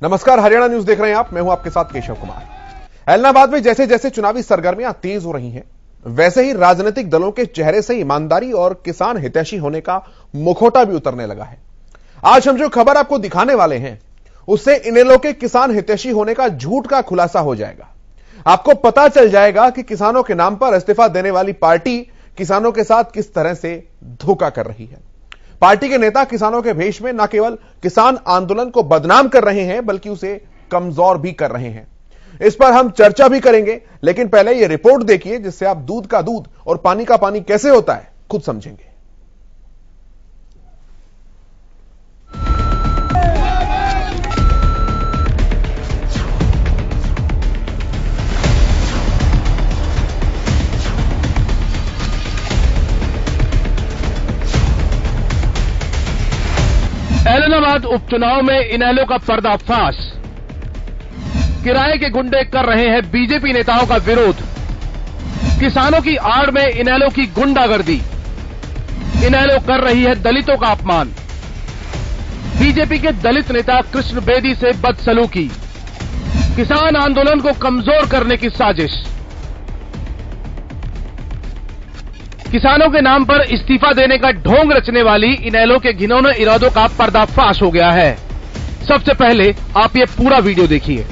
नमस्कार, हरियाणा न्यूज देख रहे हैं आप। मैं हूं आपके साथ केशव कुमार। एलनाबाद में जैसे जैसे चुनावी सरगर्मियां तेज हो रही हैं, वैसे ही राजनीतिक दलों के चेहरे से ईमानदारी और किसान हितैषी होने का मुखौटा भी उतरने लगा है। आज हम जो खबर आपको दिखाने वाले हैं, उससे इनेलो के किसान हितैषी होने का झूठ का खुलासा हो जाएगा। आपको पता चल जाएगा कि किसानों के नाम पर इस्तीफा देने वाली पार्टी किसानों के साथ किस तरह से धोखा कर रही है। पार्टी के नेता किसानों के भेष में न केवल किसान आंदोलन को बदनाम कर रहे हैं, बल्कि उसे कमजोर भी कर रहे हैं। इस पर हम चर्चा भी करेंगे, लेकिन पहले यह रिपोर्ट देखिए, जिससे आप दूध का दूध और पानी का पानी कैसे होता है खुद समझेंगे। एलनाबाद उपचुनाव में इनेलो का पर्दाफाश। किराए के गुंडे कर रहे हैं बीजेपी नेताओं का विरोध। किसानों की आड़ में इनेलो की गुंडागर्दी। इनेलो कर रही है दलितों का अपमान। बीजेपी के दलित नेता कृष्ण बेदी से बदसलूकी। किसान आंदोलन को कमजोर करने की साजिश। किसानों के नाम पर इस्तीफा देने का ढोंग रचने वाली इनेलो के घिनौने इरादों का पर्दाफाश हो गया है। सबसे पहले आप ये पूरा वीडियो देखिए।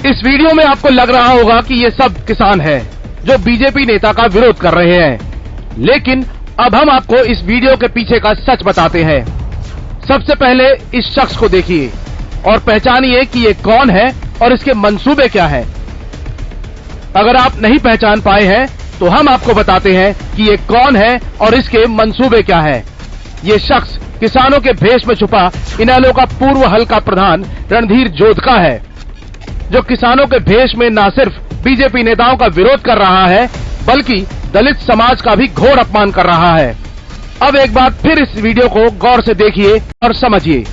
इस वीडियो में आपको लग रहा होगा कि ये सब किसान हैं जो बीजेपी नेता का विरोध कर रहे हैं, लेकिन अब हम आपको इस वीडियो के पीछे का सच बताते हैं। सबसे पहले इस शख्स को देखिए और पहचानिए कि ये कौन है और इसके मंसूबे क्या हैं। अगर आप नहीं पहचान पाए हैं तो हम आपको बताते हैं कि ये कौन है और इसके मंसूबे क्या है। ये शख्स किसानों के भेष में छुपा इनेलो का पूर्व हल्का प्रधान रणधीर जोधका है, जो किसानों के भेष में न सिर्फ बीजेपी नेताओं का विरोध कर रहा है, बल्कि दलित समाज का भी घोर अपमान कर रहा है। अब एक बार फिर इस वीडियो को गौर से देखिए और समझिए।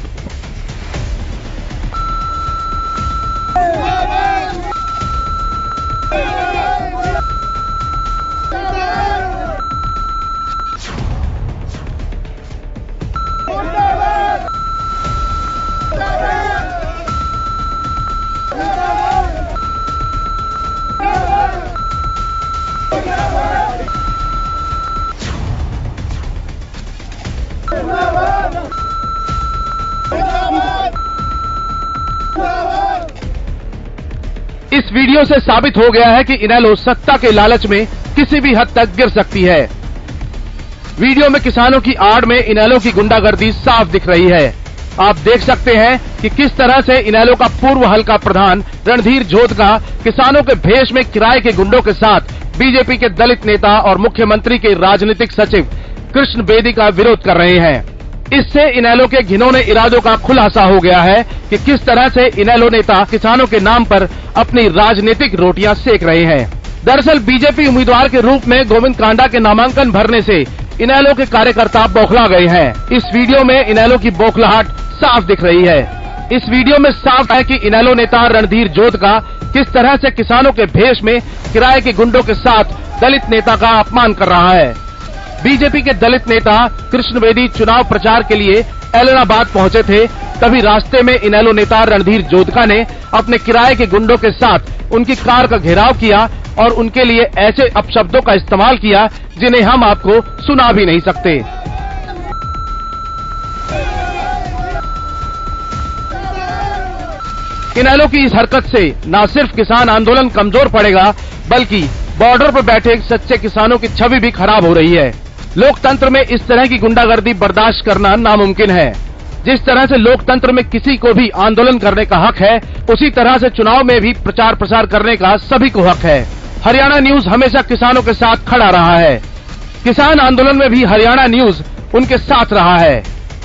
इस वीडियो से साबित हो गया है कि इनेलो सत्ता के लालच में किसी भी हद तक गिर सकती है। वीडियो में किसानों की आड़ में इनेलो की गुंडागर्दी साफ दिख रही है। आप देख सकते हैं कि किस तरह से इनेलो का पूर्व हल्का प्रधान रणधीर जोधका किसानों के भेष में किराए के गुंडों के साथ बीजेपी के दलित नेता और मुख्यमंत्री के राजनीतिक सचिव कृष्ण बेदी का विरोध कर रहे हैं। इससे इनेलो के घिनौने इरादों का खुलासा हो गया है कि किस तरह से इनेलो नेता किसानों के नाम पर अपनी राजनीतिक रोटियां सेक रहे हैं। दरअसल बीजेपी उम्मीदवार के रूप में गोविंद कांडा के नामांकन भरने से इनेलो के कार्यकर्ता बौखला गए हैं। इस वीडियो में इनेलो की बौखलाहट साफ दिख रही है। इस वीडियो में साफ है कि इनेलो नेता रणधीर जोधका किस तरह से किसानों के भेष में किराए के गुंडों के साथ दलित नेता का अपमान कर रहा है। बीजेपी के दलित नेता कृष्ण बेदी चुनाव प्रचार के लिए एलनाबाद पहुंचे थे, तभी रास्ते में इनेलो नेता रणधीर जोधका ने अपने किराए के गुंडों के साथ उनकी कार का घेराव किया और उनके लिए ऐसे अपशब्दों का इस्तेमाल किया जिन्हें हम आपको सुना भी नहीं सकते। इनेलो की इस हरकत से न सिर्फ किसान आंदोलन कमजोर पड़ेगा, बल्कि बॉर्डर पर बैठे सच्चे किसानों की छवि भी खराब हो रही है। लोकतंत्र में इस तरह की गुंडागर्दी बर्दाश्त करना नामुमकिन है। जिस तरह से लोकतंत्र में किसी को भी आंदोलन करने का हक है, उसी तरह से चुनाव में भी प्रचार प्रसार करने का सभी को हक है। हरियाणा न्यूज हमेशा किसानों के साथ खड़ा रहा है। किसान आंदोलन में भी हरियाणा न्यूज उनके साथ रहा है।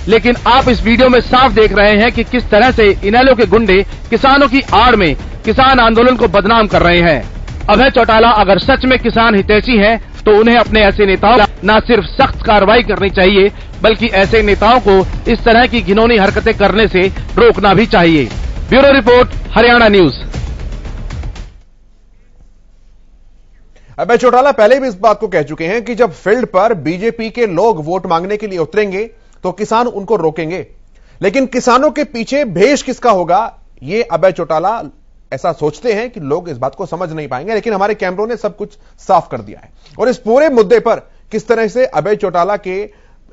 लेकिन आप इस वीडियो में साफ देख रहे हैं कि किस तरह से इनेलो के गुंडे किसानों की आड़ में किसान आंदोलन को बदनाम कर रहे हैं। अभय चौटाला अगर सच में किसान हितैषी हैं, तो उन्हें अपने ऐसे नेताओं न सिर्फ सख्त कार्रवाई करनी चाहिए, बल्कि ऐसे नेताओं को इस तरह की घिनौनी हरकतें करने से रोकना भी चाहिए। Bureau report, Haryana news. Abhay Chautala पहले भी इस बात को कह चुके हैं कि जब फील्ड पर बीजेपी के लोग वोट मांगने के लिए उतरेंगे तो किसान उनको रोकेंगे, लेकिन किसानों के पीछे भेष किसका होगा, ये अभय चौटाला ऐसा सोचते हैं कि लोग इस बात को समझ नहीं पाएंगे। लेकिन हमारे कैमरों ने सब कुछ साफ कर दिया है और इस पूरे मुद्दे पर किस तरह से अभय चौटाला के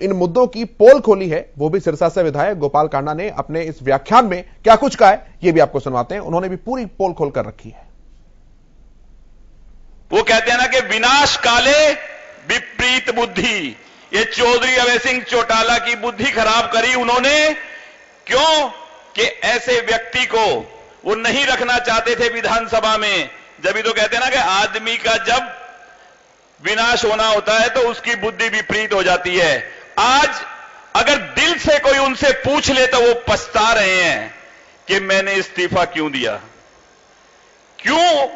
इन मुद्दों की पोल खोली है, वो भी सिरसा से विधायक गोपाल कांडा ने अपने इस व्याख्यान में क्या कुछ कहा है, ये भी आपको सुनवाते हैं। उन्होंने भी पूरी पोल खोल कर रखी है। वो कहते हैं ना कि विनाश काले विपरीत बुद्धि, ये चौधरी अभय सिंह चौटाला की बुद्धि खराब करी उन्होंने। क्यों कि ऐसे व्यक्ति को वो नहीं रखना चाहते थे विधानसभा में। जब ही तो कहते हैं ना कि आदमी का जब विनाश होना होता है तो उसकी बुद्धि विपरीत हो जाती है। आज अगर दिल से कोई उनसे पूछ ले तो वो पछता रहे हैं कि मैंने इस्तीफा क्यों दिया, क्यों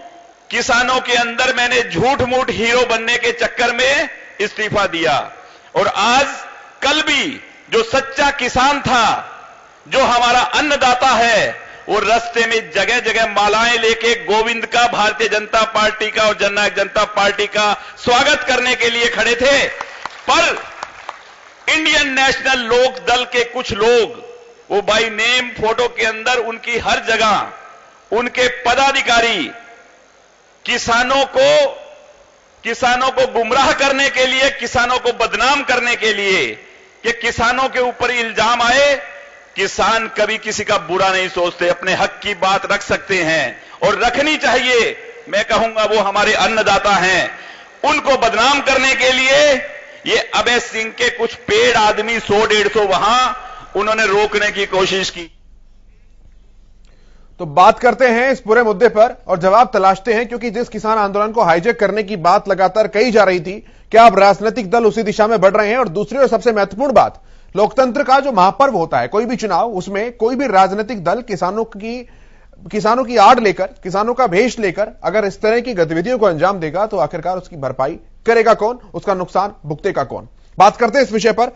किसानों के अंदर मैंने झूठ मूठ हीरो बनने के चक्कर में इस्तीफा दिया। और आज कल भी जो सच्चा किसान था, जो हमारा अन्नदाता है, वो रास्ते में जगह जगह मालाएं लेके गोविंद का, भारतीय जनता पार्टी का और जननायक जनता पार्टी का स्वागत करने के लिए खड़े थे। पर इंडियन नेशनल लोक दल के कुछ लोग, वो बाई नेम फोटो के अंदर उनकी हर जगह उनके पदाधिकारी किसानों को गुमराह करने के लिए, किसानों को बदनाम करने के लिए कि किसानों के ऊपर इल्जाम आए। किसान कभी किसी का बुरा नहीं सोचते, अपने हक की बात रख सकते हैं और रखनी चाहिए। मैं कहूंगा वो हमारे अन्नदाता हैं, उनको बदनाम करने के लिए ये अभय सिंह के कुछ पेड़ आदमी 100-150 वहां उन्होंने रोकने की कोशिश की। तो बात करते हैं इस पूरे मुद्दे पर और जवाब तलाशते हैं, क्योंकि जिस किसान आंदोलन को हाईजैक करने की बात लगातार कही जा रही थी, क्या अब राजनीतिक दल उसी दिशा में बढ़ रहे हैं। और दूसरी और सबसे महत्वपूर्ण बात, लोकतंत्र का जो महापर्व होता है कोई भी चुनाव, उसमें कोई भी राजनीतिक दल किसानों की आड़ लेकर, किसानों का भेष लेकर अगर इस तरह की गतिविधियों को अंजाम देगा तो आखिरकार उसकी भरपाई करेगा कौन, उसका नुकसान भुगतेगा कौन। बात करते हैं इस विषय पर।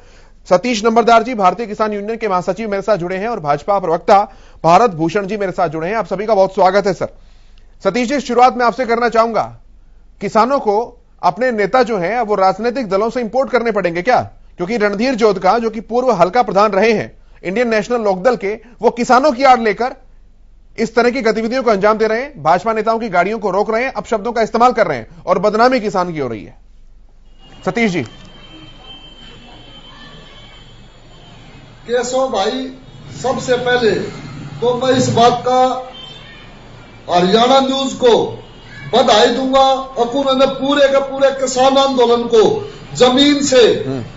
सतीश नंबरदार जी भारतीय किसान यूनियन के महासचिव मेरे साथ जुड़े हैं और भाजपा प्रवक्ता भारत भूषण जी मेरे साथ जुड़े हैं। आप सभी का बहुत स्वागत है। सर सतीश जी, शुरुआत में आपसे करना चाहूंगा, किसानों को अपने नेता जो हैं वो राजनीतिक दलों से इंपोर्ट करने पड़ेंगे क्या? क्योंकि रणधीर जोधका जो कि पूर्व हल्का प्रधान रहे हैं इंडियन नेशनल लोकदल के, वो किसानों की आड़ लेकर इस तरह की गतिविधियों को अंजाम दे रहे हैं, भाजपा नेताओं की गाड़ियों को रोक रहे हैं, अपशब्दों का इस्तेमाल कर रहे हैं और बदनामी किसान की हो रही है। सतीश जी। केशव भाई, सबसे पहले तो मैं इस बात का हरियाणा न्यूज को बधाई दूंगा और उन्होंने पूरे के पूरे किसान आंदोलन को जमीन से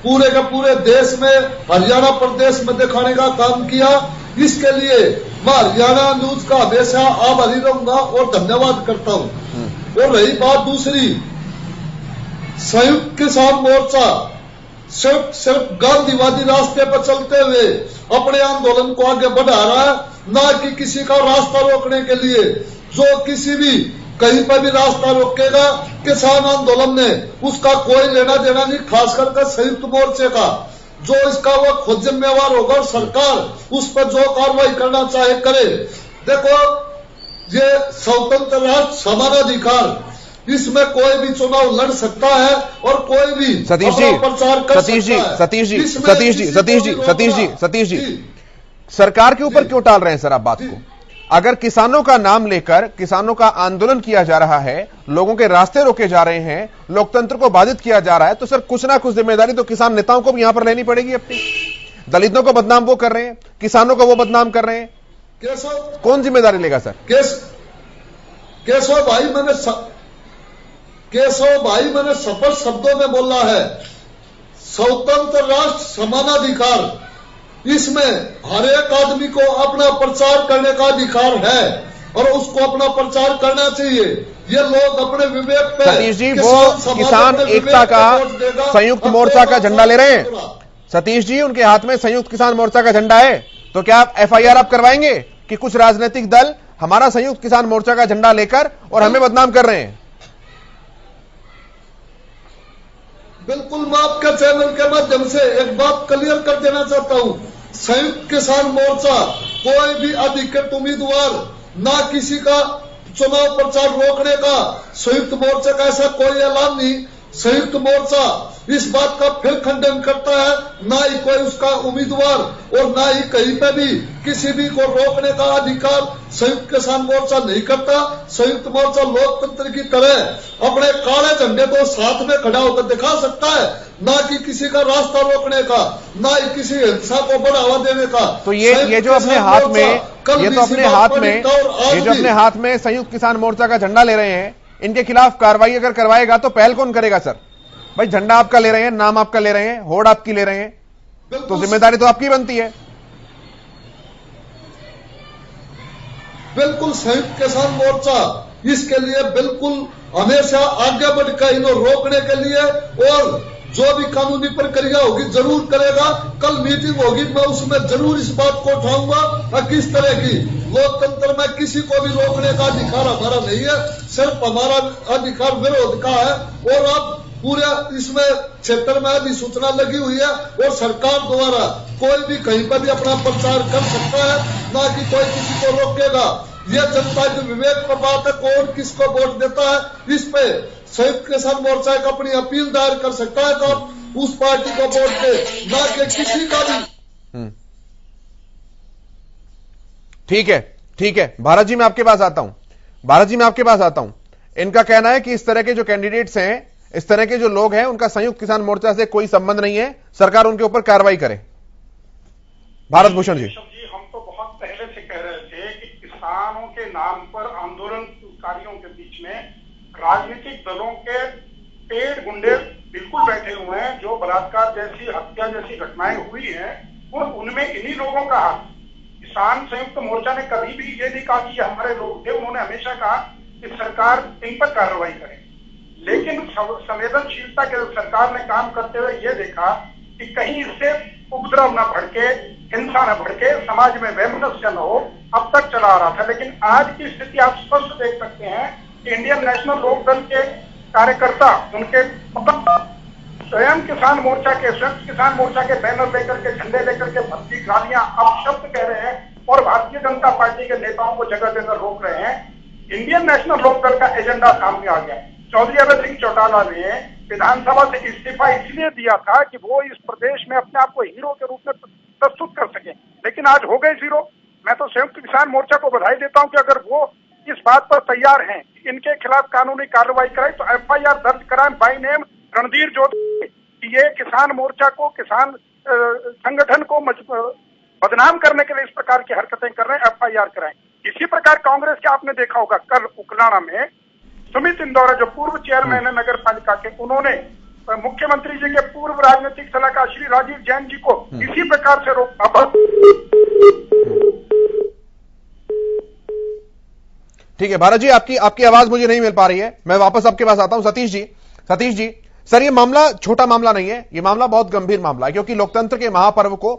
पूरे के पूरे देश में, हरियाणा प्रदेश में दिखाने का काम किया। इसके लिए मैं हरियाणा न्यूज का हमेशा आभारी रहूंगा और धन्यवाद करता हूं। और रही बात दूसरी, संयुक्त किसान मोर्चा सिर्फ गांधीवादी रास्ते पर चलते हुए अपने आंदोलन को आगे बढ़ा रहा है, न कि किसी का रास्ता रोकने के लिए। जो किसी भी कहीं पर भी रास्ता रोकेगा किसान आंदोलन ने, उसका कोई लेना देना नहीं, खास करके संयुक्त मोर्चे का। जो इसका वो खुद जिम्मेवार होगा और सरकार उस पर जो कार्रवाई करना चाहे करे। देखो, ये स्वतंत्र राष्ट्र समानाधिकार, इसमें कोई भी चुनाव लड़ सकता है और कोई भी प्रचार कर सतीश जी, सरकार के ऊपर क्यों टाल रहे हैं सर आप बात को? अगर किसानों का नाम लेकर किसानों का आंदोलन किया जा रहा है, लोगों के रास्ते रोके जा रहे हैं, लोकतंत्र को बाधित किया जा रहा है, तो सर कुछ ना कुछ जिम्मेदारी तो किसान नेताओं को भी यहां पर लेनी पड़ेगी अपनी। दलितों को बदनाम वो कर रहे हैं, किसानों को वो बदनाम कर रहे हैं, कौन जिम्मेदारी लेगा सर? केशव भाई, मैंने स्पष्ट शब्दों में बोला है, स्वतंत्र राष्ट्र समानाधिकार, इसमें हर एक आदमी को अपना प्रचार करने का अधिकार है और उसको अपना प्रचार करना चाहिए। ये लोग अपने विवेक पे, सतीश जी, वो किसान एकता का संयुक्त मोर्चा का झंडा ले रहे हैं, सतीश जी, उनके हाथ में संयुक्त किसान मोर्चा का झंडा है, तो क्या आप एफआईआर आप करवाएंगे कि कुछ राजनीतिक दल हमारा संयुक्त किसान मोर्चा का झंडा लेकर और हमें बदनाम कर रहे हैं? बिल्कुल, मैं आपके चैनल के माध्यम से एक बात क्लियर कर देना चाहता हूं। संयुक्त किसान मोर्चा कोई भी अधिकृत उम्मीदवार, ना किसी का चुनाव प्रचार रोकने का संयुक्त मोर्चा का ऐसा कोई ऐलान नहीं। संयुक्त मोर्चा इस बात का फिर खंडन करता है, ना ही कोई उसका उम्मीदवार और ना ही कहीं पे भी किसी भी को रोकने का अधिकार संयुक्त किसान मोर्चा नहीं करता। संयुक्त मोर्चा लोकतंत्र की तरह अपने काले झंडे को साथ में खड़ा होकर दिखा सकता है, ना कि किसी का रास्ता रोकने का, ना ही किसी हिंसा को बढ़ावा देने का। तो ये जो अपने हाथ में, ये तो अपने हाथ में संयुक्त किसान मोर्चा का झंडा ले रहे हैं, इनके खिलाफ कार्रवाई अगर करवाएगा तो पहल कौन करेगा सर? भाई झंडा आपका ले रहे हैं, नाम आपका ले रहे हैं, होड़ आपकी ले रहे हैं, तो जिम्मेदारी तो आपकी बनती है। बिल्कुल, संयुक्त किसान मोर्चा इसके लिए बिल्कुल हमेशा आगे बढ़कर इन्हें रोकने के लिए और जो भी कानूनी प्रक्रिया होगी जरूर करेगा। कल मीटिंग होगी, मैं उसमें जरूर इस बात को उठाऊंगा और किस तरह की लोकतंत्र में किसी को भी रोकने का अधिकार हमारा नहीं है, सिर्फ हमारा अधिकार विरोध का है। और अब पूरे इसमें क्षेत्र में अधिसूचना लगी हुई है और सरकार द्वारा कोई भी कहीं पर भी अपना प्रचार कर सकता है, ना कि कोई किसी को रोकेगा। यह जनता के विवेक पर बात है, कौन किसको वोट देता है, इस पे संयुक्त किसान मोर्चा एक अपनी अपील दायर कर सकता है तो उस पार्टी को वोट दे, ना कि किसी का भी। ठीक है भारत जी, मैं आपके पास आता हूं। इनका कहना है कि इस तरह के जो कैंडिडेट्स हैं, इस तरह के जो लोग हैं, उनका संयुक्त किसान मोर्चा से कोई संबंध नहीं है, सरकार उनके ऊपर कार्रवाई करे। भारत भूषण जी, हम तो बहुत पहले से कह रहे थे कि किसानों के नाम पर आंदोलनकारियों के बीच में राजनीतिक दलों के पेड़ गुंडे बिल्कुल बैठे हुए हैं। जो बलात्कार जैसी, हत्या जैसी घटनाएं हुई हैं, उनमें इन्हीं लोगों का हाथ। किसान संयुक्त मोर्चा ने कभी भी ये नहीं कहा कि ये हमारे लोग थे, उन्होंने हमेशा कहा कि सरकार इन पर कार्रवाई करे। लेकिन संवेदनशीलता के सरकार ने काम करते हुए ये देखा कि कहीं इससे उपद्रव न भड़के, हिंसा न भड़के, समाज में वैमनस्य न हो, अब तक चला आ रहा था। लेकिन आज की स्थिति आप स्पष्ट देख सकते हैं कि इंडियन नेशनल लोकदल के कार्यकर्ता, उनके स्वयं किसान मोर्चा के बैनर लेकर के, झंडे लेकर के भर्ती गालियां, अपशब्द कह रहे हैं और भारतीय जनता पार्टी के नेताओं को जगह जगह रोक रहे हैं। इंडियन नेशनल लोकदल का एजेंडा सामने आ गया। चौधरी अभय सिंह चौटाला ने विधानसभा से इस्तीफा इसलिए दिया था कि वो इस प्रदेश में अपने आप को हीरो के रूप में प्रस्तुत कर सके, लेकिन आज हो गए जीरो। मैं तो संयुक्त किसान मोर्चा को बधाई देता हूं कि अगर वो इस बात पर तैयार हैं कि इनके खिलाफ कानूनी कार्रवाई कराए तो एफआईआर दर्ज कराएं बाई नेम रणधीर ज्योति कि ये किसान मोर्चा को, किसान संगठन को बदनाम करने के लिए इस प्रकार की हरकतें कर रहे हैं, एफआईआर कराएं। इसी प्रकार कांग्रेस के आपने देखा होगा, कल उकलाना में सुमित इंदौरा जो पूर्व चेयरमैन है नगर पालिका के, उन्होंने मुख्यमंत्री जी के पूर्व राजनीतिक सलाहकार श्री राजीव जैन जी को इसी प्रकार से रोका। ठीक है भारत जी, आपकी आवाज मुझे नहीं मिल पा रही है, मैं वापस आपके पास आता हूं। सतीश जी सर, ये मामला छोटा मामला नहीं है, ये मामला बहुत गंभीर मामला है, क्योंकि लोकतंत्र के महापर्व को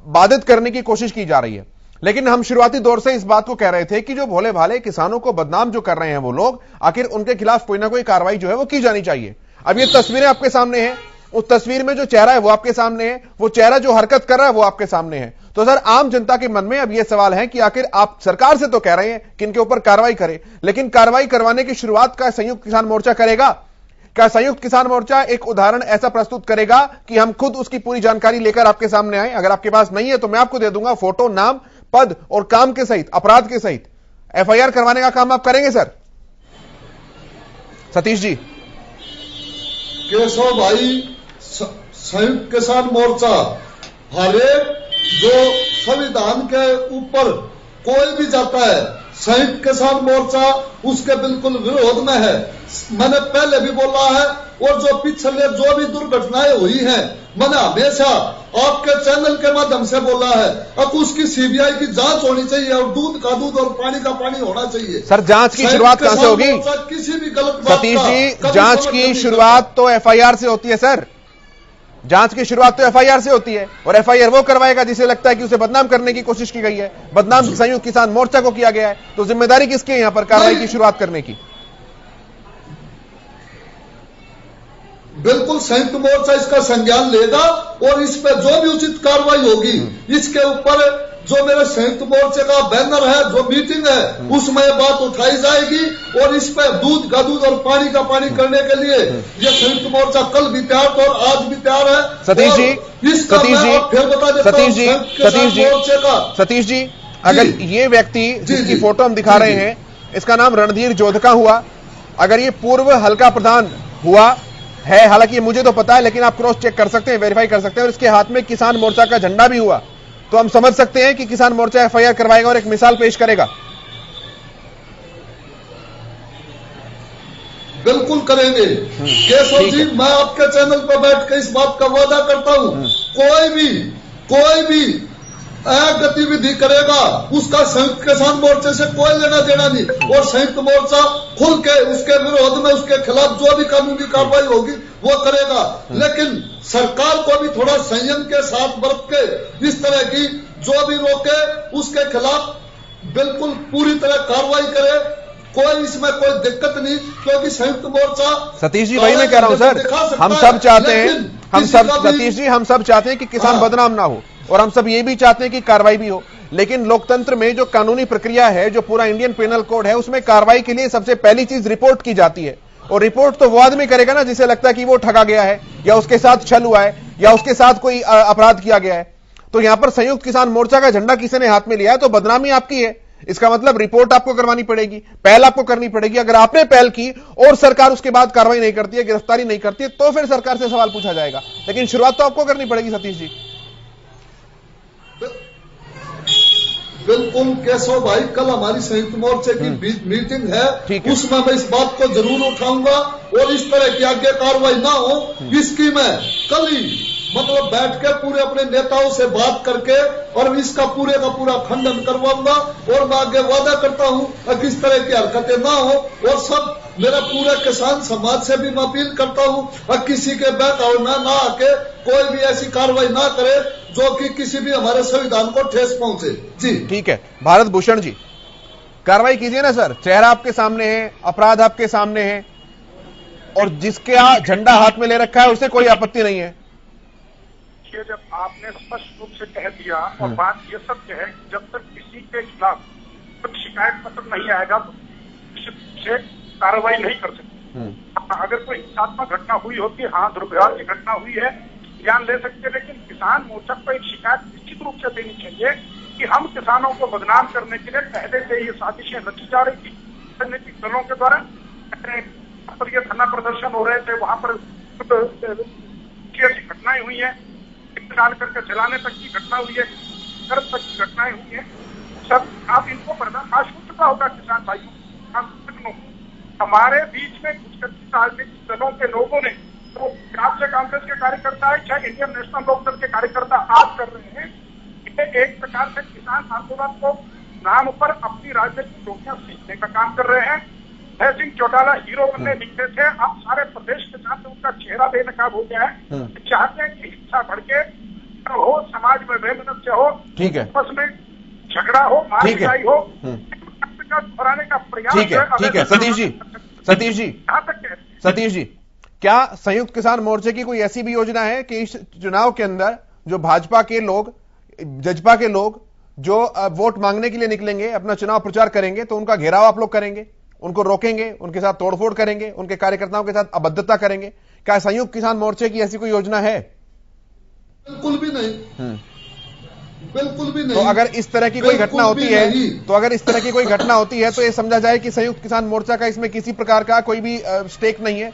बाधित करने की कोशिश की जा रही है। लेकिन हम शुरुआती दौर से इस बात को कह रहे थे कि जो भोले भाले किसानों को बदनाम जो कर रहे हैं वो लोग, आखिर उनके खिलाफ कोई ना कोई कार्रवाई जो है वो की जानी चाहिए। अब ये तस्वीरें आपके सामने हैं, उस तस्वीर में जो चेहरा है वो आपके सामने है, वो चेहरा जो हरकत कर रहा है वो आपके सामने है। तो सर, आम जनता के मन में अब यह सवाल है कि आखिर आप सरकार से तो कह रहे हैं कि इनके ऊपर कार्रवाई करें, लेकिन कार्रवाई करवाने की शुरुआत का संयुक्त किसान मोर्चा करेगा? क्या संयुक्त किसान मोर्चा एक उदाहरण ऐसा प्रस्तुत करेगा कि हम खुद उसकी पूरी जानकारी लेकर आपके सामने आए? अगर आपके पास नहीं है तो मैं आपको दे दूंगा, फोटो, नाम, पद और काम के सहित, अपराध के सहित एफआईआर करवाने का काम आप करेंगे सर? सतीश जी। केशव भाई, संयुक्त किसान मोर्चा हर एक जो संविधान के ऊपर कोई भी जाता है, संयुक्त किसान मोर्चा उसके बिल्कुल विरोध में है। मैंने पहले भी बोला है और जो पिछले जो भी दुर्घटनाएं हुई हैं, मैंने हमेशा आपके चैनल के माध्यम से बोला है, अब उसकी सीबीआई की जांच होनी चाहिए और दूध का दूध और पानी का पानी होना चाहिए। सर, जांच की शुरुआत कहां से होगी? किसी भी गलत सतीश जी, जांच की शुरुआत तो एफआईआर से होती है सर। जांच की शुरुआत तो एफआईआर से होती है और एफआईआर वो करवाएगा जिसे लगता है कि उसे बदनाम करने की कोशिश की गई है, बदनाम संयुक्त किसान मोर्चा को किया गया है, तो जिम्मेदारी किसकी है यहां पर कार्रवाई की शुरुआत करने की? बिल्कुल संयुक्त मोर्चा इसका संज्ञान लेगा और इस पे जो भी उचित कार्रवाई होगी, इसके ऊपर जो मेरे संयुक्त मोर्चे का बैनर है, जो मीटिंग है, उसमें ये बात उठाई जाएगी और इस पे दूध का दूध और पानी का पानी करने के लिए ये संयुक्त मोर्चा कल भी तैयार था और आज भी तैयार है। सतीश जी, इसका मैं फिर बता देता हूं, मोर्चे का सतीश जी, अगर ये व्यक्ति जिसकी फोटो हम दिखा रहे हैं, इसका नाम रणधीर जोधका हुआ, अगर ये पूर्व हल्का प्रधान हुआ है, हालांकि मुझे तो पता है, लेकिन आप क्रॉस चेक कर सकते हैं, वेरीफाई कर सकते हैं, और इसके हाथ में किसान मोर्चा का झंडा भी हुआ, तो हम समझ सकते हैं कि किसान मोर्चा एफआईआर करवाएगा और एक मिसाल पेश करेगा। बिल्कुल करेंगे केशव जी, मैं आपके चैनल पर बैठ कर इस बात का वादा करता हूं, कोई भी गतिविधि करेगा उसका संयुक्त किसान मोर्चे से कोई लेना देना नहीं, और संयुक्त मोर्चा खुल के उसके विरोध में, उसके खिलाफ जो भी कानूनी कार्रवाई होगी वो करेगा। लेकिन सरकार को भी थोड़ा संयम के साथ बरत के इस तरह की जो भी रोके उसके खिलाफ बिल्कुल पूरी तरह कार्रवाई करे, कोई इसमें कोई दिक्कत नहीं, क्योंकि संयुक्त मोर्चा। सतीश जी, वही मैं कह रहा हूं सर, हम सब चाहते हैं, सतीश जी, हम सब चाहते हैं कि किसान बदनाम ना हो, और हम सब ये भी चाहते हैं कि कार्रवाई भी हो, लेकिन लोकतंत्र में जो कानूनी प्रक्रिया है, जो पूरा इंडियन पेनल कोड है, उसमें कार्रवाई के लिए सबसे पहली चीज रिपोर्ट की जाती है, और रिपोर्ट तो वो आदमी करेगा ना जिसे लगता है कि वो ठगा गया है, या उसके साथ छल हुआ है, या उसके साथ कोई अपराध किया गया है। तो यहां पर संयुक्त किसान मोर्चा का झंडा किसी ने हाथ में लिया है तो बदनामी आपकी है, इसका मतलब रिपोर्ट आपको करवानी पड़ेगी, पहल आपको करनी पड़ेगी। अगर आपने पहल की और सरकार उसके बाद कार्रवाई नहीं करती है, गिरफ्तारी नहीं करती है, तो फिर सरकार से सवाल पूछा जाएगा, लेकिन शुरुआत तो आपको करनी पड़ेगी सतीश जी। बिल्कुल केशव भाई, कल हमारी संयुक्त मोर्चे की मीटिंग है, उसमें मैं इस बात को जरूर उठाऊंगा, और इस तरह की आगे कार्रवाई ना हो इसकी मैं कल ही मतलब बैठ के पूरे अपने नेताओं से बात करके और इसका पूरे का पूरा खंडन करवाऊंगा, और मैं आगे वादा करता हूं कि इस तरह की हरकतें ना हो, और सब मेरा पूरा किसान समाज से भी मैं अपील करता हूं और किसी के बहकावे में ना आके कोई भी ऐसी कार्रवाई ना करे जो कि किसी भी हमारे संविधान को ठेस पहुंचे। जी ठीक है, भारत भूषण जी, कार्रवाई कीजिए ना सर, चेहरा आपके सामने है, अपराध आपके सामने है, और जिसके झंडा हाथ में ले रखा है उसे कोई आपत्ति नहीं है। जब आपने स्पष्ट रूप से कह दिया, और बात ये सत्य है, जब तक किसी के खिलाफ कुछ शिकायत पत्र नहीं आएगा तो से कार्रवाई नहीं कर सकते। अगर कोई हिंसात्मक घटना हुई होती है, हाँ दुर्व्यवहार की घटना हुई है, ज्ञान ले सकते, लेकिन किसान मोर्चा को एक शिकायत निश्चित रूप से देनी चाहिए कि हम किसानों को बदनाम करने के लिए पहले से ये साजिशें रची जा रही थी राजनीतिक दलों के द्वारा। पर ये धरना प्रदर्शन हो रहे थे, वहां पर ऐसी घटनाएं हुई है, डाल करके जलाने तक की घटना हुई है, कर्ज तक की घटनाएं हुई है, सब आप इनको पर्दाफाश हो चुका होगा किसान भाइयों। हमारे बीच में कुछ राजनीतिक दलों के लोगों ने, तो से कांग्रेस के कार्यकर्ता है, चाहे इंडियन नेशनल लोकदल के कार्यकर्ता आज कर रहे हैं, ये एक प्रकार से किसान आंदोलन को नाम पर अपनी राजनीतिक रोटियां सीखने का काम कर रहे हैं। भय सिंह चौटाला हीरो बनने निकले थे, अब सारे प्रदेश के साथ उनका चेहरा बेनकाब हो गया है, चाहते हैं कि हिंसा भड़के हो, समाज में बेमनस्य हो, ठीक है, आपस में झगड़ा हो, मारपीटाई हो, दोहराने का प्रयास। ठीक है सतीश जी, क्या संयुक्त किसान मोर्चे की कोई ऐसी भी योजना है कि इस चुनाव के अंदर जो भाजपा के लोग, जजपा के लोग जो वोट मांगने के लिए निकलेंगे, अपना चुनाव प्रचार करेंगे, तो उनका घेराव आप लोग करेंगे, उनको रोकेंगे, उनके साथ तोड़फोड़ करेंगे, उनके कार्यकर्ताओं के साथ अभद्रता करेंगे? क्या संयुक्त किसान मोर्चे की ऐसी कोई योजना है? बिल्कुल भी नहीं, बिल्कुल भी नहीं। तो अगर इस तरह की कोई घटना होती है, तो ये समझा जाए कि संयुक्त किसान मोर्चा का इसमें किसी प्रकार का कोई भी स्टेक नहीं है?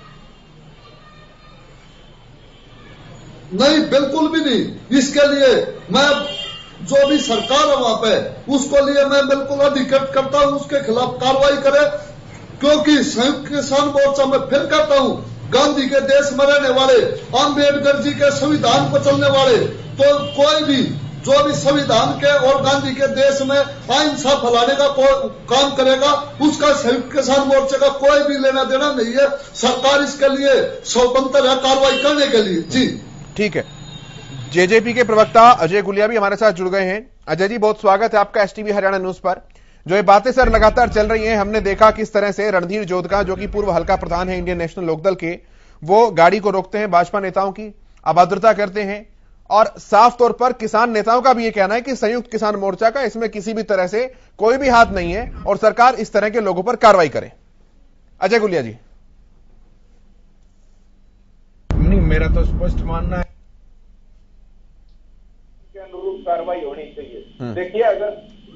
नहीं, बिल्कुल भी नहीं। इसके लिए मैं जो भी सरकार है वहां पे, उसको लिए मैं बिल्कुल अधिकृत करता हूं, उसके खिलाफ कार्रवाई करे, क्योंकि संयुक्त किसान मोर्चा में फिर कहता हूं, गांधी के देश में रहने वाले, अम्बेडकर जी के संविधान पर चलने वाले, तो कोई भी जो भी संविधान के और गांधी के देश में अहिंसा फैलाने का काम करेगा, उसका संयुक्त किसान मोर्चे का कोई भी लेना देना नहीं है। सरकार इसके लिए स्वतंत्र है कार्रवाई करने के लिए। जी ठीक है। जेजेपी के प्रवक्ता अजय गुलिया भी हमारे साथ जुड़ गए हैं। अजय जी, बहुत स्वागत है आपका एसटीवी हरियाणा न्यूज पर। जो ये बातें सर लगातार चल रही हैं, हमने देखा किस तरह से रणधीर जोधका, जो कि पूर्व हल्का प्रधान है इंडियन नेशनल लोकदल के, वो गाड़ी को रोकते हैं, भाजपा नेताओं की अभद्रता करते हैं, और साफ तौर पर किसान नेताओं का भी ये कहना है कि संयुक्त किसान मोर्चा का इसमें किसी भी तरह से कोई भी हाथ नहीं है और सरकार इस तरह के लोगों पर कार्रवाई करे। अजय गुलिया जी। नहीं, मेरा तो स्पष्ट मानना है के अनुरूप कार्रवाई होनी चाहिए। देखिए, अगर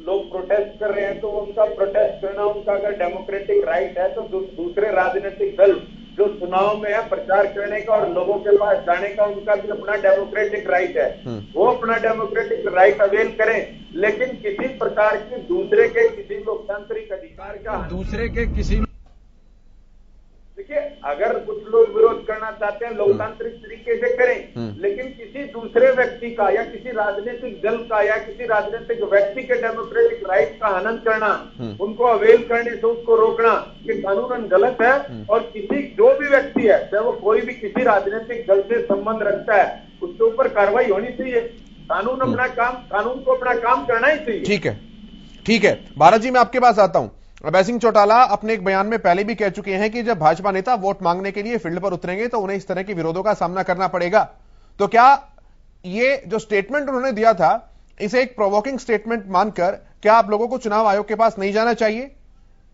लोग प्रोटेस्ट कर रहे हैं तो उनका प्रोटेस्ट करना उनका अगर डेमोक्रेटिक राइट है, तो दूसरे राजनीतिक दल जो चुनाव में है प्रचार करने का और लोगों के पास जाने का, उनका भी अपना डेमोक्रेटिक राइट है। वो अपना डेमोक्रेटिक राइट अवेल करें, लेकिन किसी प्रकार की दूसरे के किसी लोकतांत्रिक अधिकार का दूसरे के किसी देखिए, अगर कुछ लोग विरोध करना चाहते हैं लोकतांत्रिक तरीके से करें, लेकिन किसी दूसरे व्यक्ति का या किसी राजनीतिक दल का या किसी राजनीतिक व्यक्ति के डेमोक्रेटिक राइट का हनन करना, उनको अवेल करने से उसको रोकना, ये कानूनन गलत है। और किसी जो भी व्यक्ति है, चाहे वो कोई भी किसी राजनीतिक दल से संबंध रखता है, उसके ऊपर कार्रवाई होनी चाहिए। कानून को अपना काम करना ही चाहिए। ठीक है। भारत जी, मैं आपके पास आता हूं। अभय सिंह चौटाला अपने एक बयान में पहले भी कह चुके हैं कि जब भाजपा नेता वोट मांगने के लिए फील्ड पर उतरेंगे तो उन्हें इस तरह के विरोधों का सामना करना पड़ेगा। तो क्या ये जो स्टेटमेंट उन्होंने दिया था, इसे एक प्रोवोकिंग स्टेटमेंट मानकर क्या आप लोगों को चुनाव आयोग के पास नहीं जाना चाहिए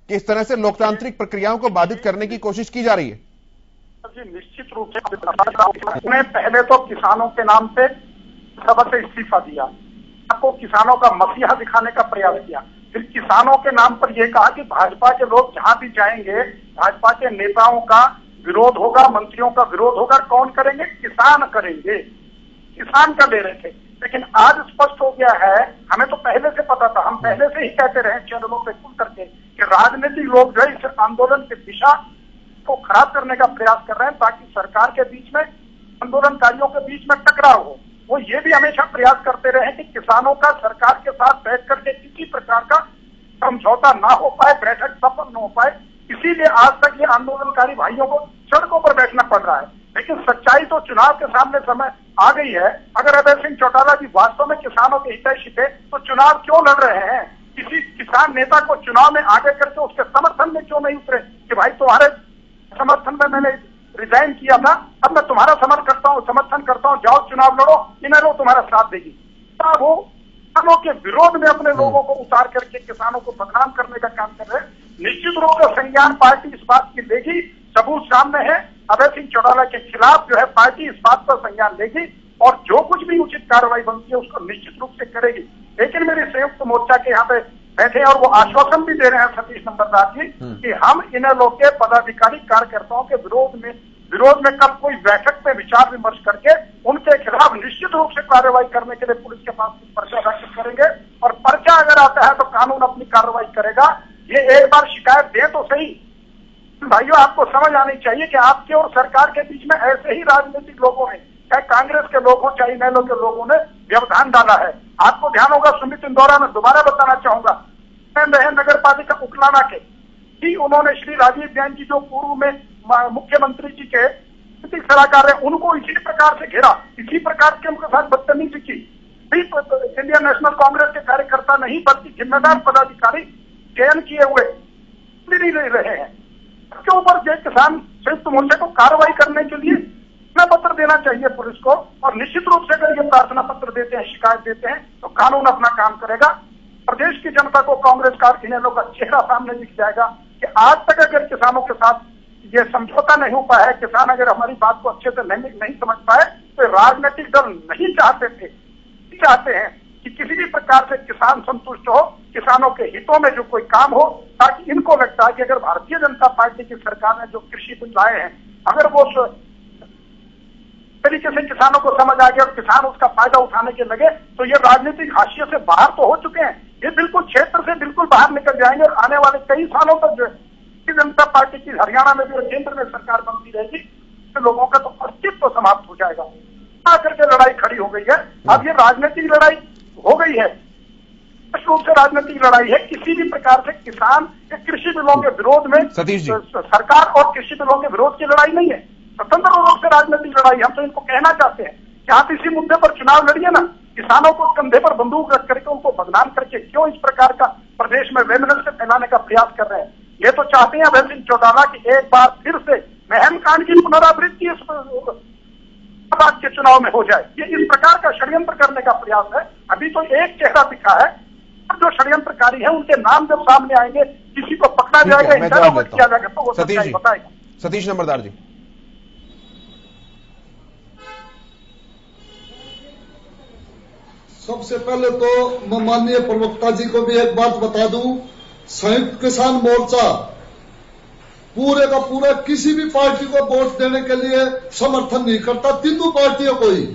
कि इस तरह से लोकतांत्रिक प्रक्रियाओं को बाधित करने की कोशिश की जा रही है? जी, निश्चित रूप से उन्होंने पहले तो किसानों के नाम पे सभा से इस्तीफा दिया, आपको किसानों का मसीहा दिखाने का प्रयास किया, फिर किसानों के नाम पर यह कहा कि भाजपा के लोग जहां भी जाएंगे भाजपा के नेताओं का विरोध होगा, मंत्रियों का विरोध होगा। कौन करेंगे? किसान करेंगे। किसान का ले रहे थे, लेकिन आज स्पष्ट हो गया है, हमें तो पहले से पता था, हम पहले से ही कहते रहे चैनलों पे खुल करके कि राजनीतिक लोग जो है इस आंदोलन की दिशा को खराब करने का प्रयास कर रहे हैं ताकि सरकार के बीच में, आंदोलनकारियों के बीच में टकराव हो। वो ये भी हमेशा प्रयास करते रहे कि किसानों का सरकार के साथ बैठ करके किसी प्रकार का समझौता ना हो पाए, बैठक सफल न हो पाए। इसीलिए आज तक ये आंदोलनकारी भाइयों को सड़कों पर बैठना पड़ रहा है। लेकिन सच्चाई तो चुनाव के सामने समय आ गई है। अगर अभय सिंह चौटाला जी वास्तव में किसानों के हितैषी थे तो चुनाव क्यों लड़ रहे हैं? किसी किसान नेता को चुनाव में आगे करके उसके समर्थन में क्यों नहीं उतरे कि भाई तुम्हारे समर्थन में मैंने रिजाइन किया था, अब मैं तुम्हारा समर्थन करता हूं, जाओ चुनाव लड़ो, इन्हें तुम्हारा साथ देगी। वो किसानों के विरोध में अपने लोगों को उतार करके किसानों को बदनाम करने का काम कर रहे हैं। निश्चित रूप से संज्ञान पार्टी इस बात की लेगी, सबूत सामने है। अभय सिंह चौटाला के खिलाफ जो है पार्टी इस बात पर संज्ञान लेगी और जो कुछ भी उचित कार्रवाई बनती है उसको निश्चित रूप से करेगी। लेकिन मेरे संयुक्त मोर्चा के यहाँ पे बैठे और वो आश्वासन भी दे रहे हैं सतीश नंबरदार जी कि हम इनेलो के पदाधिकारी कार्यकर्ताओं के विरोध में कल कोई बैठक में विचार विमर्श करके उनके खिलाफ निश्चित रूप से कार्रवाई करने के लिए पुलिस के पास पर्चा दाखिल करेंगे और पर्चा अगर आता है तो कानून अपनी कार्रवाई करेगा। ये एक बार शिकायत दे तो सही। भाइयों, आपको समझ आनी चाहिए कि आपके और सरकार के बीच में ऐसे ही राजनीतिक लोगों ने, चाहे कांग्रेस के लोग हों चाहे इनेलो के लोगों ने व्यवधान डाला है। आपको ध्यान होगा, सुमित इंदौरा में दोबारा बताना चाहूंगा, नगर पालिका उकलाना के ही उन्होंने श्री राजीव जैन जी जो पूर्व में मुख्यमंत्री जी के सलाहकार है, उनको इसी प्रकार से घेरा, इसी प्रकार के उनके साथ बदतमीजी की। इंडियन नेशनल कांग्रेस के कार्यकर्ता नहीं बल्कि जिम्मेदार पदाधिकारी चयन किए हुए नहीं रहे हैं। इसके ऊपर जय किसान संयुक्त मोर्चे को कार्रवाई करने के लिए पत्र देना चाहिए पुलिस को और निश्चित रूप से अगर ये प्रार्थना पत्र देते हैं, शिकायत देते हैं तो कानून अपना काम करेगा। प्रदेश की जनता को कांग्रेस का इनेलो का चेहरा सामने दिख जाएगा कि आज तक अगर किसानों के साथ ये समझौता नहीं हो पाया है, किसान अगर हमारी बात को अच्छे से नहीं समझ पाए, तो राजनीतिक दल नहीं चाहते हैं कि किसी भी प्रकार से किसान संतुष्ट हो, किसानों के हितों में जो कोई काम हो, ताकि इनको लगता है कि अगर भारतीय जनता पार्टी की सरकार ने जो कृषि बिल लाए हैं, अगर वो तरीके से किसानों को समझ आ गया और किसान उसका फायदा उठाने के लगे तो ये राजनीतिक हाशिए से बाहर तो हो चुके हैं, ये बिल्कुल क्षेत्र से बिल्कुल बाहर निकल जाएंगे और आने वाले कई सालों तक जो भारतीय जनता पार्टी की हरियाणा में भी और केंद्र में सरकार बनती रहेगी, तो लोगों का तो अस्तित्व समाप्त हो जाएगा। आकर के लड़ाई खड़ी हो गई है। अब ये राजनीतिक लड़ाई हो गई है, स्पष्ट रूप से राजनीतिक लड़ाई है। किसी भी प्रकार से किसान के कृषि बिलों के विरोध में सरकार और कृषि बिलों के विरोध की लड़ाई नहीं है, स्वतंत्र रूप से राजनीतिक लड़ाई। हम तो इनको कहना चाहते हैं कि आप इसी मुद्दे पर चुनाव लड़िए ना, किसानों को कंधे पर बंदूक रख करके उनको बदनाम करके क्यों इस प्रकार का प्रदेश में वैमनस्य फैलाने का प्रयास कर रहे हैं। ये तो चाहते हैं अभय सिंह चौटाला की एक बार फिर से महम कांड की पुनरावृत्ति इस बात के चुनाव में हो जाए। ये इस प्रकार का षड्यंत्र करने का प्रयास है। अभी तो एक चेहरा दिखा है, जो षड्यंत्रकारी है उनके नाम जब सामने आएंगे, किसी को पकड़ा जाएगा, इंटरव्यू किया जाएगा, तो वो सच्चाई बताएगा। सतीश नंबरदार जी, सबसे पहले तो मैं माननीय प्रवक्ता जी को भी एक बात बता दूं, संयुक्त किसान मोर्चा पूरे का पूरा किसी भी पार्टी को वोट देने के लिए समर्थन नहीं करता, तीनों पार्टियों को ही।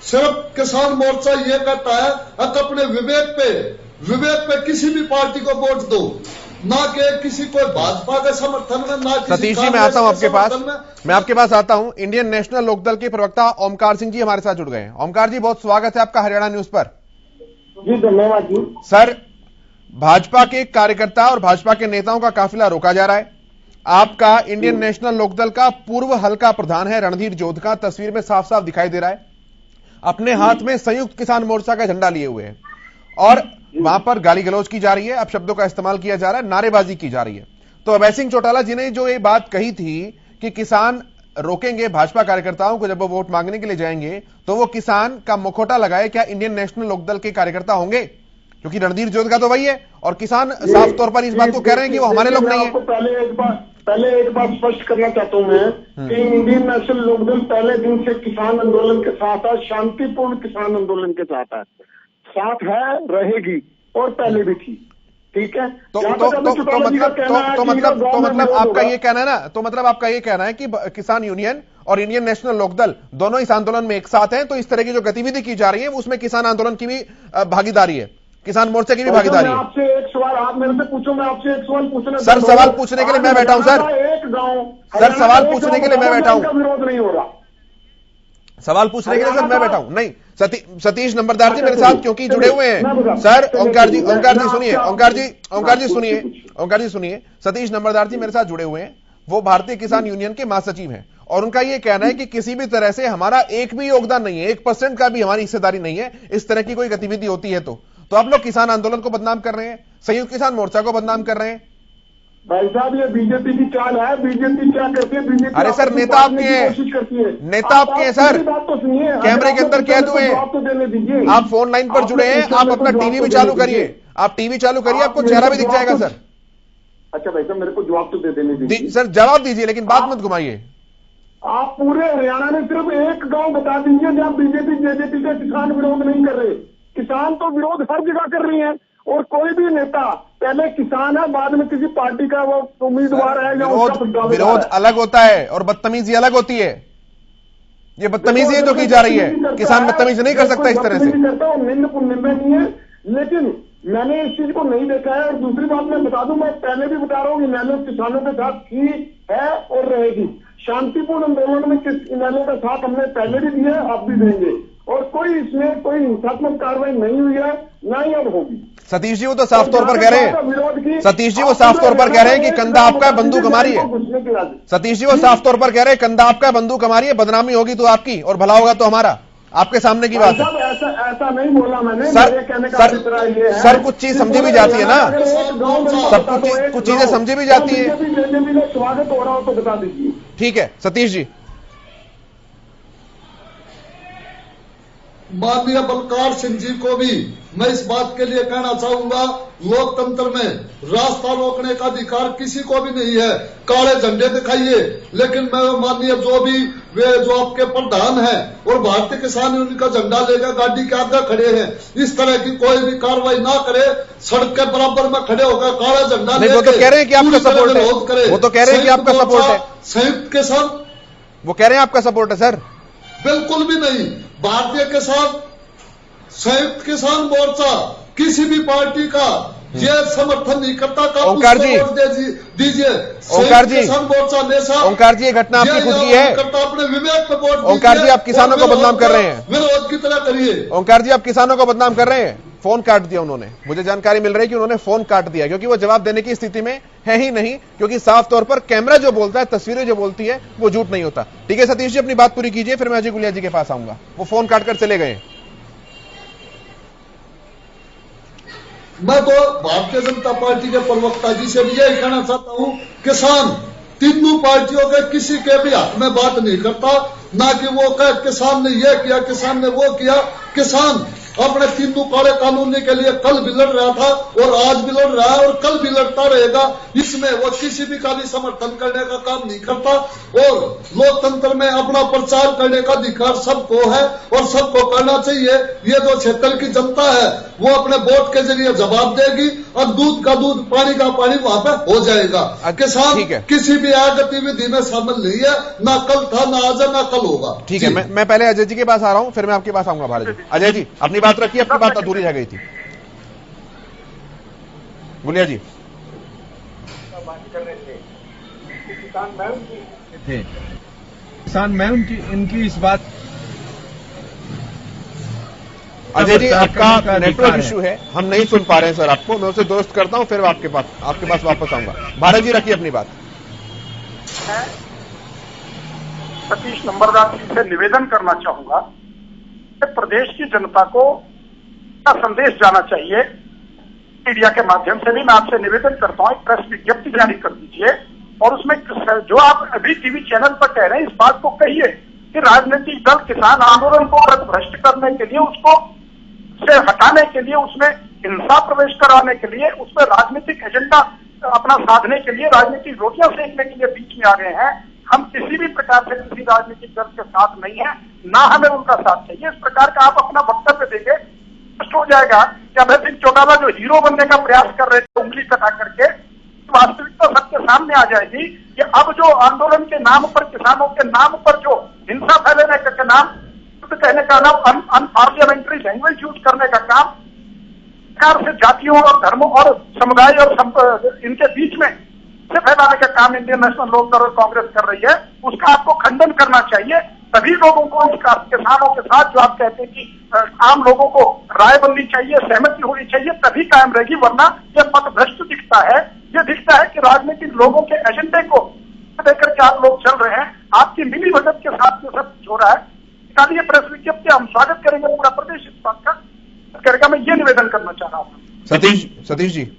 सिर्फ किसान मोर्चा ये कहता है कि अपने विवेक पे किसी भी पार्टी को वोट दो, ना कि किसी को भाजपा के समर्थन में, ना किसी सतीश जी मैं आता हूं आपके पास, मैं आपके पास आता हूं। इंडियन नेशनल लोकदल के प्रवक्ता ओमकार सिंह जी हमारे साथ जुड़ गए हैं। ओमकार जी, बहुत स्वागत है आपका हरियाणा न्यूज पर। जी धन्यवाद जी। सर, भाजपा के कार्यकर्ता और भाजपा के नेताओं का काफिला रोका जा रहा है। आपका इंडियन नेशनल लोकदल का पूर्व हल्का प्रधान है रणधीर जोधका, तस्वीर में साफ साफ दिखाई दे रहा है, अपने हाथ में संयुक्त किसान मोर्चा का झंडा लिए हुए हैं और वहां पर गाली गलौज की जा रही है, अपशब्दों का इस्तेमाल किया जा रहा है, नारेबाजी की जा रही है। तो अभय सिंह चौटाला जी ने जो ये बात कही थी कि किसान रोकेंगे भाजपा कार्यकर्ताओं को जब वो वोट मांगने के लिए जाएंगे, तो वो किसान का मुखौटा लगाए, क्या इंडियन नेशनल लोकदल के कार्यकर्ता होंगे? क्योंकि रणधीर जोधका तो वही है और किसान साफ तौर पर इस बात को कह रहे हैं कि वो हमारे लोग नहीं है। पहले एक बात स्पष्ट करना चाहता हूं मैं कि इंडियन नेशनल लोकदल पहले दिन से किसान आंदोलन के साथ है, शांतिपूर्ण किसान आंदोलन के साथ है, रहेगी और पहले भी थी। ठीक है, तो मतलब आपका ये कहना है ना, तो मतलब आपका ये कहना है कि किसान यूनियन और इंडियन नेशनल लोकदल दोनों इस आंदोलन में एक साथ हैं, तो इस तरह की जो गतिविधि की जा रही है उसमें किसान आंदोलन की भी भागीदारी है, किसान मोर्चे की भी भागीदारी है। आपसे एक सवाल, आप मेरे से पूछो, मैं आपसे एक सवाल पूछना। सर, सवाल पूछने के लिए मैं बैठा हूं सर। एक गांव, सर सवाल पूछने के लिए मैं बैठा हूं, विरोध नहीं हो रहा। सवाल पूछने के लिए सर मैं बैठा हूं। नहीं, सतीश नंबरदार जी मेरे साथ क्योंकि जुड़े हुए हैं सर। ओंकार जी सुनिए, ओंकार जी सुनिए, सतीश नंबरदार जी मेरे साथ जुड़े हुए हैं, वो भारतीय किसान यूनियन के महासचिव हैं और उनका यह कहना है कि किसी भी तरह से हमारा एक भी योगदान नहीं है, 1% का भी हमारी हिस्सेदारी नहीं है इस तरह की कोई गतिविधि होती है तो आप लोग किसान आंदोलन को बदनाम कर रहे हैं, संयुक्त किसान मोर्चा को बदनाम कर रहे हैं। भाई साहब, ये बीजेपी की चाल है। बीजेपी क्या करती है? बीजेपी अरे सर, नेता आपके हैं, नेता आपके हैं सर, बात तो सुनिए, कैमरे के अंदर कैद हुए हैं, तो देने दीजिए। आप फोन लाइन पर जुड़े हैं, आप अपना टीवी भी चालू करिए, आप टीवी चालू करिए, आपको चेहरा भी दिख जाएगा सर। अच्छा भाई साहब, मेरे को जवाब तो दे देने दीजिए। सर जवाब दीजिए, लेकिन बात मत घुमाइए। आप पूरे हरियाणा में सिर्फ एक गांव बता दीजिए जहां बीजेपी जेजेपी के किसान विरोध नहीं कर रहे। किसान तो विरोध हर जगह कर रही है और कोई भी नेता पहले किसान है, बाद में किसी पार्टी का वो उम्मीदवार है। विरोध अलग होता है और बदतमीजी अलग होती है। ये बदतमीजी है जो की जा रही है, किसान बदतमीजी नहीं कर सकता इस तरह से। निंदा नहीं है, लेकिन मैंने इस चीज को नहीं देखा है। और दूसरी बात मैं बता दूं, मैं पहले भी बता रहा हूं, इनेलो किसानों के साथ थी, है और रहेगी। शांतिपूर्ण आंदोलन में इनेलो का साथ हमने पहले भी दिया, अब भी देंगे और कोई इसमें कोई हिंसात्मक कार्रवाई नहीं हुई है, ना ही अब होगी। सतीश जी वो तो साफ तौर पर कह रहे हैं, सतीश जी वो साफ तौर पर कह रहे हैं कि कंधा आपका है, बंदूक हमारी है। सतीश जी वो साफ तौर पर कह रहे हैं कंधा आपका है, बंदूक हमारी है, बदनामी होगी तो आपकी और भला होगा तो हमारा। आपके सामने की बात है। ऐसा नहीं बोला मैंने। सर कुछ चीज समझी भी जाती है ना, सब कुछ चीजें समझी भी जाती है। स्वागत हो रहा हो तो बता दीजिए। ठीक है सतीश जी। माननीय बलकार सिंह जी को भी मैं इस बात के लिए कहना चाहूंगा, लोकतंत्र में रास्ता रोकने का अधिकार किसी को भी नहीं है। काले झंडे दिखाइए, लेकिन मैं माननीय जो आपके प्रधान हैं और भारतीय किसान यूनियन का झंडा लेकर गाड़ी के आगे खड़े हैं, इस तरह की कोई भी कार्रवाई ना करे, सड़क के बराबर में खड़े होकर काला झंडा लेकर वो तो कह रहे हैं कि आपका सपोर्ट है, वो तो कह रहे हैं कि आपका सपोर्ट है। संयुक्त किसान, वो कह रहे हैं आपका सपोर्ट है सर। बिल्कुल भी नहीं। भारतीय किसान, संयुक्त किसान मोर्चा किसी भी पार्टी का ये समर्थन नहीं करता। ओंकार जी दीजिए, ओंकार जी, किसान मोर्चा हमेशा, ओंकार जी ये घटना आपकी खुद की है। अपने विवेक पे वोट। ओंकार जी आप किसानों को बदनाम कर रहे हैं, विरोध की तरह करिए। ओंकार जी आप किसानों को बदनाम कर रहे हैं। फोन काट दिया उन्होंने। मुझे जानकारी मिल रही है कि उन्होंने फोन काट दिया क्योंकि वो जवाब देने की स्थिति में है ही नहीं, क्योंकि साफ तौर पर कैमरा जो बोलता है, तस्वीरें जो बोलती है, वो झूठ नहीं होता। ठीक है सतीश जी, अपनी बात पूरी कीजिए, फिर मैं अजय गुलिया जी के पास आऊंगा। वो फोन काटकर चले गए। मैं तो भारतीय जनता पार्टी के प्रवक्ता जी से भी यही कहना चाहता हूं, किसान तीनों पार्टियों के किसी के भी हक में बात नहीं करता, ना कि वो कहे किसान ने ये किया, किसान ने वो किया। किसान अपने तीनों काले कानून के लिए कल भी लड़ रहा था और आज भी लड़ रहा है और कल भी लड़ता रहेगा। इसमें वो किसी भी का भी समर्थन करने का काम नहीं करता और लोकतंत्र में अपना प्रचार करने का अधिकार सबको है और सबको करना चाहिए। ये जो क्षेत्र की जनता है वो अपने वोट के जरिए जवाब देगी और दूध का दूध, पानी का पानी वहां पे हो जाएगा। किसान किसी भी गतिविधि में शामिल नहीं है, ना कल था, ना आज है, ना कल होगा। ठीक है, मैं पहले अजय जी के पास आ रहा हूं, फिर मैं आपके पास आऊंगा। भारत जी, अजय जी अपनी बात रखिए, अपनी बात अधूरी रह गई थी। गुलिया जी बात कर रहे थे किसान मैं इनकी इस बात। अजय जी, आपका नेटवर्क इशू है, हम नहीं सुन पा रहे हैं सर आपको। मैं उसे दुरुस्त करता हूं, फिर आपके पास वापस आऊंगा। भारत जी रखिए अपनी बात। सतीश नंबरदार जी से निवेदन करना चाहूंगा कि प्रदेश की जनता को का संदेश जाना चाहिए। मीडिया के माध्यम से भी मैं आपसे निवेदन करता हूं, एक प्रेस विज्ञप्ति जारी कर दीजिए और उसमें जो आप अभी टीवी चैनल पर कह रहे हैं, इस बात को कहिए कि राजनीतिक दल किसान आंदोलन को भ्रष्ट करने के लिए, उसको से हटाने के लिए, उसमें हिंसा प्रवेश कराने के लिए, उसमें राजनीतिक एजेंडा अपना साधने के लिए, राजनीतिक रोटियां सेकने के लिए बीच में आ गए हैं। हम किसी भी प्रकार से किसी राजनीतिक दल के साथ नहीं है, ना हमें उनका साथ चाहिए। इस प्रकार का आप अपना वक्तव्य देंगे, स्पष्ट हो जाएगा कि अभय सिंह चौटाला जो हीरो बनने का प्रयास कर रहे थे उंगली कटा करके, वास्तविकता सबके सामने आ जाएगी कि अब जो आंदोलन के नाम पर, किसानों के नाम पर जो हिंसा फैलाने का नाम, कहने का नाम, अनपार्लियामेंट्री लैंग्वेज यूज करने का काम, सरकार से जातियों और धर्मों और समुदाय और इनके बीच में से फैलाने का काम इंडियन नेशनल लोकदल कांग्रेस कर रही है, उसका आपको खंडन करना चाहिए। सभी लोगों को, किसानों के साथ जो आप कहते हैं कि आम लोगों को राय बननी चाहिए, सहमति होनी चाहिए, तभी कायम रहेगी। वरना यह पथभ्रष्ट दिखता है, ये दिखता है कि राजनीतिक लोगों के एजेंडे को लेकर के आप लोग चल रहे हैं। आपकी मिली भगत के साथ ये सब हो रहा है। निकालिए प्रेस विज्ञप्ति, हम स्वागत करेंगे, पूरा प्रदेश इस बात का करेगा। मैं ये निवेदन करना चाह रहा हूँ। सतीश जी,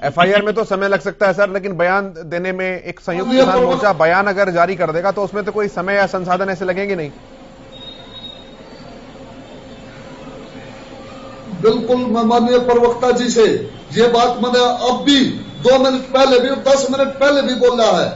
एफआईआर में तो समय लग सकता है सर, लेकिन बयान देने में एक संयुक्त किसान मोर्चा बयान अगर जारी कर देगा तो उसमें तो कोई समय या संसाधन ऐसे लगेंगे नहीं। बिल्कुल, मैं माननीय प्रवक्ता जी से ये बात मैंने अब भी 2 मिनट पहले भी और 10 मिनट पहले भी बोला है।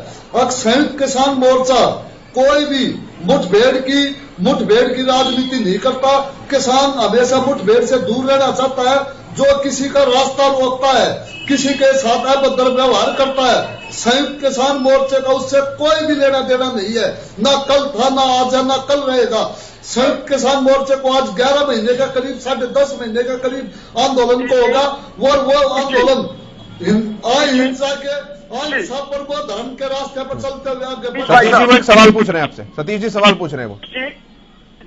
अब संयुक्त किसान मोर्चा कोई भी मुठभेड़ की राजनीति नहीं करता। किसान हमेशा मुठभेड़ से दूर रहना चाहता है। जो किसी का रास्ता रोकता है, किसी के साथ अभद्र व्यवहार करता है, संयुक्त किसान मोर्चे का उससे कोई भी लेना देना नहीं है। ना कल था, ना आज है, ना कल रहेगा। संयुक्त किसान मोर्चे को आज 11 महीने का करीब, 10.5 महीने का करीब आंदोलन को होगा। वो आंदोलन अहिंसा के, अहिंसा पर वो धर्म के रास्ते पर चलते हुए आगे। सतीश जी, वो एक सवाल पूछ रहे हैं आपसे। सतीश जी सवाल पूछ रहे हैं वो।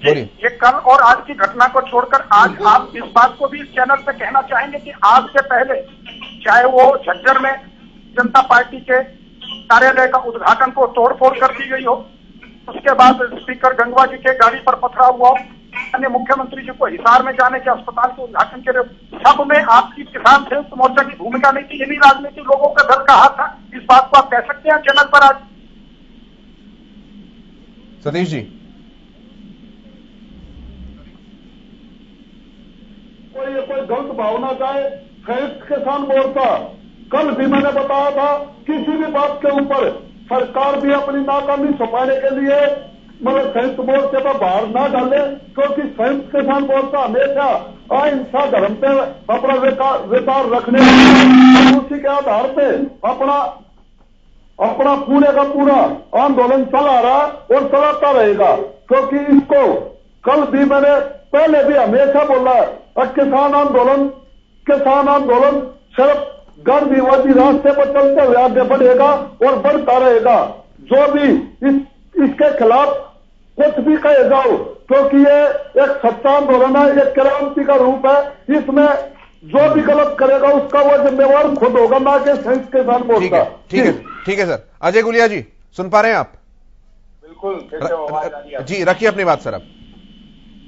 ये कल और आज की घटना को छोड़कर आज आप इस बात को भी इस चैनल पे कहना चाहेंगे कि आज से पहले, चाहे वो झज्जर में जनता पार्टी के कार्यालय का उद्घाटन को तोड़फोड़ कर दी गई हो, उसके बाद स्पीकर गंगवा जी के गाड़ी पर पथराव हुआ, अन्य मुख्यमंत्री जी को हिसार में जाने के, अस्पताल के उद्घाटन के लिए, सब में आपकी किसान संयुक्त मोर्चा की भूमिका नहीं थी। इन्हीं राजनीतिक लोगों का दल का हाथ था। इस बात को आप कह सकते हैं चैनल पर आज? सतीश जी, कोई गलत भावना चाहे, संयुक्त किसान मोर्चा कल भी मैंने बताया था, किसी भी बात के ऊपर सरकार भी अपनी नाकामी छुपाने के लिए मतलब संयुक्त मोर्चे पर बाहर न डाले, क्योंकि संयुक्त किसान मोर्चा हमेशा अहिंसा धर्म पे अपना विचार रखने, उसी के आधार पे अपना पूरे का पूरा आंदोलन चला रहा और चलाता रहेगा। क्योंकि इसको कल भी मैंने पहले भी हमेशा बोला है, किसान आंदोलन सिर्फ गांधीवादी रास्ते पर चलते हुए आगे बढ़ेगा और बढ़ता रहेगा। जो भी इसके खिलाफ कुछ भी कहे जाओ, क्योंकि ये एक सच्चा आंदोलन है, एक क्रांति का रूप है। इसमें जो भी गलत करेगा उसका वो जिम्मेवार खुद होगा, ना कि संयुक्त किसान मोर्चा। ठीक है सर। अजय गुलिया जी, सुन पा रहे हैं आप? बिल्कुल, केशव आवाज आ रही है जी, रखिए अपनी बात सर। अब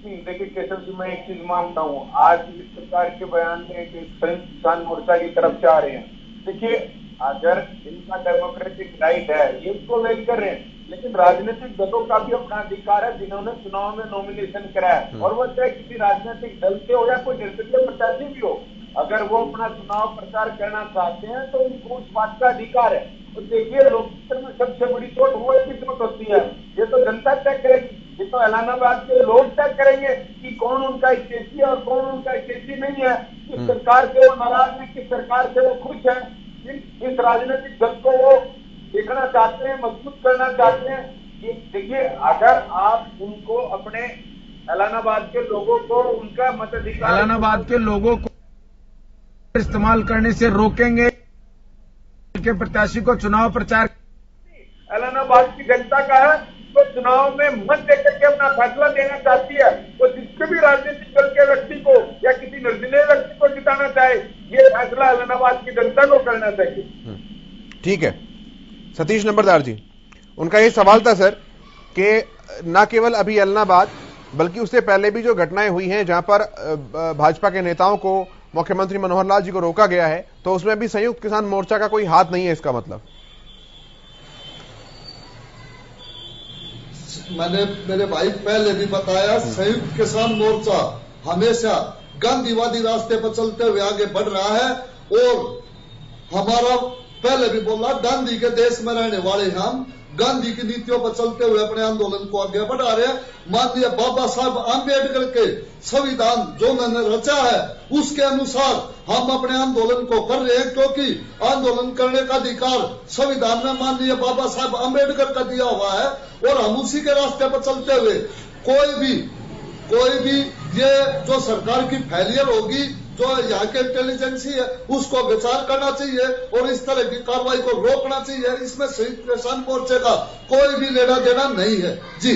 देखिए केशव जी, मैं एक चीज मानता हूँ, आज इस प्रकार के बयान में संयुक्त किसान मोर्चा की तरफ से आ रहे हैं। देखिए, अगर इनका डेमोक्रेटिक राइट है, ये इसको वेट कर रहे हैं, लेकिन राजनीतिक दलों का भी अपना अधिकार है जिन्होंने चुनाव में नॉमिनेशन कराया, और वो चाहे किसी राजनीतिक दल से हो या कोई निर्दलीय प्रत्याशी भी हो, अगर वो अपना चुनाव प्रचार करना चाहते हैं तो उनको उस बात का अधिकार है। तो देखिए, लोकतंत्र में सबसे बड़ी चोट वो की चोट होती है, ये तो जनता तय करेगी, ये तो इलाहाबाद के लोग तय करेंगे कि कौन उनका हितैषी है और कौन उनका हितैषी नहीं है, किस सरकार से वो नाराज है, किस सरकार से वो खुश है, इस राजनीतिक दल को वो देखना चाहते हैं, मजबूत करना चाहते हैं। देखिए, अगर आप उनको अपने इलाहाबाद के लोगों को उनका मताधिकार, इलाहाबाद के लोगों को इस्तेमाल करने से रोकेंगे के प्रत्याशी को चुनाव प्रचार, इलाहाबाद की जनता का है तो चुनाव में मत देकर के अपना फैसला देना चाहती है, वो जिसके भी राजनीतिक दल के व्यक्ति को या किसी निर्दलीय व्यक्ति को जिताना चाहे, ये फैसला इलाहाबाद की जनता को करना चाहिए। ठीक है सतीश नंबरदार जी, उनका ये सवाल था सर कि न केवल अभी इलाहाबाद बल्कि उससे पहले भी जो घटनाएं हुई हैं जहां पर भाजपा के नेताओं को, मुख्यमंत्री मनोहर लाल जी को रोका गया है, तो उसमें भी संयुक्त किसान मोर्चा का कोई हाथ नहीं है, इसका मतलब? मैंने मेरे भाई पहले भी बताया, संयुक्त किसान मोर्चा हमेशा गांधीवादी रास्ते पर चलते हुए आगे बढ़ रहा है, और हमारा पहले भी बोला, गांधी के देश में रहने वाले हम गांधी की नीतियों पर चलते हुए अपने आंदोलन को आगे बढ़ा रहे हैं। माननीय बाबा साहब आम्बेडकर के संविधान जो उन्होंने रचा है उसके अनुसार हम अपने आंदोलन को कर रहे हैं, क्योंकि आंदोलन करने का अधिकार संविधान में माननीय बाबा साहब आम्बेडकर का दिया हुआ है, और हम उसी के रास्ते पर चलते हुए कोई भी ये जो सरकार की फेलियर होगी, जो यहाँ के इंटेलिजेंसी है, उसको विचार करना चाहिए और इस तरह की कार्रवाई को रोकना चाहिए। इसमें संयुक्त किसान मोर्चे का कोई भी लेना देना नहीं है। जी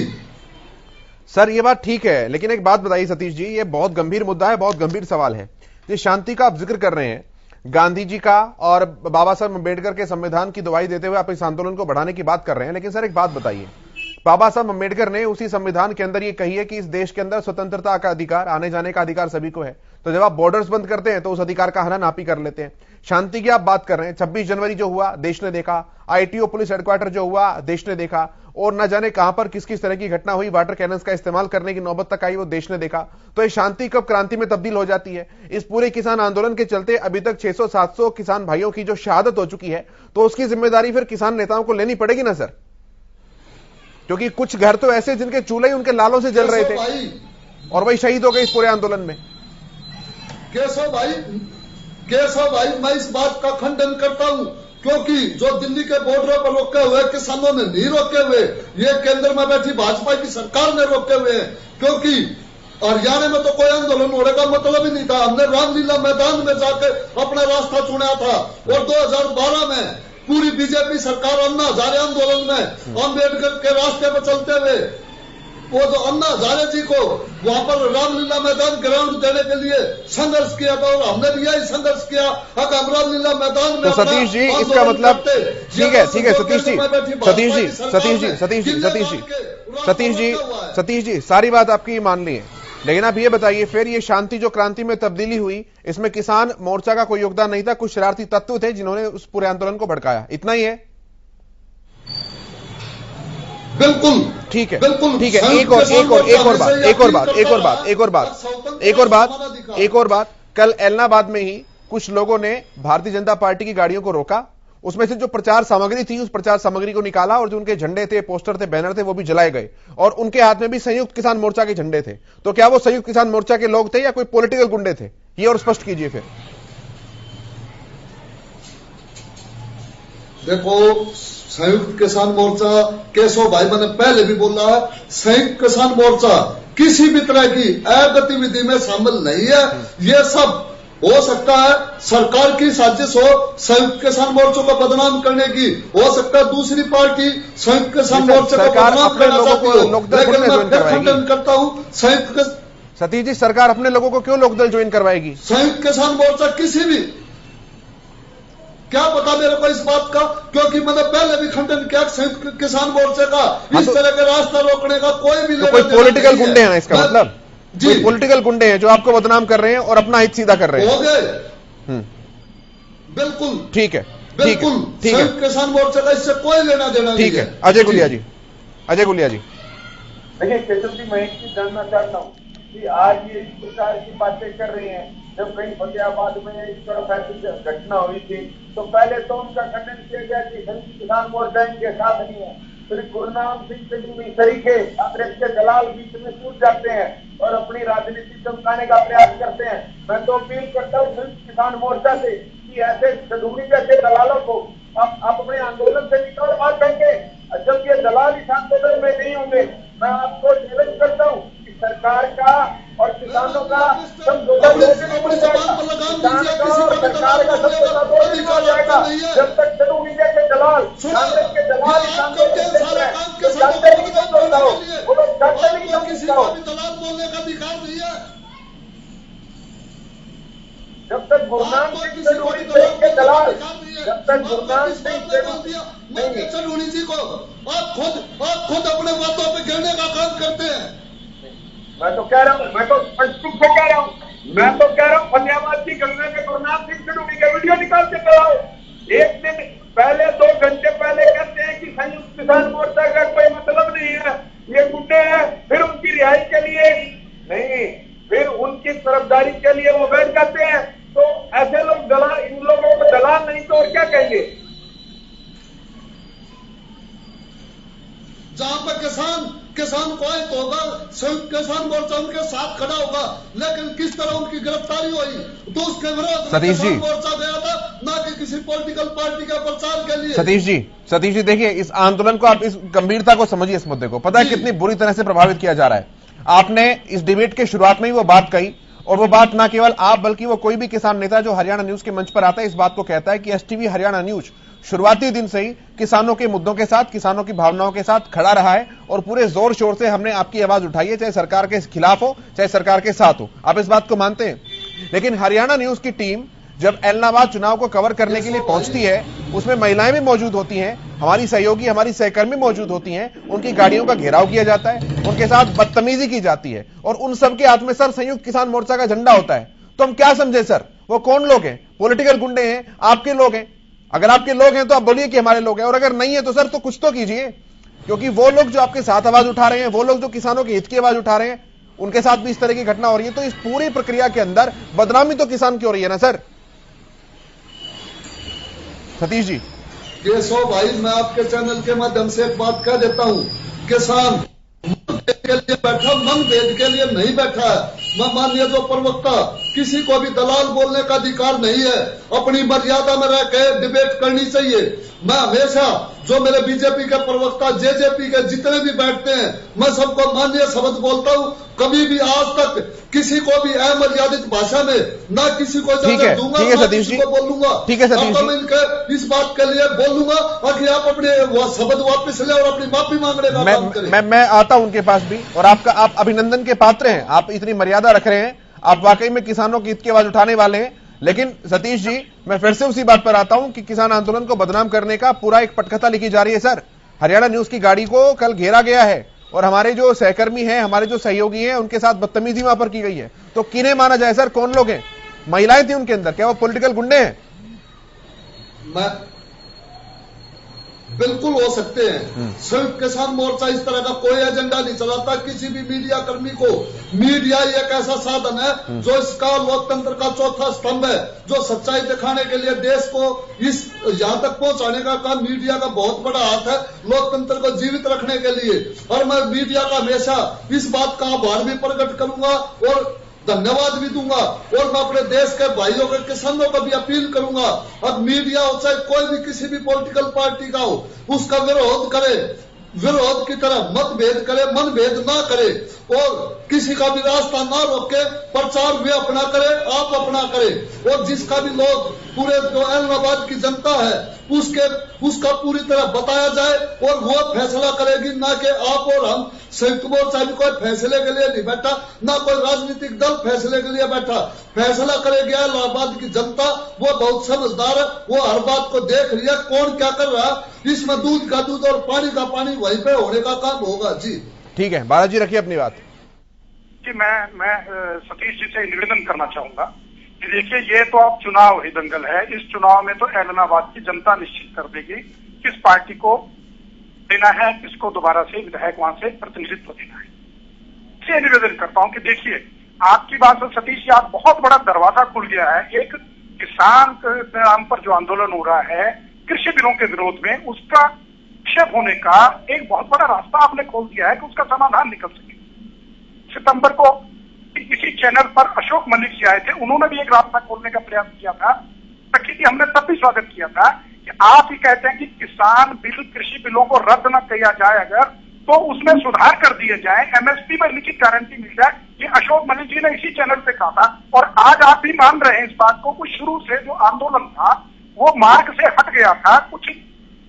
सर, ये बात ठीक है, लेकिन एक बात बताइए सतीश जी, ये बहुत गंभीर मुद्दा है, बहुत गंभीर सवाल है। ये शांति का आप जिक्र कर रहे हैं, गांधी जी का और बाबा साहब अम्बेडकर के संविधान की दुहाई देते हुए आप इस आंदोलन को बढ़ाने की बात कर रहे हैं, लेकिन सर एक बात बताइए, बाबा साहब अम्बेडकर ने उसी संविधान के अंदर ये कही है कि इस देश के अंदर स्वतंत्रता का अधिकार, आने जाने का अधिकार सभी को है, तो जब आप बॉर्डर्स बंद करते हैं तो उस अधिकार का हनन आप ही कर लेते हैं। शांति की आप बात कर रहे हैं, 26 जनवरी जो हुआ देश ने देखा, आईटीओ पुलिस हेडक्वार्टर जो हुआ देश ने देखा, और न जाने कहां पर किस किस तरह की घटना हुई, वाटर कैनन्स का इस्तेमाल करने की नौबत तक आई, वो देश ने देखा। तो ये शांति कब क्रांति में तब्दील हो जाती है? इस पूरे किसान आंदोलन के चलते अभी तक 600-700 किसान भाइयों की जो शहादत हो चुकी है, तो उसकी जिम्मेदारी फिर किसान नेताओं को लेनी पड़ेगी ना सर, क्योंकि कुछ घर तो ऐसे जिनके चूल्हे ही उनके लालों से जल रहे थे और वही शहीद हो गए इस पूरे आंदोलन में। केशव भाई, मैं इस बात का खंडन करता हूं, क्योंकि जो दिल्ली के बॉर्डर पर रोके हुए किसानों ने नहीं रोके हुए, ये केंद्र में बैठी भाजपा की सरकार ने रोके हुए हैं, क्योंकि हरियाणा में तो कोई आंदोलन होने का मतलब ही नहीं था। हमने रामलीला मैदान में जाकर अपना रास्ता चुना था, और 2012 में पूरी बीजेपी सरकार अन्ना हजारे आंदोलन में अम्बेडकर के रास्ते पर चलते हुए वो तो अन्ना हजारे जी को वहां पर रामलीला मैदान ग्राउंड देने के लिए संघर्ष किया था, और हमने भी यही संघर्ष किया। अगर हम रामलीला मैदान में, तो सतीश जी इसका मतलब ठीक है सतीश जी सारी बात आपकी मान ली है, लेकिन आप ये बताइए फिर ये शांति जो क्रांति में तब्दीली हुई, इसमें किसान मोर्चा का कोई योगदान नहीं था, कुछ शरारती तत्व थे जिन्होंने उस पूरे आंदोलन को भड़काया, इतना ही है? बिल्कुल ठीक है, ठीक है। एक और बात, कल इलाहाबाद में ही कुछ लोगों ने भारतीय जनता पार्टी की गाड़ियों को रोका, उसमें से जो प्रचार सामग्री थी उस प्रचार सामग्री को निकाला, और जो उनके झंडे थे, पोस्टर थे, बैनर थे, वो भी जलाए गए, और उनके हाथ में भी संयुक्त किसान मोर्चा के झंडे थे। तो क्या वो संयुक्त किसान मोर्चा के लोग थे या कोई पॉलिटिकल गुंडे थे, ये और स्पष्ट कीजिए फिर। देखो, संयुक्त किसान मोर्चा, केशव भाई मैंने पहले भी बोला है, संयुक्त किसान मोर्चा किसी भी तरह की अगतिविधि में शामिल नहीं है। ये सब हो सकता है सरकार की साजिश हो संयुक्त किसान मोर्चों को बदनाम करने की, हो सकता है दूसरी पार्टी संयुक्त किसान मोर्चे को बदनाम करना चाहती हो, लेकिन मैं फिर खंडन करता हूं संयुक्त। सतीश जी, सरकार अपने लोगों को क्यों लोकदल ज्वाइन करवाएगी? संयुक्त किसान मोर्चा किसी भी, क्या पता मेरे को इस बात का, क्योंकि मैंने पहले भी खंडन किया संयुक्त किसान मोर्चे का इस तरह के रास्ता रोकने का कोई भी कोई पॉलिटिकल गुंडे हैं इसका मतलब? जी, पॉलिटिकल गुंडे हैं जो आपको बदनाम कर रहे हैं और अपना हित सीधा कर रहे हैं। हो गए, बिल्कुल ठीक है, बिल्कुल ठीक है। संयुक्त किसान मोर्चा का इससे कोई लेना देना नहीं है। ठीक है, अजय गुलिया जी, अजय गुलिया जी। देखिए केशव जी, मैं एक चीज जानना चाहता हूँ कि आज ये इस प्रकार की बातें कर रहे हैं, जब कहीं फतेहाबाद में इस तरह ऐसी घटना हुई थी तो पहले तो उनका खंडन किया गया कि संयुक्त किसान मोर्चा इनके साथ नहीं है, फिर गुरनाम सिंह से तरीके कांग्रेस के दलाल बीच में कूद जाते हैं और अपनी राजनीति चमकाने का प्रयास करते हैं। मैं तो अपील करता हूँ संयुक्त किसान मोर्चा से कि ऐसे सदूरी जैसे दलालों को आप अपने आंदोलन से निकाल बात करके, जब ये दलाल इस आंदोलन में नहीं होंगे, मैं आपको चैलेंज करता हूँ कि सरकार का और किसानों का समझौता हो जाएगा। जब तक सदू मीडिया के दलाल, कांग्रेस के दलाल इस आंदोलन में जानते नहीं समझौता हो, वो लोग जानते नहीं समझौता हो। दलाल बोलने का अधिकार नहीं है। जब तक गुरनाम सिंह सदूरी के दलाल, जब तक गुरनाम सिंह सदूरी जी को आप खुद अपने बातों पे गिरने का काम करते हैं। मैं तो कह रहा हूँ, मैं तो स्पष्ट रूप से कह रहा हूँ, मैं तो कह रहा हूँ फतेहाबाद की घटना में गुरनाम सिंह सदूरी के वीडियो निकाल के चलाओ। एक दिन पहले, 2 घंटे पहले कहते हैं कि संयुक्त किसान मोर्चा का कोई मतलब नहीं है, ये गुंडे हैं, फिर उनकी रिहाई के लिए नहीं, फिर उनकी तरफदारी के लिए वो बैठ जाते हैं। तो ऐसे लोग दलाल, इन लोगों को दलाल नहीं तो और क्या कहेंगे? जहां पर किसान को आयत होगा, संयुक्त किसान मोर्चा उनके साथ खड़ा होगा, लेकिन किस तरह उनकी गिरफ्तारी हुई तो उसके विरोध में किसान मोर्चा गया था, ना कि किसी पॉलिटिकल पार्टी के प्रचार के लिए। सतीश जी देखिए, इस आंदोलन को आप इस गंभीरता को समझिए, इस मुद्दे को पता है कितनी बुरी तरह से प्रभावित किया जा रहा है। आपने इस डिबेट के शुरुआत में ही वो बात कही, और वो बात ना केवल आप बल्कि वो कोई भी किसान नेता जो हरियाणा न्यूज के मंच पर आता है इस बात को कहता है कि एसटीवी हरियाणा न्यूज शुरुआती दिन से ही किसानों के मुद्दों के साथ, किसानों की भावनाओं के साथ खड़ा रहा है और पूरे जोर शोर से हमने आपकी आवाज उठाई है, चाहे सरकार के खिलाफ हो चाहे सरकार के साथ हो। आप इस बात को मानते हैं? लेकिन हरियाणा न्यूज की टीम जब एलनाबाद चुनाव को कवर करने के लिए पहुंचती है, उसमें महिलाएं भी मौजूद होती हैं, हमारी सहयोगी, हमारी सहकर्मी मौजूद होती हैं, उनकी गाड़ियों का घेराव किया जाता है, उनके साथ बदतमीजी की जाती है और उन सबके हाथ में सर संयुक्त किसान मोर्चा का झंडा होता है। तो हम क्या समझे सर, वो कौन लोग हैं? पॉलिटिकल गुंडे हैं? आपके लोग हैं? अगर आपके लोग हैं तो आप बोलिए कि हमारे लोग हैं, और अगर नहीं है तो सर तो कुछ तो कीजिए, क्योंकि वो लोग जो आपके साथ आवाज उठा रहे हैं, वो लोग जो किसानों के हित की आवाज उठा रहे हैं, उनके साथ भी इस तरह की घटना हो रही है। तो इस पूरी प्रक्रिया के अंदर बदनामी तो किसान की हो रही है ना सर? सतीश जी। केशव भाई, मैं आपके चैनल के माध्यम से एक बात कह देता हूं, किसान के लिए बैठा, मन भेद के लिए नहीं बैठा है। मैं माननीय जो प्रवक्ता, किसी को भी दलाल बोलने का अधिकार नहीं है, अपनी मर्यादा में रह के डिबेट करनी चाहिए। मैं हमेशा जो मेरे बीजेपी के प्रवक्ता, जेजेपी के जितने भी बैठते हैं, मैं सबको माननीय शब्द बोलता हूं। कभी भी आज तक किसी को भी अमर्यादित भाषा में ना किसी को इजाजत दूंगा, ना किसी को बोलूंगा। ठीक है सतीश जी, मिलकर इस बात के लिए बोलूंगा ताकि आप अपने शब्द वापस ले और अपनी माफी मांगने का काम करें। मैं आता हूं उनके पास भी, और आप अभिनंदन के पात्र हैं, आप इतनी मर्यादा रख रहे हैं, आप वाकई में किसानों की हित की आवाज उठाने वाले हैं। लेकिन सतीश जी, मैं फिर से उसी बात पर आता हूं कि किसान आंदोलन को बदनाम करने का पूरा एक पटकथा लिखी जा रही है सर। हरियाणा न्यूज की गाड़ी को कल घेरा गया है और हमारे जो सहकर्मी हैं, हमारे जो सहयोगी हैं, उनके साथ बदतमीजी वहां पर की गई है। तो किन्हें माना जाए सर? कौन लोग हैं? महिलाएं थी उनके अंदर, क्या वो पॉलिटिकल गुंडे हैं? बिल्कुल हो सकते हैं। संयुक्त किसान मोर्चा इस तरह का कोई एजेंडा नहीं चलाता किसी भी मीडिया कर्मी को। मीडिया एक ऐसा साधन है जो इसका लोकतंत्र का चौथा स्तंभ है, जो सच्चाई दिखाने के लिए देश को इस यहां तक पहुंचाने का काम मीडिया का बहुत बड़ा हाथ है, लोकतंत्र को जीवित रखने के लिए। और मैं मीडिया का हमेशा इस बात का आभार भी प्रकट करूंगा और धन्यवाद भी दूंगा। और मैं अपने देश के भाइयों के किसानों को भी अपील करूंगा, अब मीडिया हो चाहे कोई भी किसी भी पॉलिटिकल पार्टी का हो, उसका विरोध करे। विरोध की तरह मतभेद करे, मनभेद ना करे और किसी का भी रास्ता ना रोके। प्रचार भी अपना करे, आप अपना करे और जिसका भी लोग पूरे जो एलनाबाद की जनता है उसका पूरी तरह बताया जाए और वो फैसला करेगी, ना कि आप और हम। संयुक्त मोर्चा भी कोई फैसले के लिए नहीं बैठा, ना कोई राजनीतिक दल फैसले के लिए बैठा। फैसला करेगी इलाहाबाद की जनता। वो बहुत समझदार है, वो हर बात को देख रही है कौन क्या कर रहा है। इसमें दूध का दूध और पानी का पानी वहीं पे होने का काम होगा। जी ठीक है, बालाजी रखिए अपनी बात। जी मैं सतीश जी से निवेदन करना चाहूंगा कि देखिए, ये तो अब चुनाव ही दंगल है। इस चुनाव में तो एलनाबाद की जनता निश्चित कर देगी किस पार्टी को देना है, किसको दोबारा से विधायक वहां से प्रतिनिधित्व देना है। इससे निवेदन करता हूं कि देखिए, आपकी बात से सतीश जी, आज बहुत बड़ा दरवाजा खुल गया है। एक किसान के नाम पर जो आंदोलन हो रहा है कृषि बिलों के विरोध में, उसका निक्षेप होने का एक बहुत बड़ा रास्ता आपने खोल दिया है कि उसका समाधान निकल सके। सितंबर को किसी चैनल पर अशोक मलिक जी आए थे, उन्होंने भी एक रास्ता खोलने का प्रयास किया था। प्रकृति हमने तब भी स्वागत किया था कि आप ही कहते हैं कि किसान बिल, कृषि बिलों को रद्द न किया जाए अगर, तो उसमें सुधार कर दिए जाए, एमएसपी में लिखित गारंटी मिल जाए। ये अशोक मलिक जी ने इसी चैनल पे कहा था और आज आप भी मान रहे हैं इस बात को। कुछ शुरू से जो आंदोलन था वो मार्ग से हट गया था। कुछ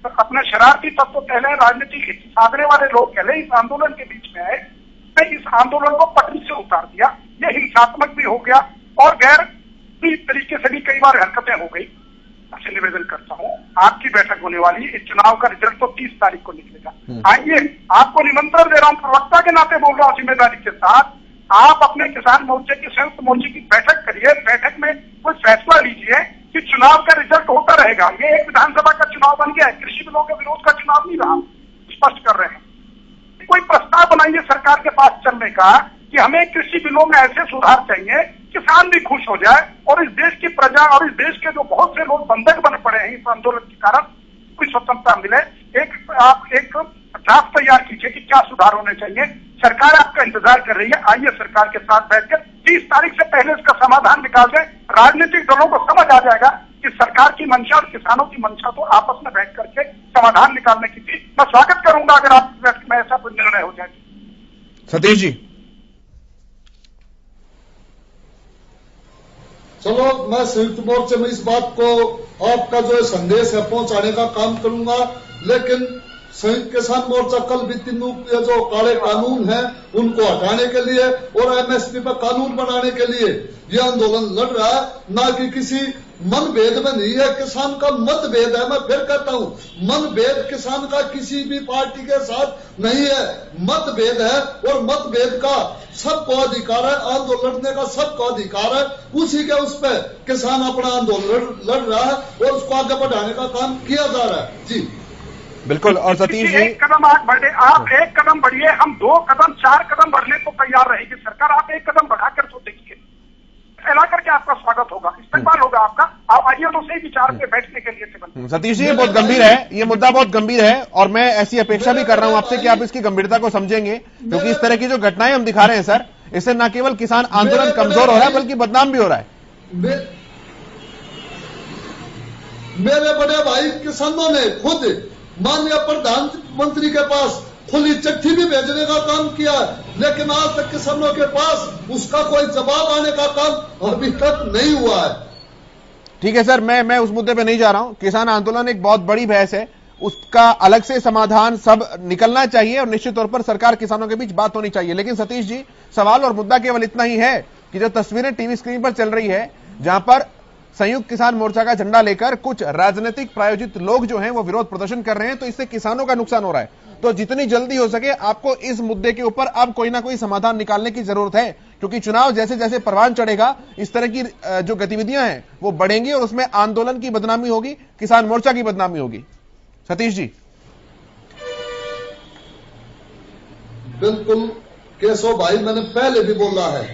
अपने शरारती तत्व पहले राजनीतिक हित साधने वाले लोग पहले इस आंदोलन के बीच में आए, इस आंदोलन को पटरी से उतार दिया। ये हिंसात्मक भी हो गया और गैर तरीके से भी कई बार हरकतें हो गई। आपसे निवेदन करता हूँ, आपकी बैठक होने वाली, इस चुनाव का रिजल्ट तो 30 तारीख को निकलेगा। आइए, आपको निमंत्रण दे रहा हूँ, प्रवक्ता के नाते बोल रहा हूँ जिम्मेदारी के साथ। आप अपने किसान मोर्चे की, संयुक्त मोर्चे की बैठक करिए, बैठक में कोई फैसला लीजिए कि चुनाव का रिजल्ट होता रहेगा। ये एक विधानसभा का चुनाव बन गया है, कृषि बिलों के विरोध का चुनाव नहीं रहा। स्पष्ट कर रहे हैं, कोई प्रस्ताव बनाइए सरकार के पास चलने का कि हमें कृषि बिलों में ऐसे सुधार चाहिए, किसान भी खुश हो जाए और इस देश की प्रजा और इस देश के जो बहुत से लोग बंधक बन पड़े हैं इस आंदोलन के कारण, कोई स्वतंत्रता मिले। आप एक ड्राफ्ट तैयार कीजिए कि क्या सुधार होने चाहिए। सरकार आपका इंतजार कर रही है, आइए सरकार के साथ बैठकर 30 तारीख से पहले इसका समाधान निकाल दें। राजनीतिक दलों को समझ आ जाएगा कि सरकार की मंशा और किसानों की मंशा तो आपस में बैठ करके समाधान निकालने की थी। मैं स्वागत करूंगा अगर आप में ऐसा कोई निर्णय हो जाए। सतीश जी, चलो, मैं संयुक्त मोर्चे में इस बात को, आपका जो संदेश है पहुंचाने का काम करूंगा। लेकिन संयुक्त किसान मोर्चा कल भी तीनों जो काले कानून हैं उनको हटाने के लिए और एमएसपी पर कानून बनाने के लिए ये आंदोलन लड़ रहा है, ना कि किसी मनभेद में नहीं है। किसान का मतभेद है। मैं फिर कहता हूं, मनभेद किसान का किसी भी पार्टी के साथ नहीं है, मतभेद है और मतभेद का सबको अधिकार है, आंदोलन लड़ने का सबको अधिकार है। उसी के उस पर किसान अपना आंदोलन लड़ रहा है और उसको आगे बढ़ाने का काम किया जा रहा है। जी बिल्कुल। और सतीश जी, एक कदम आगे बढ़े, आप एक कदम बढ़िए, हम 2 कदम 4 कदम बढ़ने को तैयार रहेगी सरकार। आप एक कदम बढ़ाकर तो देखिए, फैला करके आपका स्वागत होगा, इस्तेमाल होगा आपका। आप आइए तो सही विचार पे बैठने के लिए। सतीश जी, ये बहुत गंभीर है, ये मुद्दा बहुत गंभीर है और मैं ऐसी अपेक्षा भी कर रहा हूं आपसे कि आप इसकी गंभीरता को समझेंगे, क्योंकि इस तरह की जो घटनाएं हम दिखा रहे हैं सर, इससे न केवल किसान आंदोलन कमजोर हो रहा है बल्कि बदनाम भी हो रहा है। मेरे बड़े भाई किसानों ने खुद माननीय प्रधानमंत्री के पास खुली चिट्ठी भी भेजने का काम किया, लेकिन आज तक किसानों के पास उसका कोई जवाब आने का काम अभी तक नहीं हुआ है। ठीक है सर, मैं उस मुद्दे पे नहीं जा रहा हूं। किसान आंदोलन एक बहुत बड़ी बहस है, उसका अलग से समाधान सब निकलना चाहिए और निश्चित तौर पर सरकार किसानों के बीच बात होनी चाहिए। लेकिन सतीश जी, सवाल और मुद्दा केवल इतना ही है कि जो तस्वीरें टीवी स्क्रीन पर चल रही है, जहां पर संयुक्त किसान मोर्चा का झंडा लेकर कुछ राजनीतिक प्रायोजित लोग जो हैं वो विरोध प्रदर्शन कर रहे हैं, तो इससे किसानों का नुकसान हो रहा है। तो जितनी जल्दी हो सके आपको इस मुद्दे के ऊपर अब कोई ना कोई समाधान निकालने की जरूरत है, क्योंकि चुनाव जैसे जैसे परवान चढ़ेगा इस तरह की जो गतिविधियां हैं वो बढ़ेंगी और उसमें आंदोलन की बदनामी होगी, किसान मोर्चा की बदनामी होगी। सतीश जी। बिल्कुल केशव भाई, मैंने पहले भी बोला है,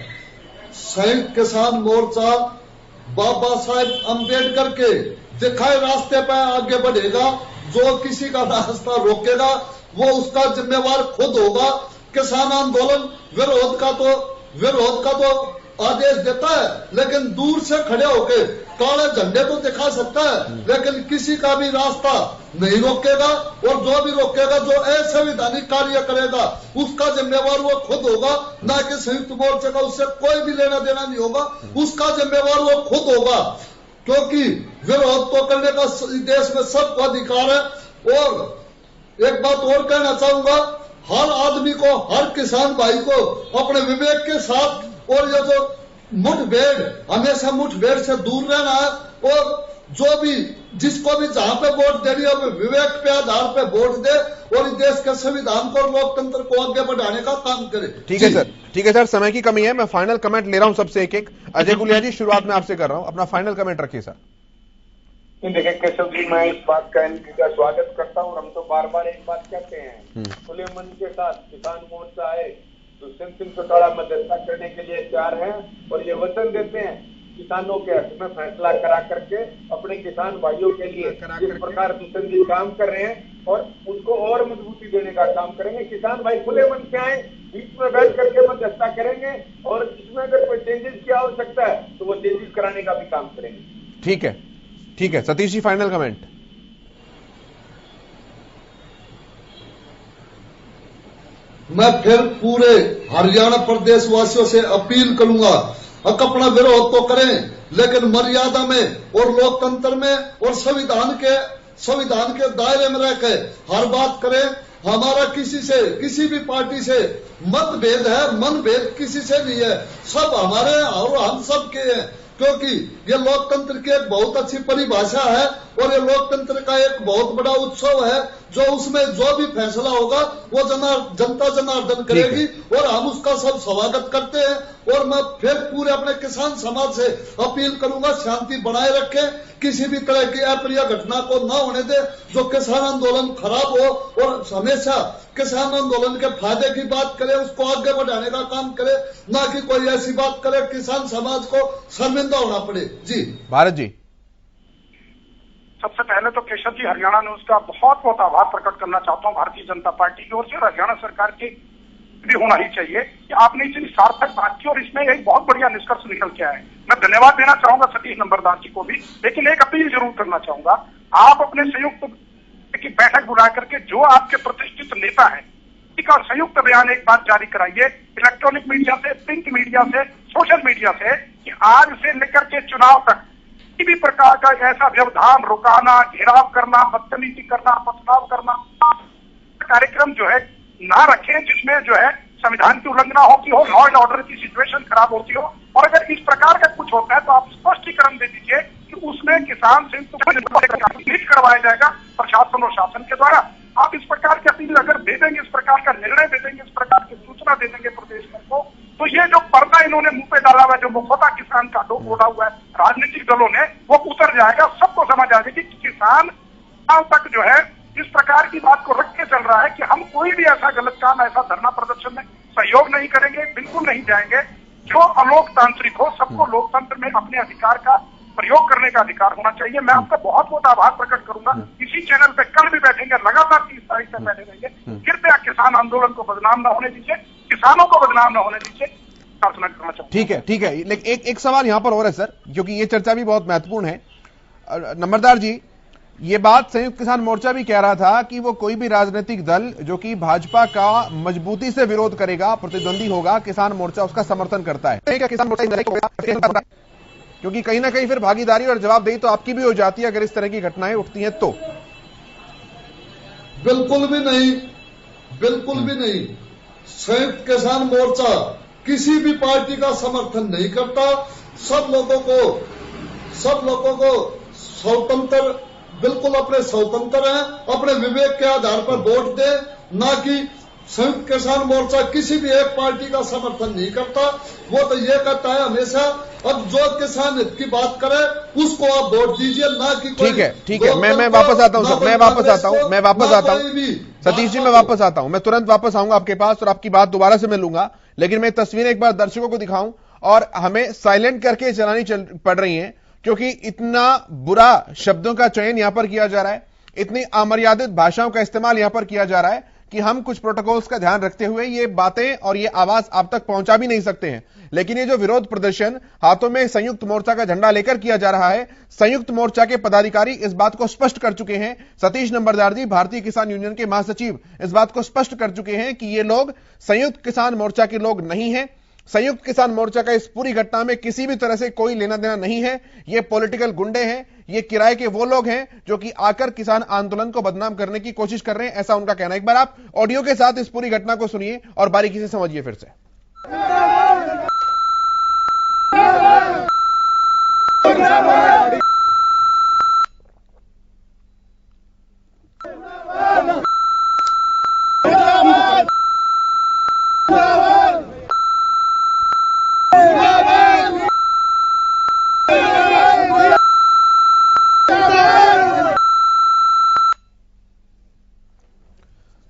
संयुक्त किसान मोर्चा बाबा साहेब अंबेडकर के दिखाए रास्ते पर आगे बढ़ेगा। जो किसी का रास्ता रोकेगा वो उसका जिम्मेवार खुद होगा। किसान आंदोलन विरोध का तो आदेश देता है, लेकिन दूर से खड़े होकर काले झंडे तो दिखा सकता है, लेकिन किसी का भी रास्ता नहीं रोकेगा। और जो भी रोकेगा, जो असंवैधानिक कार्य करेगा, उसका जिम्मेवार वो खुद होगा, ना कि संयुक्त मोर्चे का उससे कोई भी लेना देना नहीं होगा। उसका जिम्मेवार वो खुद होगा, क्योंकि विरोध तो करने का देश में सबको अधिकार है। और एक बात और कहना चाहूंगा, हर आदमी को, हर किसान भाई को अपने विवेक के साथ, और ये जो मुठभेड़, हमेशा मुठभेड़ से दूर रहना है। और जो भी, जिसको भी जहां पे वोट देनी है, विवेक पे आधार पे वोट दे और इस देश के संविधान को, लोकतंत्र को आगे बढ़ाने का काम करे। ठीक है सर, ठीक है सर, समय की कमी है, मैं फाइनल कमेंट ले रहा हूं सबसे एक एक। अजय गुलिया जी, शुरुआत में आपसे कर रहा हूं, अपना फाइनल कमेंट रखिए सर। देखिए केशव जी, मैं इस बात का स्वागत करता हूँ। हम तो बार बार एक बात कहते हैं, खुले मन के साथ किसान मोर्चा आए, दुष्यंत सिंह चौटाला मध्यस्थता करने के लिए तैयार हैं और ये वचन देते हैं किसानों के हक में फैसला करा करके अपने किसान भाइयों के लिए जिस प्रकार दुष्यंत जी काम कर रहे हैं और उनको और मजबूती देने का काम करेंगे। किसान भाई खुले मन से आए, बीच में बैठ करके मध्यस्थता करेंगे और इसमें अगर कोई चेंजेस की आवश्यकता है तो वो चेंजेस कराने का भी काम करेंगे। ठीक है, ठीक है। Satish ji, final comment. मैं फिर पूरे हरियाणा प्रदेश वासियों से अपील करूंगा, अपना विरोध तो करें, लेकिन मर्यादा में और लोकतंत्र में और संविधान के दायरे में रहकर हर बात करें। हमारा किसी से, किसी भी पार्टी से मतभेद है, मनभेद किसी से नहीं है, सब हमारे हैं और हम सब के हैं, क्योंकि ये लोकतंत्र की एक बहुत अच्छी परिभाषा है और ये लोकतंत्र का एक बहुत बड़ा उत्सव है, जो उसमें जो भी फैसला होगा वो जनता जनार्दन करेगी और हम उसका सब स्वागत करते हैं। और मैं फिर पूरे अपने किसान समाज से अपील करूंगा, शांति बनाए रखें, किसी भी तरह की अप्रिय घटना को न होने दे, जो किसान आंदोलन खराब हो, और हमेशा किसान आंदोलन के फायदे की बात करे, उसको आगे बढ़ाने का काम करे, ना कि कोई ऐसी बात करे किसान समाज को शर्मिंदा होना पड़े। जी भारत जी। सबसे पहले तो केशव जी, हरियाणा न्यूज का बहुत बहुत आभार प्रकट करना चाहता हूं भारतीय जनता पार्टी की ओर से, हरियाणा सरकार की भी होना ही चाहिए कि आपने इतनी सार्थक बात की और इसमें एक बहुत बढ़िया निष्कर्ष निकल के आए। मैं धन्यवाद देना चाहूंगा सतीश नंबरदार जी को भी, लेकिन एक अपील जरूर करना चाहूंगा। आप अपने संयुक्त की बैठक बुला करके जो आपके प्रतिष्ठित नेता है का संयुक्त बयान एक बार जारी कराइए, इलेक्ट्रॉनिक मीडिया से, प्रिंट मीडिया से, सोशल मीडिया से, कि आज से लेकर के चुनाव तक किसी भी प्रकार का ऐसा व्यवधान, रुकाना, घेराव करना, बदतमीजी करना, पथराव करना कार्यक्रम जो है ना रखें, जिसमें जो है संविधान की उल्लंघना होती हो, लॉ एंड ऑर्डर की सिचुएशन खराब होती हो। और अगर इस प्रकार का कुछ होता है तो आप स्पष्टीकरण दे दीजिए कि उसमें किसान संयुक्त करवाया जाएगा प्रशासन और शासन के द्वारा। आप इस प्रकार की अपील अगर दे देंगे, इस प्रकार का निर्णय दे देंगे, इस प्रकार की सूचना दे देंगे प्रदेश को, तो ये जो पर्दा इन्होंने मुंह पे डाला हुआ है, जो मुखौटा किसान का ओढ़ा हुआ है राजनीतिक दलों ने, वो उतर जाएगा। सबको समझ आ जाएगी कि किसान तक जो है इस प्रकार की बात को रख के चल रहा है कि हम कोई भी ऐसा गलत काम, ऐसा धरना प्रदर्शन में सहयोग नहीं करेंगे, बिल्कुल नहीं जाएंगे। जो अलोकतांत्रिक हो, सबको लोकतंत्र में अपने अधिकार का प्रयोग करने का अधिकार होना चाहिए। मैं आपका बहुत बहुत आभार प्रकट करूंगा। इसी चैनल पे कल भी बैठेंगे, लगातार 30 तारीख तक बैठे रहेंगे। कृपया किसान आंदोलन को बदनाम न होने दीजिए, किसानों को बदनाम न होने दीजिए, प्रार्थना करना चाहूंगा। ठीक है, ठीक है। लेकिन एक सवाल यहां पर और है सर, क्योंकि ये चर्चा भी बहुत महत्वपूर्ण है। नंबरदार जी, ये बात संयुक्त किसान मोर्चा भी कह रहा था कि वो कोई भी राजनीतिक दल जो कि भाजपा का मजबूती से विरोध करेगा, प्रतिद्वंदी होगा, किसान मोर्चा उसका समर्थन करता है। क्या किसान मोर्चा, क्योंकि कहीं ना कहीं फिर भागीदारी और जवाबदेही तो आपकी भी हो जाती है अगर इस तरह की घटनाएं उठती हैं तो? बिल्कुल भी नहीं, बिल्कुल भी नहीं। संयुक्त किसान मोर्चा किसी भी पार्टी का समर्थन नहीं करता। सब लोगों को स्वतंत्र, बिल्कुल अपने स्वतंत्र हैं, अपने विवेक के आधार पर वोट दे, ना कि संयुक्त किसान मोर्चा किसी भी एक पार्टी का समर्थन नहीं करता। वो तो ये कहता है हमेशा, अब जो किसान हित की बात करे उसको आप वोट दीजिए, ना कि ठीक है, ठीक है। मैं वापस आता हूं सर, मैं वापस आता हूं सतीश जी, मैं वापस आता हूं, मैं तुरंत वापस आऊंगा आपके पास और आपकी बात दोबारा से मैं लूंगा। लेकिन मैं तस्वीरें एक बार दर्शकों को दिखाऊं, और हमें साइलेंट करके चलानी पड़ रही है, क्योंकि इतना बुरा शब्दों का चयन यहां पर किया जा रहा है, इतनी अमर्यादित भाषाओं का इस्तेमाल यहां पर किया जा रहा है कि हम कुछ प्रोटोकॉल्स का ध्यान रखते हुए ये बातें और ये आवाज आप तक पहुंचा भी नहीं सकते हैं। लेकिन ये जो विरोध प्रदर्शन हाथों में संयुक्त मोर्चा का झंडा लेकर किया जा रहा है, संयुक्त मोर्चा के पदाधिकारी इस बात को स्पष्ट कर चुके हैं। सतीश नंबरदार जी, भारतीय किसान यूनियन के महासचिव, इस बात को स्पष्ट कर चुके हैं कि ये लोग संयुक्त किसान मोर्चा के लोग नहीं हैं। संयुक्त किसान मोर्चा का इस पूरी घटना में किसी भी तरह से कोई लेना देना नहीं है। ये पॉलिटिकल गुंडे हैं, ये किराए के वो लोग हैं जो कि आकर किसान आंदोलन को बदनाम करने की कोशिश कर रहे हैं, ऐसा उनका कहना है। एक बार आप ऑडियो के साथ इस पूरी घटना को सुनिए और बारीकी से समझिए फिर से।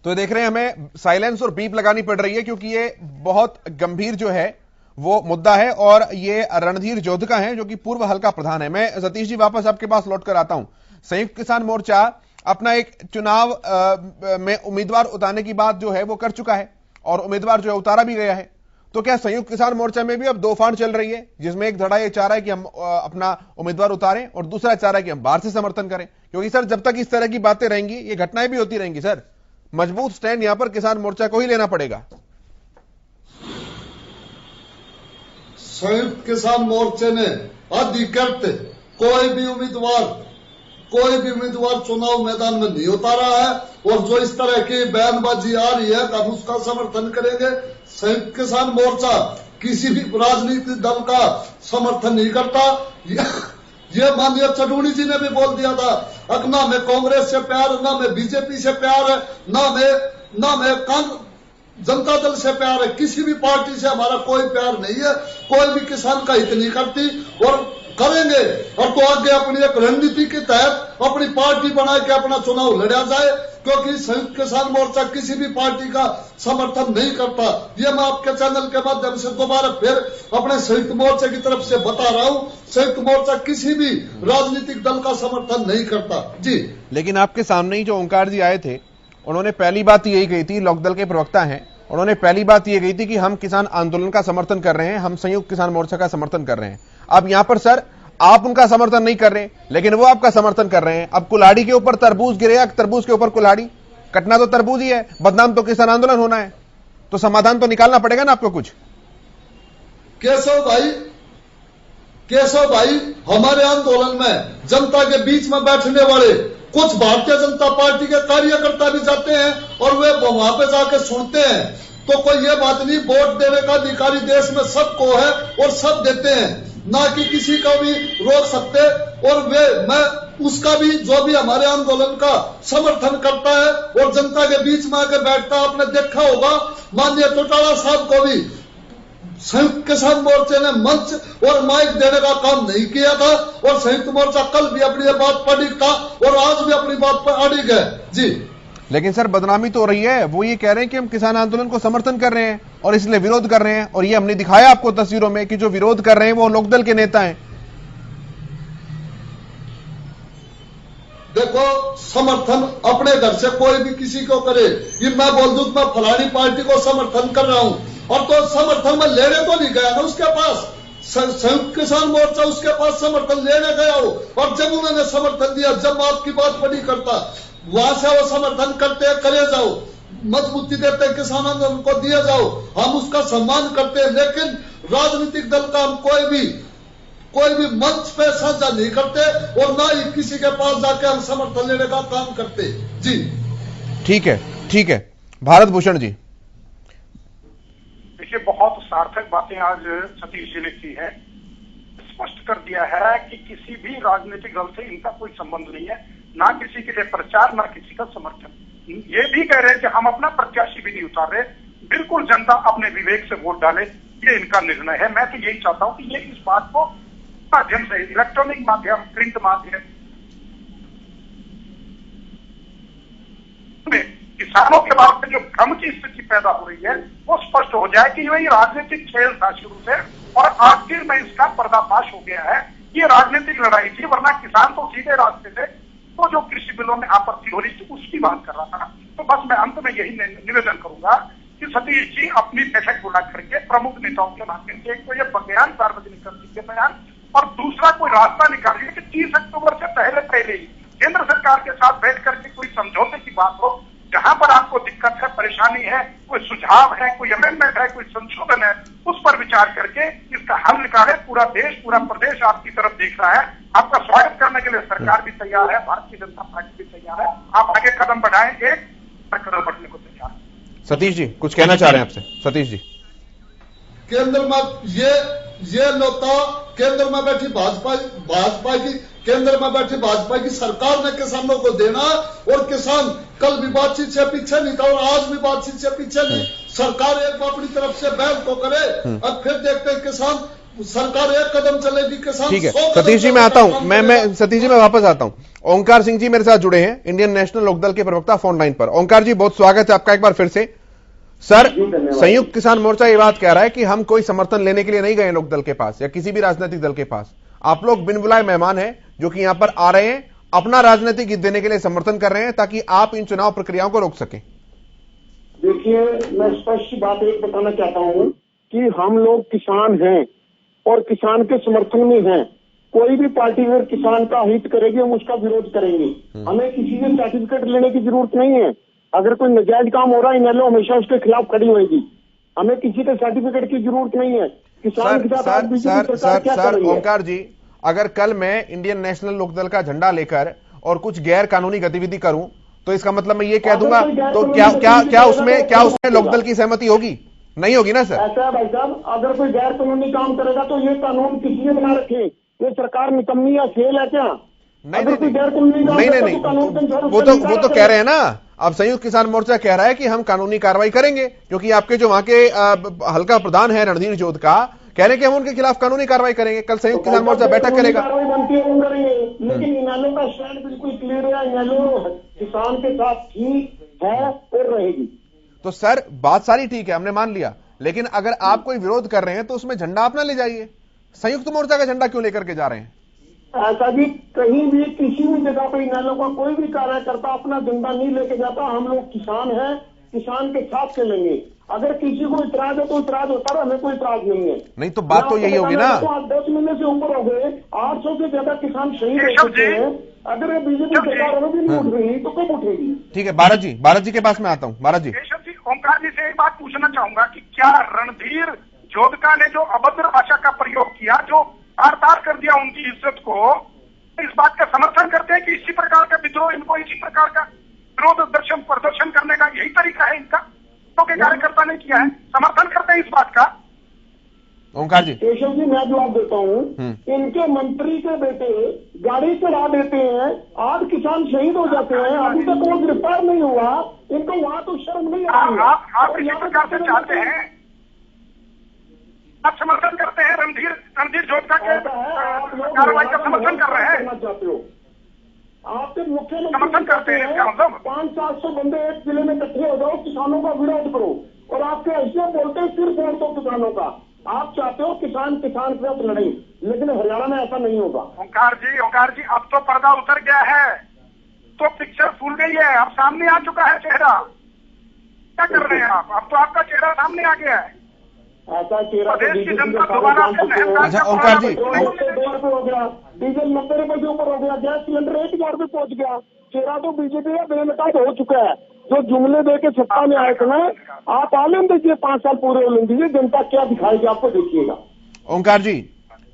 तो देख रहे हैं हमें साइलेंस और बीप लगानी पड़ रही है क्योंकि ये बहुत गंभीर जो है वो मुद्दा है और ये रणधीर जोधका है जो कि पूर्व हल्का प्रधान है। मैं सतीश जी वापस आपके पास लौट कर आता हूं। संयुक्त किसान मोर्चा अपना एक चुनाव में उम्मीदवार उतारने की बात जो है वो कर चुका है और उम्मीदवार जो है उतारा भी गया है। तो क्या संयुक्त किसान मोर्चा में भी अब दो फाड़ चल रही है, जिसमें एक धड़ा ये चाह रहा है कि हम अपना उम्मीदवार उतारें और दूसरा चाह रहा है कि हम बाहर से समर्थन करें? क्योंकि सर जब तक इस तरह की बातें रहेंगी ये घटनाएं भी होती रहेंगी। सर मजबूत स्टैंड यहां पर किसान मोर्चा को ही लेना पड़ेगा। संयुक्त किसान मोर्चे ने अधिकृत कोई भी उम्मीदवार चुनाव मैदान में नहीं उतारा है और जो इस तरह की बयानबाजी आ रही है हम उसका समर्थन करेंगे। संयुक्त किसान मोर्चा किसी भी राजनीतिक दल का समर्थन नहीं करता। ये माननीय चडूणी जी ने भी बोल दिया था, अब ना मैं कांग्रेस से प्यार, ना मैं बीजेपी से प्यार है, ना मैं जनता दल से प्यार है, किसी भी पार्टी से हमारा कोई प्यार नहीं है, कोई भी किसान का हित नहीं करती और करेंगे। और तो आगे अपनी एक रणनीति के तहत अपनी पार्टी बना के अपना चुनाव लड़ा जाए, क्योंकि संयुक्त किसान मोर्चा किसी भी पार्टी का समर्थन नहीं करता। ये मैं आपके चैनल के माध्यम से दोबारा फिर अपने संयुक्त मोर्चे की तरफ से बता रहा हूं, संयुक्त मोर्चा किसी भी राजनीतिक दल का समर्थन नहीं करता जी। लेकिन आपके सामने ही जो ओंकार जी आए थे उन्होंने पहली बात यही कही थी, लोकदल के प्रवक्ता हैं, उन्होंने पहली बात यह कही थी कि हम किसान आंदोलन का समर्थन कर रहे हैं, हम संयुक्त किसान मोर्चा का समर्थन कर रहे हैं। अब यहां पर सर आप उनका समर्थन नहीं कर रहे लेकिन वो आपका समर्थन कर रहे हैं। अब कुल्हाड़ी के ऊपर तरबूज गिरेगा, तरबूज के ऊपर कुल्हाड़ी, कटना तो तरबूज ही है, बदनाम तो किसान आंदोलन होना है। तो समाधान तो निकालना पड़ेगा ना आपको कुछ। केशव भाई हमारे आंदोलन में जनता के बीच में बैठने वाले कुछ भारतीय जनता पार्टी के कार्यकर्ता भी जाते हैं और वे वहां पे जाके सुनते हैं। तो कोई ये बात नहीं, वोट देने का अधिकारी देश में सबको है और सब देते हैं, ना कि किसी का भी रोक सकते। और मैं उसका भी जो भी हमारे आंदोलन का समर्थन करता है और जनता के बीच में आकर बैठता है, आपने देखा होगा माननीय चौटाला साहब को भी संयुक्त किसान मोर्चे ने मंच और माइक देने का काम नहीं किया था और संयुक्त मोर्चा कल भी अपनी बात पर अडिग था और आज भी अपनी बात पर अडिग है जी। लेकिन सर बदनामी तो हो रही है, वो ये कह रहे हैं कि हम किसान आंदोलन को समर्थन कर रहे हैं और इसलिए विरोध कर रहे हैं। और ये हमने दिखाया आपको तस्वीरों में कि जो विरोध कर रहे हैं वो लोकदल के नेता हैं। देखो, समर्थन अपने घर से कोई भी किसी को करे, ये मैं बोल दूं मैं फलानी पार्टी को समर्थन कर रहा हूं और तो समर्थन में लेने तो नहीं गया ना उसके पास, संयुक्त किसान मोर्चा उसके पास समर्थन लेने गया हो और जब उन्होंने समर्थन दिया, जब आपकी बात नहीं करता वहां से वो समर्थन करते हैं, करे जाओ, मजबूती देते हैं किसान आंदोलन को दिए जाओ, हम उसका सम्मान करते हैं। लेकिन राजनीतिक दल का हम कोई भी मंच पे साझा नहीं करते और ना ही किसी के पास जाके हम समर्थन लेने का काम करते जी। ठीक है भारत भूषण जी। देखिए, बहुत सार्थक बातें आज सतीश जी ने की है, स्पष्ट कर दिया है कि किसी भी राजनीतिक दल से इनका कोई संबंध नहीं है, ना किसी के लिए प्रचार, ना किसी का समर्थन। ये भी कह रहे हैं कि हम अपना प्रत्याशी भी नहीं उतार रहे, बिल्कुल जनता अपने विवेक से वोट डाले, ये इनका निर्णय है। मैं तो यही चाहता हूं कि ये इस बात को माध्यम से, इलेक्ट्रॉनिक माध्यम, प्रिंट माध्यम, किसानों के बारे में जो भ्रम की स्थिति पैदा हो रही है वो स्पष्ट हो जाए कि ये राजनीतिक खेल था शुरू से और आखिर में इसका पर्दाफाश हो गया है। ये राजनीतिक लड़ाई थी, वरना किसान तो सीधे रास्ते से तो जो कृषि बिलों में आपत्ति हो रही थी उसकी बात कर रहा था। तो बस मैं अंत में यही निवेदन करूंगा कि सतीश जी अपनी बैठक बुला करके प्रमुख नेताओं के माध्यम से एक तो ये बयान सार्वजनिक कर दीजिए बयान, और दूसरा कोई रास्ता निकालिए कि 30 अक्टूबर से पहले ही केंद्र सरकार के साथ बैठ करके कोई समझौते की बात हो। जहां पर आपको दिक्कत है, परेशानी है, कोई सुझाव है, कोई अमेंडमेंट है, कोई संशोधन है, उस पर विचार करके इसका हल निकाले। पूरा देश, पूरा प्रदेश आपकी तरफ देख रहा है। आपका स्वागत करने के लिए सरकार भी तैयार है, भारतीय जनता पार्टी भी तैयार है। आप आगे कदम बढ़ाएं, एक कदम बढ़ने को तैयार है। सतीश जी कुछ कहना चाह रहे हैं आपसे? सतीश जी, केंद्र में ये नेता केंद्र में बैठी भाजपा की केंद्र में बैठी भाजपा की सरकार ने किसानों को देना, और किसान कल भी बातचीत से पीछे नहीं था और आज भी बातचीत से पीछे नहीं। सरकार एक अपनी तरफ से बैल को करे, अब फिर देखते हैं किसान, सरकार एक कदम चलेगी, किसान। ठीक है सतीश जी, मैं आता हूं, मैं सतीश जी मैं वापस आता हूं। ओंकार सिंह जी मेरे साथ जुड़े हैं, इंडियन नेशनल लोकदल के प्रवक्ता, फोन लाइन पर। ओंकार जी बहुत स्वागत है आपका एक बार फिर से। सर, संयुक्त किसान मोर्चा ये बात कह रहा है कि हम कोई समर्थन लेने के लिए नहीं गए लोकदल के पास या किसी भी राजनीतिक दल के पास। आप लोग बिन बुलाए मेहमान हैं जो कि यहां पर आ रहे हैं, अपना राजनीतिक हित देने के लिए समर्थन कर रहे हैं ताकि आप इन चुनाव प्रक्रियाओं को रोक सकें। देखिए, मैं स्पष्ट बात एक बताना चाहता हूं कि हम लोग किसान हैं और किसान के समर्थन में हैं। कोई भी पार्टी अगर किसान का हित करेगी हम उसका विरोध करेंगे। हमें किसी से सर्टिफिकेट लेने की जरूरत नहीं है। अगर कोई नाजायज काम हो रहा है, इनेलो हमेशा उसके खिलाफ खड़ी होगी। हमें किसी के सर्टिफिकेट की जरूरत नहीं है। किसान के साथ बीजेपी सरकार क्या कर रही है? ओंकार जी, अगर कल मैं इंडियन नेशनल लोकदल का झंडा लेकर और कुछ गैर कानूनी गतिविधि करूं तो इसका मतलब मैं ये कह दूंगा तो क्या उसमें लोकदल की सहमति होगी? नहीं होगी ना सर। ऐसा है भाई साहब, अगर कोई गैर कानूनी काम करेगा तो ये कानून किसी ने बना रखे? ये सरकार निकम्मी या फेल है क्या? नहीं, वो तो कह रहे हैं ना, अब संयुक्त किसान मोर्चा कह रहा है कि हम कानूनी कार्रवाई करेंगे, क्योंकि आपके जो वहां के हल्का प्रधान है रणधीर जोध का, कह रहे हैं कि हम उनके खिलाफ कानूनी कार्रवाई करेंगे। कल संयुक्त किसान मोर्चा बैठक करेगा। लेकिन इनेलो का स्टैंड बिल्कुल क्लियर है, इनेलो किसान के साथ ठीक है और रहेगी। तो सर बात सारी ठीक है, हमने मान लिया, लेकिन अगर आप कोई विरोध कर रहे हैं तो उसमें झंडा आप ना ले जाइए। संयुक्त मोर्चा का झंडा क्यों लेकर के जा रहे हैं? ऐसा भी कहीं भी किसी भी जगह पर इनेलो का कोई भी कार्यकर्ता अपना झंडा नहीं लेके जाता। हम लोग किसान हैं, किसान के साथ चलेंगे। अगर किसी को इतराज है तो इतराज होता है, हमें कोई इतराज नहीं है। नहीं तो बात तो यही होगी ना। 10 महीने से ऊपर हो गए, 800 से ज्यादा किसान शहीद हो चुके हैं। अगर बीजेपी सरकार अभी भी नहीं उठ रही तो कब उठेगी? ठीक है, भारत जी के पास मैं आता हूँ। भारत जी, ओंकार जी से एक बात पूछना चाहूंगा कि क्या रणधीर जोधका ने जो अभद्र भाषा का प्रयोग किया, जो तार कर दिया उनकी इज्जत को, इस बात का समर्थन करते हैं कि इसी प्रकार का विद्रोह, इनको इसी प्रकार का विरोध प्रदर्शन करने का यही तरीका है इनका, तो के कार्यकर्ता ने किया है, समर्थन करते हैं इस बात का? ओंकार जी, केशव जी मैं जवाब देता हूँ। इनके मंत्री के बेटे गाड़ी चढ़ा देते हैं, 8 किसान शहीद हो जाते हैं, अभी तक वो गिरफ्तार नहीं हुआ। इनको वहां तो शर्म नहीं आ रही है। आप इसी प्रकार से चाहते हैं, आप समर्थन करते हैं रणधीर जोधका के कार्रवाई का समर्थन कर रहे हैं? आपके मुख्यमंत्री समर्थन करते हैं क्या? मतलब 500-700 बंदे एक जिले में इकट्ठे हो जाओ, किसानों का विरोध करो, और आपके ऐसे बोलते हैं सिर्फ वोट दो किसानों का। आप चाहते हो किसान के साथ लड़े, लेकिन हरियाणा में ऐसा नहीं होगा। ओंकार जी अब तो पर्दा उतर गया है, तो पिक्चर खुल गई है, अब सामने आ चुका है चेहरा। क्या कर रहे हैं आप? अब तो आपका चेहरा सामने आ गया है। ऐसा चेहरा प्रदेश की जनता दोबारा से अच्छा ओंकार जी, 2 रुपए हो गया, डीजल 90 रुपए के ऊपर हो गया, गैस सिलेंडर 1000 रुपए पहुंच गया। चेहरा तो बीजेपी का बेनकाब हो चुका है। जो जुमले दे के सत्ता में आए थे ना, आप आलम दीजिए, 5 साल पूरे होने दीजिए, जनता क्या दिखाएगी आपको, देखिएगा। ओंकार जी,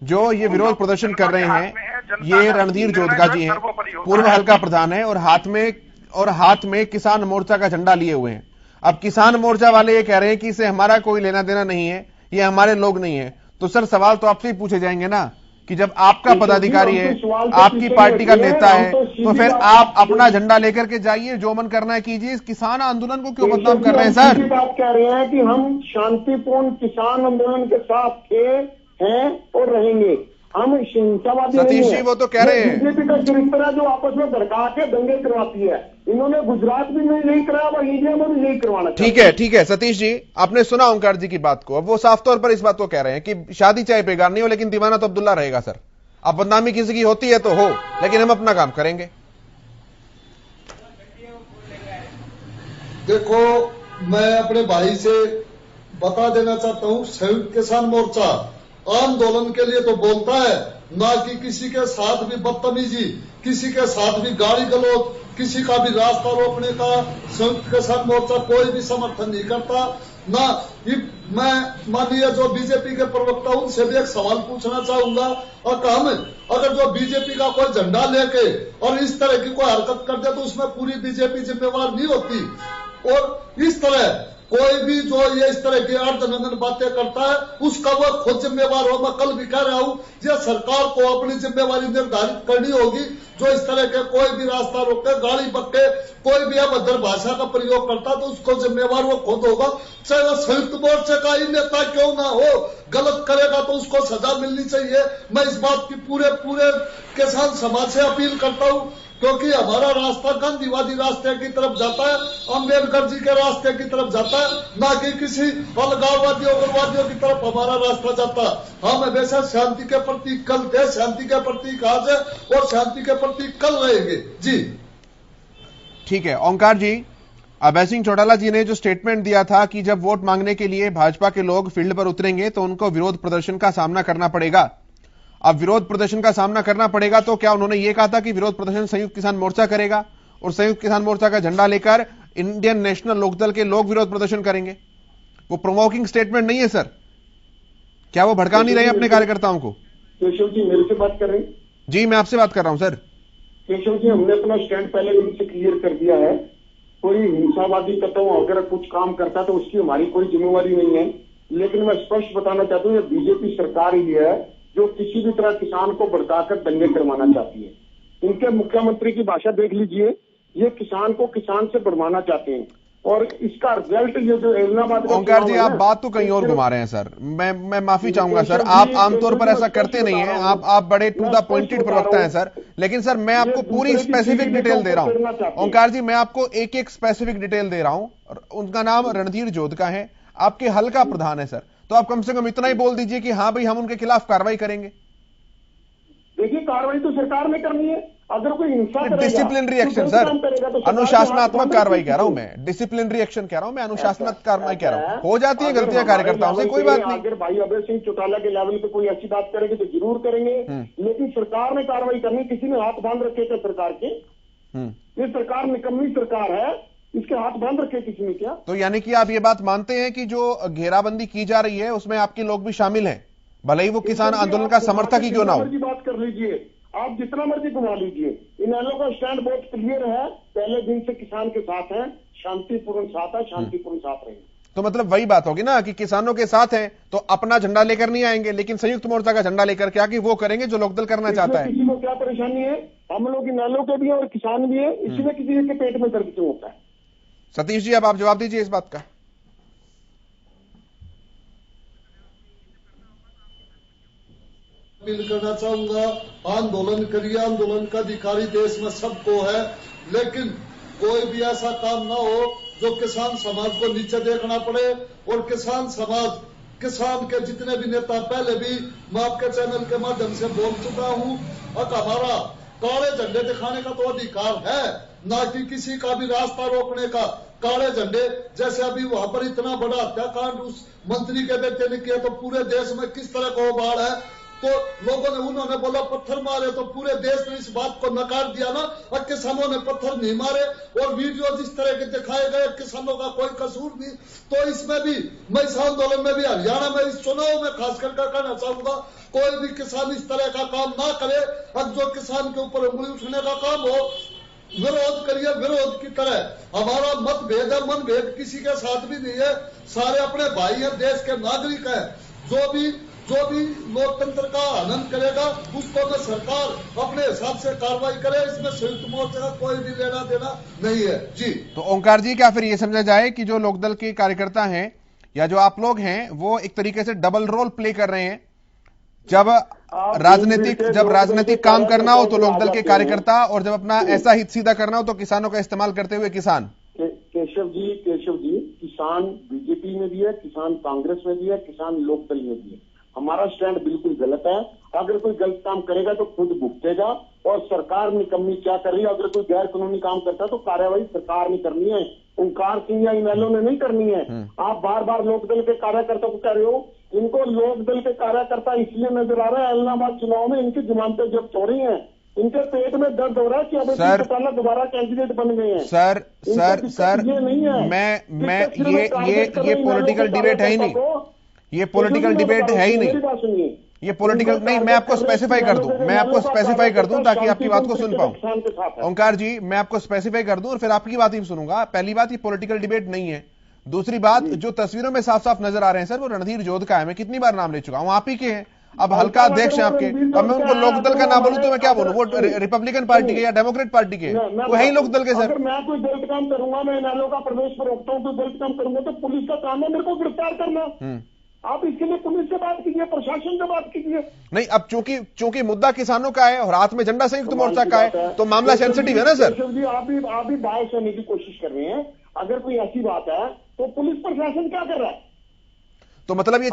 जो ये विरोध प्रदर्शन कर रहे हैं, ये रणधीर जोधका जी हैं, पूर्व हल्का प्रधान है, और हाथ में किसान मोर्चा का झंडा लिए हुए हैं। अब किसान मोर्चा वाले ये कह रहे हैं कि इसे हमारा कोई लेना देना नहीं है, ये हमारे लोग नहीं है। तो सर सवाल तो आपसे ही पूछे जाएंगे ना कि जब आपका पदाधिकारी है, आपकी पार्टी का नेता है, तो फिर आप अपना झंडा लेकर के जाइए, जो मन करना है कीजिए। इस किसान आंदोलन को क्यों बदनाम कर रहे हैं सर? बात कह रहे हैं कि हम शांतिपूर्ण किसान आंदोलन के साथ थे, हैं और रहेंगे। हम हिंसावादी सतीश जी वो तो कह रहे हैं, बीजेपी का चरित्र है जो आपस में भड़का के दंगे करवाती है। इन्होंने गुजरात भी में यही कराया, वह इंडिया में भी यही करवाना। ठीक है सतीश जी, आपने सुना ओंकार जी की बात को। अब वो साफ तौर पर इस बात को कह रहे हैं कि शादी चाहे बेगार नहीं हो, लेकिन दीवाना तो अब्दुल्ला रहेगा। सर अब बदनामी किसी की होती है तो हो, लेकिन हम अपना काम करेंगे। देखो, मैं अपने भाई से बता देना चाहता हूँ, संयुक्त किसान मोर्चा आंदोलन के लिए तो बोलता है, ना कि किसी के साथ भी बदतमीजी, किसी के साथ भी गाली गलौज, किसी का भी रास्ता रोकने का संयुक्त किसान मोर्चा कोई भी समर्थन नहीं करता। ना मैं माननीय जो बीजेपी के प्रवक्ता उनसे भी एक सवाल पूछना चाहूंगा, और हम अगर जो बीजेपी का कोई झंडा लेके और इस तरह की कोई हरकत कर दे तो उसमें पूरी बीजेपी जिम्मेवार नहीं होती। और इस तरह कोई भी जो ये इस तरह की अर्धनग्न बातें करता है उसका वो खुद जिम्मेवार हो। मैं कल भी कह रहा हूं, ये सरकार को अपनी जिम्मेवारी निर्धारित करनी होगी। जो इस तरह के कोई भी रास्ता रोके, गाली बक्के, कोई भी अभद्र भाषा का प्रयोग करता तो उसको जिम्मेवार वो खुद होगा, चाहे वो संयुक्त मोर्चे का ही नेता क्यों ना हो। गलत करेगा तो उसको सजा मिलनी चाहिए। मैं इस बात की पूरे किसान समाज से अपील करता हूं, क्योंकि हमारा रास्ता गांधीवादी रास्ते की तरफ जाता है, अम्बेडकर जी के रास्ते की तरफ जाता है, ना कि किसी अलगाववादियों उग्रवादियों की तरफ हमारा रास्ता जाता है। हम हमेशा शांति के प्रति कल थे, शांति के प्रति आज है और शांति के प्रति कल रहेंगे। जी ठीक है ओंकार जी, अभय सिंह चौटाला जी ने जो स्टेटमेंट दिया था कि जब वोट मांगने के लिए भाजपा के लोग फील्ड पर उतरेंगे तो उनको विरोध प्रदर्शन का सामना करना पड़ेगा। अब विरोध प्रदर्शन का सामना करना पड़ेगा तो क्या उन्होंने ये कहा था कि विरोध प्रदर्शन संयुक्त किसान मोर्चा करेगा और संयुक्त किसान मोर्चा का झंडा लेकर इंडियन नेशनल लोकदल के लोग विरोध प्रदर्शन करेंगे? वो प्रोवोकिंग स्टेटमेंट नहीं है सर? क्या वो भड़का नहीं रहे अपने कार्यकर्ताओं को? केशव जी मेरे से बात कर रहे हैं? जी मैं आपसे बात कर रहा हूं सर। केशव जी, हमने अपना स्टैंड पहले दिन से क्लियर कर दिया है। कोई हिंसावादी तत्व अगर कुछ काम करता तो उसकी हमारी कोई जिम्मेवारी नहीं है। लेकिन मैं स्पष्ट बताना चाहता हूँ, ये बीजेपी सरकार ही है जो किसी भी तरह किसान को भड़काकर दंगे करवाना चाहती है। इनके मुख्यमंत्री की भाषा देख लीजिए, ये किसान को किसान से बढ़वाना चाहते हैं और इसका रिजल्ट ये जो इलाहाबाद का ओंकार जी, आप बात तो कहीं और घुमा रहे हैं सर। मैं माफी चाहूंगा सर, आप आमतौर पर ऐसा करते नहीं हैं। आप बड़े टू द पॉइंटेड प्रवक्ता हैं सर। लेकिन सर मैं आपको पूरी स्पेसिफिक डिटेल दे रहा हूं। ओंकार जी, मैं आपको एक एक स्पेसिफिक डिटेल दे रहा हूं। उनका नाम रणधीर जोधका है, आपके हल्का प्रधान है सर। तो आप कम से कम इतना ही बोल दीजिए कि हाँ भाई हम उनके खिलाफ कार्रवाई करेंगे। देखिए, कार्रवाई तो सरकार ने करनी है। अगर कोई हिंसा डिसिप्लिनरी एक्शन सर, अनुशासनात्मक कार्रवाई कह रहा हूं मैं, डिसिप्लिनरी एक्शन कह रहा हूं मैं, अनुशासनात्मक कार्रवाई कह रहा हूं। हो जाती है गलतियां कार्यकर्ताओं से, कोई बात नहीं। अगर भाई अभय सिंह चौटाला के लेवल पे कोई ऐसी बात करेंगे तो जरूर करेंगे, लेकिन सरकार ने कार्रवाई करनी। किसी ने हाथ बांध रखे थे सरकार के? ये सरकार निकम्मी सरकार है, इसके हाथ बांध रखे किसी ने क्या? तो यानी कि आप ये बात मानते हैं कि जो घेराबंदी की जा रही है उसमें आपके लोग भी शामिल हैं, भले ही वो किसान आंदोलन का समर्थक ही क्यों ना हो? बात कर लीजिए, आप जितना मर्जी घुमा लीजिए, इनेलो का स्टैंड बहुत क्लियर है। पहले दिन से किसान के साथ है, शांतिपूर्ण साथ है, शांतिपूर्ण साथ रहेंगे। तो मतलब वही बात होगी ना कि किसानों के साथ हैं तो अपना झंडा लेकर नहीं आएंगे, लेकिन संयुक्त मोर्चा का झंडा लेकर क्या कि वो करेंगे जो लोकदल करना चाहता है। किसी को क्या परेशानी है? हम लोग इनेलो के भी हैं और किसान भी है, इसमें किसी के पेट में दर्द क्यों होता है? सतीश जी, अब आप जवाब दीजिए इस बात का। अपील करना चाहूंगा, आंदोलन करिए, आंदोलन का अधिकारी देश में सबको है, लेकिन कोई भी ऐसा काम ना हो जो किसान समाज को नीचे देखना पड़े। और किसान समाज, किसान के जितने भी नेता, पहले भी मैं आपके चैनल के माध्यम से बोल चुका हूं, अब हमारा काले झंडे दिखाने का तो अधिकार है, ना कि किसी का भी रास्ता रोकने का। काले झंडे जैसे अभी वहां पर इतना बड़ा हत्याकांड उस मंत्री के बेटे ने किया, तो पूरे देश में किस तरह का उबाड़ है। तो लोगों ने, उन्होंने बोला पत्थर मारे, तो पूरे देश ने इस बात को नकार दिया ना, और किसानों ने पत्थर नहीं मारे और वीडियो जिस तरह के दिखाए गए, किसानों का कोई कसूर नहीं। तो इसमें भी मैं इस आंदोलन में भी, हरियाणा में इस चुनाव में खास करके कहना चाहूंगा, कोई भी किसान इस तरह का काम ना करे। अब जो किसान के ऊपर उंगली उठने का काम हो, विरोध करिए, विरोध की तरह। हमारा मतभेद है, मनभेद किसी के साथ भी नहीं है, सारे अपने भाई हैं, देश के नागरिक हैं। जो भी लोकतंत्र का आनंद करेगा उसको तो सरकार अपने हिसाब से कार्रवाई करे, इसमें संयुक्त मोर्चा का कोई भी लेना देना नहीं है। जी तो ओंकार जी, क्या फिर ये समझा जाए कि जो लोकदल के कार्यकर्ता हैं या जो आप लोग हैं वो एक तरीके से डबल रोल प्ले कर रहे हैं? जब राजनीतिक काम करना हो तो लोकदल के कार्यकर्ता, और जब अपना ऐसा हित सीधा करना हो तो किसानों का इस्तेमाल करते हुए किसान। केशव जी, किसान बीजेपी में भी है, किसान कांग्रेस में भी है, किसान लोकदल में भी है। हमारा स्टैंड बिल्कुल गलत है। अगर कोई गलत काम करेगा तो खुद भुगतेगा, और सरकार निकम्मी क्या कर रही है, अगर कोई गैर कानूनी काम करता है तो कार्रवाई सरकार ने करनी है, ओंकार सिंह या इनेलो ने नहीं करनी है। आप बार बार लोकदल के कार्यकर्ता को कह रहे हो, इनको लोकदल के कार्यकर्ता इसलिए नजर आ रहे हैं ऐलनाबाद चुनाव में इनकी जमानतें जब्त हो रही हैं, इनके पेट में दर्द हो रहा है कि अब चौटाला दोबारा कैंडिडेट बन गए हैं। सर ये नहीं है, मैं ये पॉलिटिकल डिबेट है ही नहीं, ये पॉलिटिकल डिबेट है ही नहीं, ये पॉलिटिकल नहीं। मैं आपको स्पेसिफाई कर दूं, ताकि आपकी बात को सुन पाऊं। ओंकार जी, मैं आपको स्पेसिफाई कर दूं और फिर आपकी बात ही सुनूंगा। पहली बात, ये पॉलिटिकल डिबेट नहीं है। दूसरी बात, जो तस्वीरों में साफ साफ नजर आ रहे हैं सर, वो रणधीर जोध का है। मैं कितनी बार नाम ले चुका हूं, आप ही के हैं। अब हल्का अध्यक्ष है आपके, अब मैं उनको लोकदल का नाम बोलूं तो मैं क्या बोलूं? वो रिपब्लिकन पार्टी के या डेमोक्रेट पार्टी के, वो है ही लोकदल के सर। अगर मैं कोई गलत काम करूंगा, मैं इनेलो का प्रदेश प्रवक्ता हूं, कोई गलत काम करूंगा तो पुलिस का काम है मेरे को गिरफ्तार करना। आप इसके लिए पुलिस से बात कीजिए, प्रशासन से बात कीजिए। नहीं, अब चूंकि मुद्दा किसानों का है और हाथ में झंडा संयुक्त मोर्चा का है, तो मामला सेंसिटिव है ना सर। आप भी बाहर से आने की कोशिश कर रहे हैं। अगर कोई ऐसी बात है तो पुलिस प्रशासन क्या कर रहा है? तो मतलब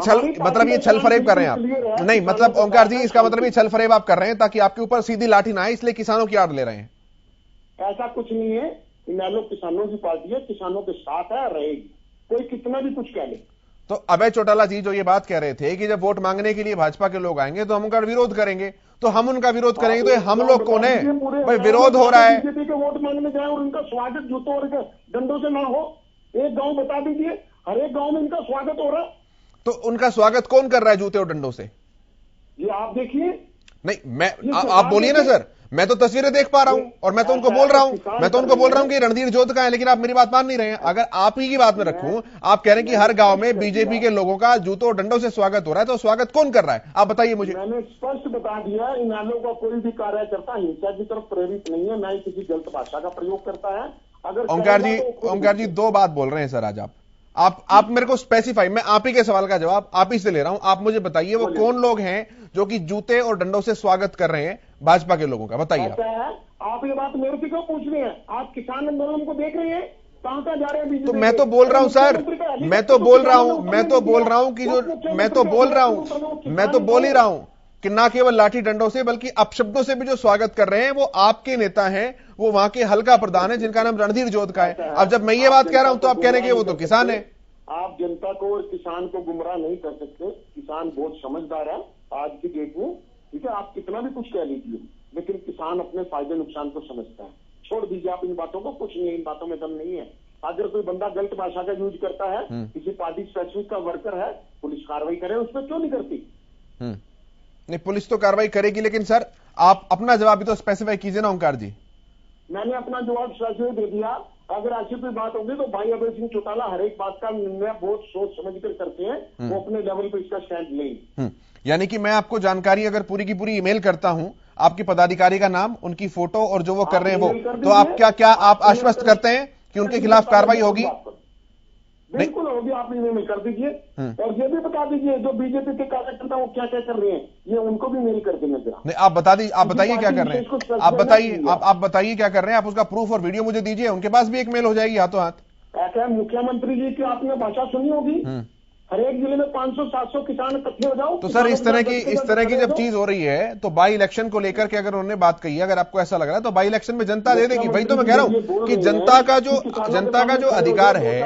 ये छल फरेब कर रहे हैं आप? नहीं, मतलब ओंकार जी, इसका मतलब ये छल फरेब आप कर रहे हैं ताकि आपके ऊपर सीधी लाठी ना आए, इसलिए किसानों की आड़ ले रहे हैं। ऐसा कुछ नहीं है। इनेलो किसानों की पार्टी है, किसानों के साथ है, रहेगी, कोई कितना भी कुछ कह ले। तो अभय चौटाला जी जो ये बात कह रहे थे कि जब वोट मांगने के लिए भाजपा के लोग आएंगे तो हम उनका विरोध करेंगे, तो हम उनका विरोध करेंगे, तो ये हम लोग कौन है भाई? विरोध हो रहा है, बीजेपी के वोट मांगने जाए और उनका स्वागत जूतों और डंडों से ना हो। एक गांव बता दीजिए, हर एक गांव में इनका स्वागत हो रहा है। तो उनका स्वागत कौन कर रहा है जूते और डंडों से? ये आप देखिए। नहीं, आप बोलिए ना सर, मैं तो तस्वीरें देख पा रहा हूं और मैं तो उनको बोल रहा हूं कि रणधीर जोध का है, लेकिन आप मेरी बात मान नहीं रहे हैं। अगर आप ही की बात में रखूं, आप कह रहे हैं कि हर गांव में बीजेपी के लोगों का जूतों और डंडों से स्वागत हो रहा है, तो स्वागत कौन कर रहा है? आप बताइए मुझे। मैंने स्पष्ट बता दिया, इनेलो का कोई भी कार्यकर्ता हिंसा की तरफ प्रेरित नहीं है, ना ही किसी गलत भाषा का प्रयोग करता है। अगर ओंकार जी दो बात बोल रहे हैं सर आज आप मेरे को स्पेसिफाई, मैं आप ही के सवाल का जवाब आप ही से ले रहा हूं। आप मुझे बताइए वो कौन लोग हैं जो कि जूते और डंडों से स्वागत कर रहे हैं भाजपा के लोगों का? बताइए आप ये बात मेरे से क्यों पूछ रहे हैं? आप किसान आंदोलन को देख रहे हैं, कहां जा रहे हैं बीजेपी? तो मैं तो बोल रहा हूं सर, मैं तो बोल रहा हूं कि ना केवल लाठी डंडों से बल्कि अपशब्दों से भी जो स्वागत कर रहे हैं वो आपके नेता हैं, वो वहां के हल्का प्रधान है जिनका नाम रणधीर जोध का है। अब जब मैं ये बात कह रहा हूं तो आप कह रहे हैं कि वो तो किसान है। आप जनता को और किसान को गुमराह नहीं कर सकते। किसान बहुत समझदार है आज की डेट में, ठीक है? आप कितना भी कुछ कह लीजिए, लेकिन किसान अपने फायदे नुकसान को समझता है। छोड़ दीजिए आप इन बातों को, कुछ नहीं है, इन बातों में दम नहीं है। अगर कोई बंदा गलत भाषा का यूज करता है, किसी पार्टी स्पेसिफिक का वर्कर है, पुलिस कार्रवाई करे, उस पर क्यों नहीं करती? नहीं, पुलिस तो कार्रवाई करेगी, लेकिन सर आप अपना जवाब भी तो स्पेसिफाई कीजिए ना ओंकार जी। मैंने अपना जवाब स्पेसिफाई दे दिया। अगर ऐसी कोई बात होगी तो भाई अभय सिंह चौटाला हर एक बात का निर्णय बहुत सोच समझ कर करते हैं, वो अपने लेवल पे इसका स्टैंड लेंगे। यानी कि मैं आपको जानकारी अगर पूरी की पूरी ईमेल करता हूं, आपके पदाधिकारी का नाम, उनकी फोटो और जो वो कर रहे हैं वो, तो आप क्या आप आश्वस्त करते हैं कि उनके खिलाफ कार्रवाई होगी? बिल्कुल होगी, आप ईमेल कर दीजिए। और ये भी बता दीजिए जो बीजेपी के कार्यकर्ता वो क्या क्या कर रहे हैं, ये उनको भी मेल कर देना जरा। नहीं, आप बताइए क्या कर रहे हैं, आप बताइए क्या कर रहे हैं, आप उसका प्रूफ और वीडियो मुझे दीजिए, उनके पास भी एक मेल हो जाएगी हाथों हाथ। ऐसा मुख्यमंत्री जी की आपने भाषा सुनी होगी, हर एक जिले में 500-700 किसान इकट्ठे हो जाओ। तो सर इस तरह की जब चीज हो रही है तो बाई इलेक्शन को लेकर के अगर उन्होंने बात कही है, अगर आपको ऐसा लग रहा है तो बाई इलेक्शन में जनता दे देगी। वही तो मैं कह रहा हूं कि जनता का जो अधिकार है,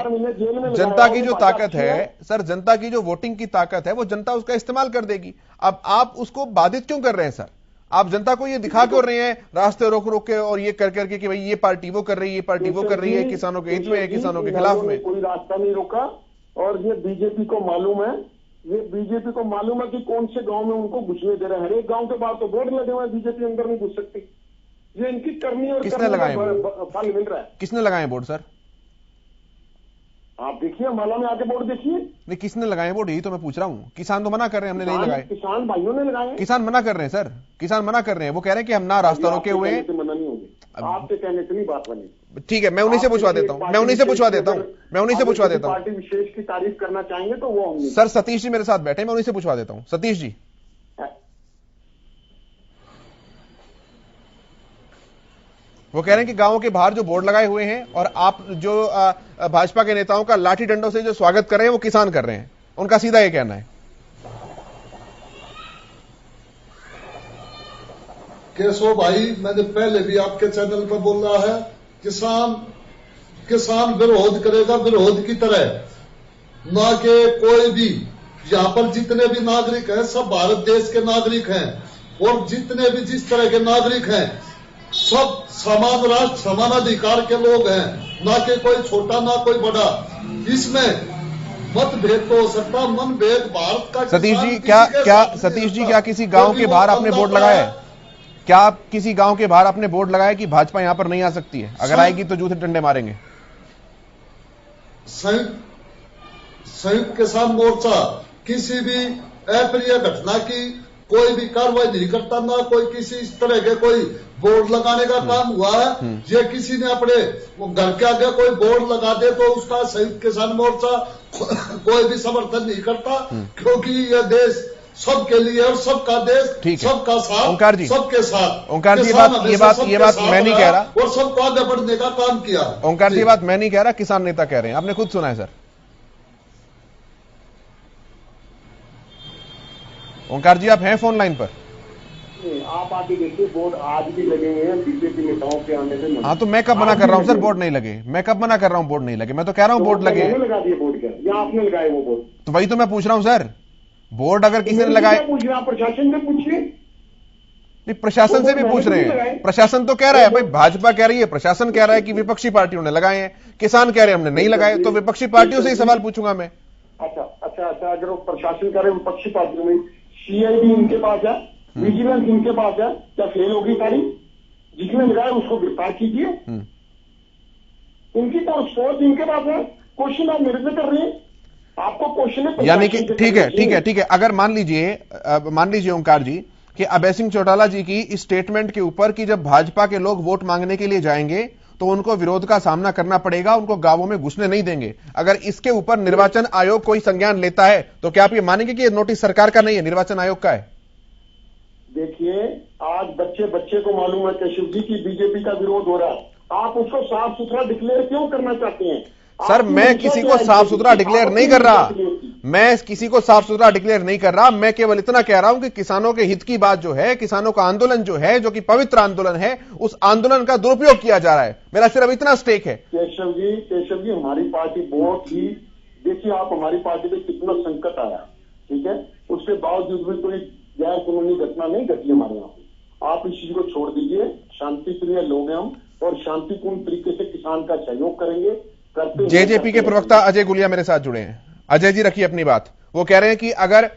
जनता की जो ताकत है सर, जनता की जो वोटिंग की ताकत है, वो जनता उसका इस्तेमाल कर देगी। अब आप उसको बाधित क्यों कर रहे हैं सर? आप जनता को ये दिखा क्यों रहे हैं रास्ते रोक रोक के और ये कर करके कि भाई ये पार्टी वो कर रही है, ये पार्टी वो कर रही है, किसानों के हित में, किसानों के खिलाफ में? कोई रास्ता नहीं रोका, और ये बीजेपी को मालूम है, कि कौन से गांव में उनको घुसने दे रहे हैं। हर एक गांव के बाहर तो बोर्ड लगे हुए हैं, बीजेपी अंदर नहीं घुस सकती। ये इनकी करनी और किसने लगाए फल मिल रहा है। किसने लगाए बोर्ड सर? आप देखिए, अम्बाला में आके बोर्ड देखिए। नहीं, किसने लगाए बोर्ड, यही तो मैं पूछ रहा हूँ। किसान तो मना कर रहे हैं, हमने नहीं लगाए। किसान भाइयों ने लगाए। किसान मना कर रहे हैं सर, किसान मना कर रहे हैं। वो कह रहे हैं कि हम ना रास्ता रोके हुए हैं। मना नहीं होगी, आपके कहने से नहीं बात बनी। ठीक है, मैं उन्हीं से पूछवा देता हूँ, पार्टी विशेष की तारीफ करना चाहेंगे तो वो होंगे। सर सतीश जी मेरे साथ बैठे, मैं उन्हीं से पूछवा देता हूँ। सतीश जी, वो कह रहे हैं कि गांवों के बाहर जो बोर्ड लगाए हुए हैं और आप जो भाजपा के नेताओं का लाठी डंडों से जो स्वागत कर रहे हैं वो किसान कर रहे हैं, उनका सीधा ये कहना है। केशव भाई, मैंने पहले भी आपके चैनल पर बोला है, किसान विरोध करेगा विरोध की तरह, ना कि कोई भी। यहाँ पर जितने भी नागरिक हैं सब भारत देश के नागरिक हैं, और जितने भी जिस तरह के नागरिक हैं सब समान राष्ट्र समान अधिकार के लोग हैं, ना कि कोई छोटा ना कोई बड़ा। इसमें मतभेद तो हो सकता, मनभेद भारत का। सतीश जी क्या किसी गांव के बाहर आपने बोर्ड लगाया है? क्या आप किसी गांव के बाहर आपने बोर्ड लगाया कि भाजपा यहां पर नहीं आ सकती है, अगर आएगी तो जूते डंडे मारेंगे? संयुक्त किसान मोर्चा किसी भी अप्रिय घटना की कोई भी कार्रवाई नहीं करता, ना कोई किसी इस तरह के कोई बोर्ड लगाने का काम हुआ है। ये किसी ने अपने घर के आगे कोई बोर्ड लगा दे तो उसका संयुक्त किसान मोर्चा कोई भी समर्थन नहीं करता, क्योंकि यह देश सबके लिए और सबका देश, सबका साथ, ओंकार जी, सबके साथ। ओंकार जी, ये बात मैं नहीं कह रहा, और सबको आगे बढ़ने का काम किया। ओंकार जी, ये बात मैं नहीं कह रहा, किसान नेता कह रहे हैं, आपने खुद सुना है सर। ओंकार जी, आप हैं फोन लाइन पर? आप आके देखिए, बोर्ड आज भी लगे हुए हैं बीजेपी नेताओं के आने से। हाँ, तो मैं कब मना कर रहा हूँ सर बोर्ड नहीं लगे? मैं कब मना कर रहा हूँ बोर्ड नहीं लगे? मैं तो कह रहा हूँ बोर्ड लगे। लगा दिए बोर्ड क्या, या आपने लगाए वो बोर्ड? तो वही तो मैं पूछ रहा हूँ सर, बोर्ड अगर किसी ने लगाए, प्रशासन से पूछिए। नहीं, प्रशासन से भी पूछ रहे हैं। प्रशासन तो कह रहा है, भाई भाजपा कह रही है, प्रशासन कह रहा है कि विपक्षी पार्टियों ने लगाए हैं, किसान कह रहे हैं हमने नहीं लगाए, तो विपक्षी पार्टियों से ही सवाल पूछूंगा मैं। अच्छा, अगर वो प्रशासन कह रहे हैं विपक्षी पार्टियों में, सीआईडी इनके पास है, विजिलेंस इनके पास है, क्या फेल होगी सारी? जिसने लगाया उसको गिरफ्तार कीजिए। इनकी तो सोच इनके पास है, क्वेश्चन आप मेरे से कर रहे हैं, आपको क्वेश्चन है। यानी कि ठीक है, अगर मान लीजिए ओंकार जी कि अभय सिंह चौटाला जी की इस स्टेटमेंट के ऊपर कि जब भाजपा के लोग वोट मांगने के लिए जाएंगे तो उनको विरोध का सामना करना पड़ेगा, उनको गांवों में घुसने नहीं देंगे, अगर इसके ऊपर निर्वाचन आयोग कोई संज्ञान लेता है तो क्या आप ये मानेंगे कि ये नोटिस सरकार का नहीं है, निर्वाचन आयोग का है? देखिए, आज बच्चे को मालूम है केशव जी की बीजेपी का विरोध हो रहा है, आप उसको साफ सुथरा डिक्लेयर क्यों करना चाहते हैं? सर, मैं किसी को साफ सुथरा डिक्लेयर नहीं कर रहा, मैं किसी को साफ सुथरा डिक्लेयर नहीं कर रहा, मैं केवल इतना कह रहा हूं कि किसानों के हित की बात जो है, किसानों का आंदोलन जो है, जो कि पवित्र आंदोलन है, उस आंदोलन का दुरुपयोग किया जा रहा है। मेरा सिर्फ इतना स्टेक है। केशव जी, हमारी पार्टी बहुत ही, देखिए आप हमारी पार्टी पे कितना संकट आया, ठीक है, उसके बावजूद भी कोई गैर कानूनी घटना नहीं घटी हमारे यहाँ पे। आप इस चीज को छोड़ दीजिए, शांतिप्रिय लोग हैं हम, और शांतिपूर्ण तरीके से किसान का सहयोग करेंगे। जेजेपी के प्रवक्ता अजय गुलिया मेरे साथ जुड़े हैं। अजय जी, रखिए अपनी बात। वो कह रहे हैं कि अगर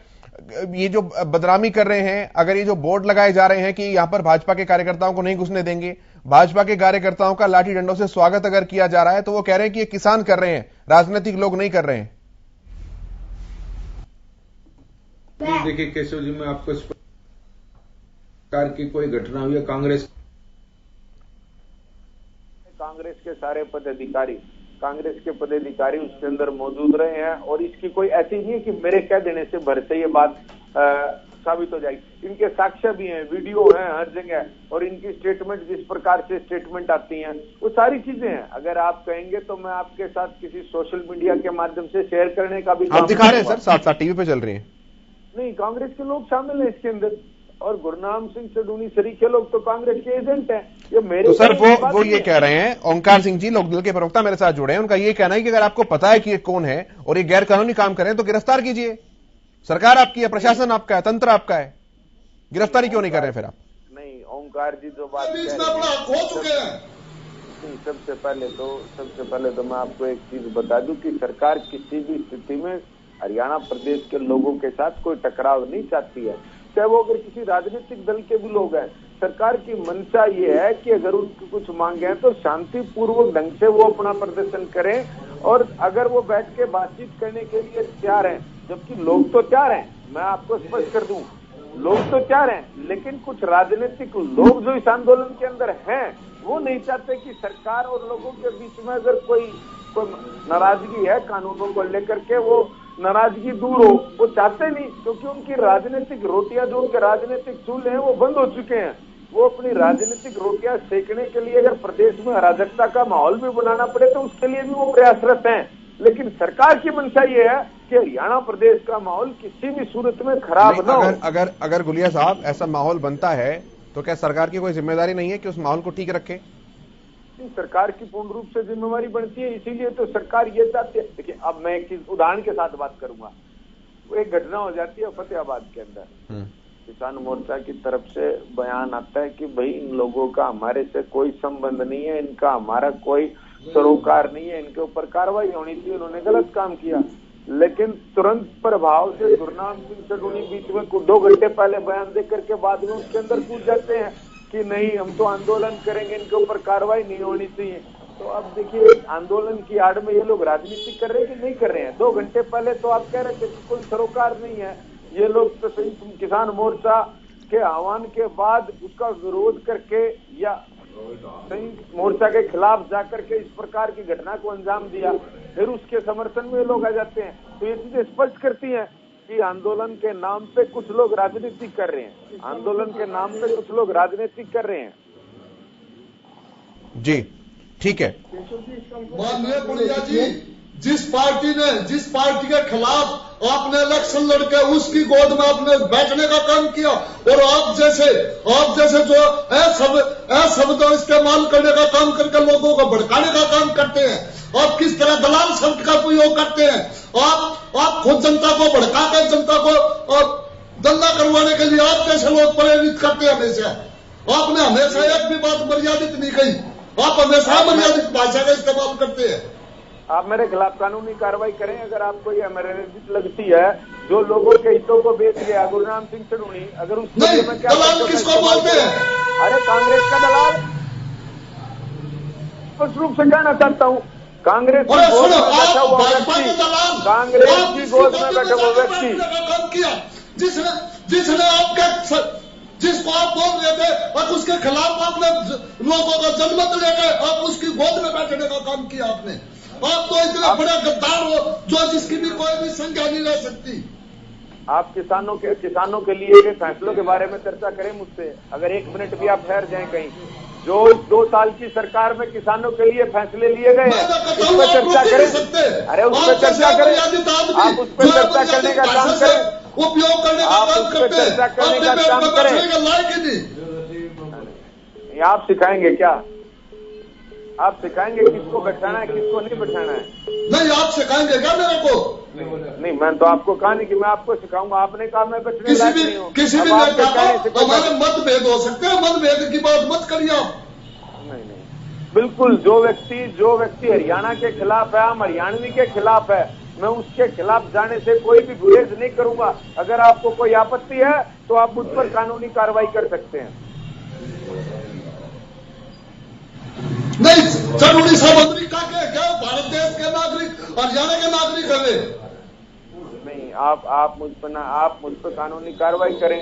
ये जो बदनामी कर रहे हैं, अगर ये जो बोर्ड लगाए जा रहे हैं कि यहां पर भाजपा के कार्यकर्ताओं को नहीं घुसने देंगे, भाजपा के कार्यकर्ताओं का लाठी डंडों से स्वागत अगर किया जा रहा है, तो वो कह रहे हैं कि ये किसान कर रहे हैं, राजनीतिक लोग नहीं कर रहे हैं। देखिए केशव जी, मैं आपको इस प्रकार की कोई घटना हुई है, कांग्रेस के सारे कांग्रेस के पदाधिकारी उसके अंदर मौजूद रहे हैं, और इसकी कोई ऐसी नहीं है कि मेरे कह देने से भर से ये बात साबित हो जाएगी। इनके साक्ष्य भी हैं, वीडियो हैं हर जगह, और इनकी स्टेटमेंट, जिस प्रकार से स्टेटमेंट आती हैं, वो सारी चीजें हैं। अगर आप कहेंगे तो मैं आपके साथ किसी सोशल मीडिया के माध्यम से शेयर करने का भी आप दिखा रहे हैं सर, साथ साथ टीवी पे चल रही है। नहीं, कांग्रेस के लोग शामिल हैं इसके अंदर, और गुरनाम सिंह चडूनी सरीखे लोग तो कांग्रेस के एजेंट हैं। ये मेरे तो सर वो ये कह रहे हैं, ओंकार सिंह जी लोकदल के प्रवक्ता मेरे साथ जुड़े हैं, उनका ये कहना है कि अगर आपको पता है कि ये कौन है और ये गैर कानूनी काम करें तो गिरफ्तार कीजिए। सरकार आपकी है, प्रशासन आपका है, तंत्र आपका है, गिरफ्तारी क्यों नहीं कर रहे फिर आप? नहीं, ओंकार जी जो बात सबसे पहले तो मैं आपको एक चीज बता दूं कि सरकार किसी भी स्थिति में हरियाणा प्रदेश के लोगों के साथ कोई टकराव नहीं चाहती है, चाहे वो अगर किसी राजनीतिक दल के भी लोग हैं। सरकार की मंशा ये है कि अगर उनकी कुछ मांगे हैं तो शांतिपूर्वक ढंग से वो अपना प्रदर्शन करें, और अगर वो बैठ के बातचीत करने के लिए तैयार हैं, जबकि लोग तो तैयार हैं, मैं आपको स्पष्ट कर दूं, लोग तो तैयार हैं, लेकिन कुछ राजनीतिक लोग जो इस आंदोलन के अंदर हैं, वो नहीं चाहते कि सरकार और लोगों के बीच में अगर कोई नाराजगी है कानूनों को लेकर के, वो नाराजगी दूर हो, वो चाहते नहीं, क्योंकि उनकी राजनीतिक रोटियां, जो उनके राजनीतिक चूल्हे हैं, वो बंद हो चुके हैं। वो अपनी राजनीतिक रोटियां सेकने के लिए अगर प्रदेश में अराजकता का माहौल भी बनाना पड़े तो उसके लिए भी वो प्रयासरत हैं। लेकिन सरकार की मंशा ये है कि हरियाणा प्रदेश का माहौल किसी भी सूरत में खराब न हो। अगर गुलिया साहब ऐसा माहौल बनता है तो क्या सरकार की कोई जिम्मेदारी नहीं है कि उस माहौल को ठीक रखे? सरकार की पूर्ण रूप से जिम्मेवारी बनती है, इसीलिए तो सरकार ये चाहती है। देखिए, अब मैं एक उदाहरण के साथ बात करूंगा। एक घटना हो जाती है फतेहाबाद के अंदर, किसान मोर्चा की तरफ से बयान आता है कि भाई इन लोगों का हमारे से कोई संबंध नहीं है, इनका हमारा कोई सरोकार नहीं है, इनके ऊपर कार्रवाई होनी चाहिए, उन्होंने गलत काम किया। लेकिन तुरंत प्रभाव से गुरनाम सिंह सडूणी बीच में 2 घंटे पहले बयान दे करके बाद में उसके अंदर कूद जाते हैं कि नहीं हम तो आंदोलन करेंगे, इनके ऊपर कार्रवाई नहीं होनी चाहिए। तो अब देखिए, आंदोलन की आड़ में ये लोग राजनीति कर रहे हैं कि नहीं कर रहे हैं? 2 घंटे पहले तो आप कह रहे थे कि कोई सरोकार नहीं है। ये लोग तो संयुक्त किसान मोर्चा के आह्वान के बाद उसका विरोध करके या संयुक्त मोर्चा के खिलाफ जाकर के इस प्रकार की घटना को अंजाम दिया, फिर उसके समर्थन में लोग आ जाते हैं। तो ये चीजें स्पष्ट करती हैं कि आंदोलन के नाम पे कुछ लोग राजनीति कर रहे हैं, आंदोलन के नाम पे कुछ लोग राजनीति कर रहे हैं। जी ठीक है। माननीय पुनिया जी, जिस पार्टी के खिलाफ आपने इलेक्शन लड़के उसकी गोद में आपने बैठने का काम किया, और आप जैसे जो शब्द इस्तेमाल करने का काम करके लोगों को भड़काने का काम करते हैं, आप किस तरह दलाल शब्द का उपयोग करते हैं। आप खुद जनता को भड़का कर जनता को और दंगा करवाने के लिए आप जैसे लोग प्रेरित करते हैं। हमेशा आपने हमेशा एक भी बात मर्यादित नहीं कही, आप हमेशा मर्यादित भाषा का इस्तेमाल करते हैं। आप मेरे खिलाफ कानूनी कार्रवाई करें अगर आपको ये अमर्यादित लगती है। जो लोगों के हितों को बेच गया गुरनाम सिंह सडूणी, अगर उसके लिए मैं क्या दलाल किसको बोलते हैं? अरे कांग्रेस का दलाल, स्पष्ट रूप से कहना चाहता हूँ, कांग्रेस की गोद में बैठा हुआ व्यक्ति, कांग्रेस की गोद में बैठा हुआ व्यक्ति जिसने आपका जिसको आप बोल रहे थे और उसके खिलाफ आपने लोगों का जनमत लेकर आप उसकी गोद में बैठने का काम किया आपने। आप तो इतने बड़े गद्दार हो जो जिसकी भी कोई भी संज्ञा नहीं ले सकती। आप किसानों के लिए के फैसलों के बारे में चर्चा करें मुझसे, अगर 1 मिनट भी आप ठहर जाएं कहीं। जो 2 साल की सरकार में किसानों के लिए फैसले लिए गए हैं उस पर चर्चा करें। अरे उस पर चर्चा करें, आप उस पर चर्चा करने का काम करें, उपयोग करने का काम करते हैं, चर्चा करने का काम करें। आप सिखाएंगे क्या? आप सिखाएंगे किसको बैठाना है किसको नहीं बैठाना है? नहीं, आप सिखाएंगे क्या मेरे को? नहीं, मैं तो आपको कहा नहीं कि मैं आपको सिखाऊंगा। आपने कहा मैं बैठने लायक नहीं हूं। किसी भी हमारे मतभेद हो सकते हैं, मतभेद की बात मत करिए आप। नहीं, बिल्कुल जो व्यक्ति हरियाणा के खिलाफ है, हम हरियाणवी के खिलाफ है, मैं उसके खिलाफ जाने से कोई भी गुरेज नहीं करूंगा। अगर आपको कोई आपत्ति है तो आप मुझ पर कानूनी कार्रवाई कर सकते हैं। नहीं, सडूणी साहब अमेरिका के क्या भारत देश के नागरिक, हरियाणा के नागरिक है? नहीं, आप मुझ पर कानूनी कार्रवाई करें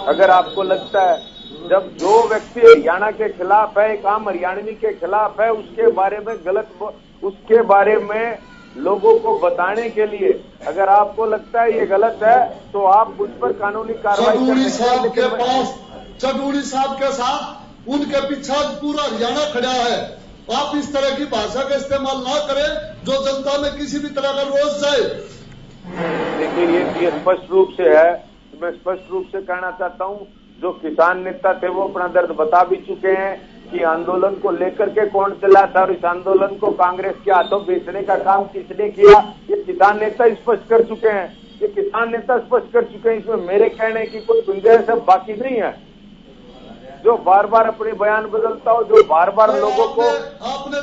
अगर आपको लगता है। जब जो व्यक्ति हरियाणा के खिलाफ है, एक आम हरियाणवी के खिलाफ है, उसके बारे में लोगों को बताने के लिए अगर आपको लगता है ये गलत है तो आप मुझ पर कानूनी कार्रवाई कर सकते हैं। सडूणी साहब के साथ उनके पीछे पूरा हरियाणा खड़ा है। आप इस तरह की भाषा का इस्तेमाल ना करें जो जनता में किसी भी तरह का रोष जाए। देखिए, ये स्पष्ट रूप से है। मैं स्पष्ट रूप से कहना चाहता हूं, जो किसान नेता थे वो अपना दर्द बता भी चुके हैं कि आंदोलन को लेकर के कौन चला था और इस आंदोलन को कांग्रेस के हाथों बेचने का काम किसने किया, ये किसान नेता स्पष्ट कर चुके हैं। ये किसान नेता स्पष्ट कर चुके हैं। इसमें मेरे कहने की कोई गुंजाइश अब बाकी नहीं है। जो बार बार अपने बयान बदलता हो, जो बार बार लोगों को आपने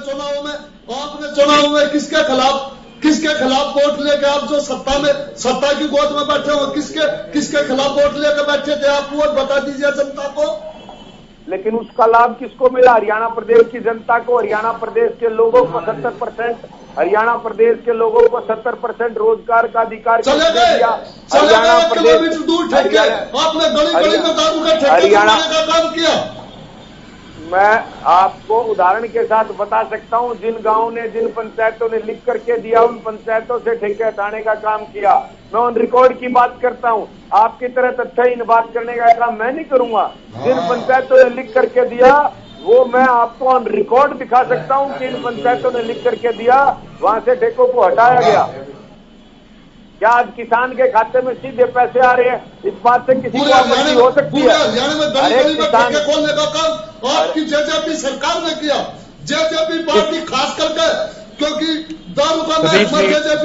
चुनाव में किसके खिलाफ वोट लेके आप जो सत्ता की गोद में बैठे हो, किसके खिलाफ वोट लेकर बैठे थे आप? वोट बता दीजिए जनता को। लेकिन उसका लाभ किसको मिला? हरियाणा प्रदेश की जनता को। हरियाणा प्रदेश के लोगों को 70%, हरियाणा प्रदेश के लोगों को 70% रोजगार का अधिकार दिया। हरियाणा प्रदेश दूर ठेके आपने गली में दारू का ठेके का काम किया। मैं आपको उदाहरण के साथ बता सकता हूं, जिन गांवों ने, जिन पंचायतों ने लिख करके दिया, उन पंचायतों से ठेके हटाने का काम किया। मैं ऑन रिकॉर्ड की बात करता हूं। आपकी तरह तथ्यहीन बात करने का काम मैं नहीं करूंगा। जिन पंचायतों ने लिख करके दिया वो मैं आपको ऑन रिकॉर्ड दिखा सकता हूं कि इन पंचायतों ने लिख करके दिया, वहां से ठेकों को हटाया गया। क्या आज किसान के खाते में सीधे पैसे आ रहे हैं? इस बात से किसी को आपत्ति हो सकती है? हरियाणा में गली गली में ठेके खोलने का काम आपकी जेजेपी सरकार ने किया। जेजेपी पार्टी खास करके, क्योंकि दारू का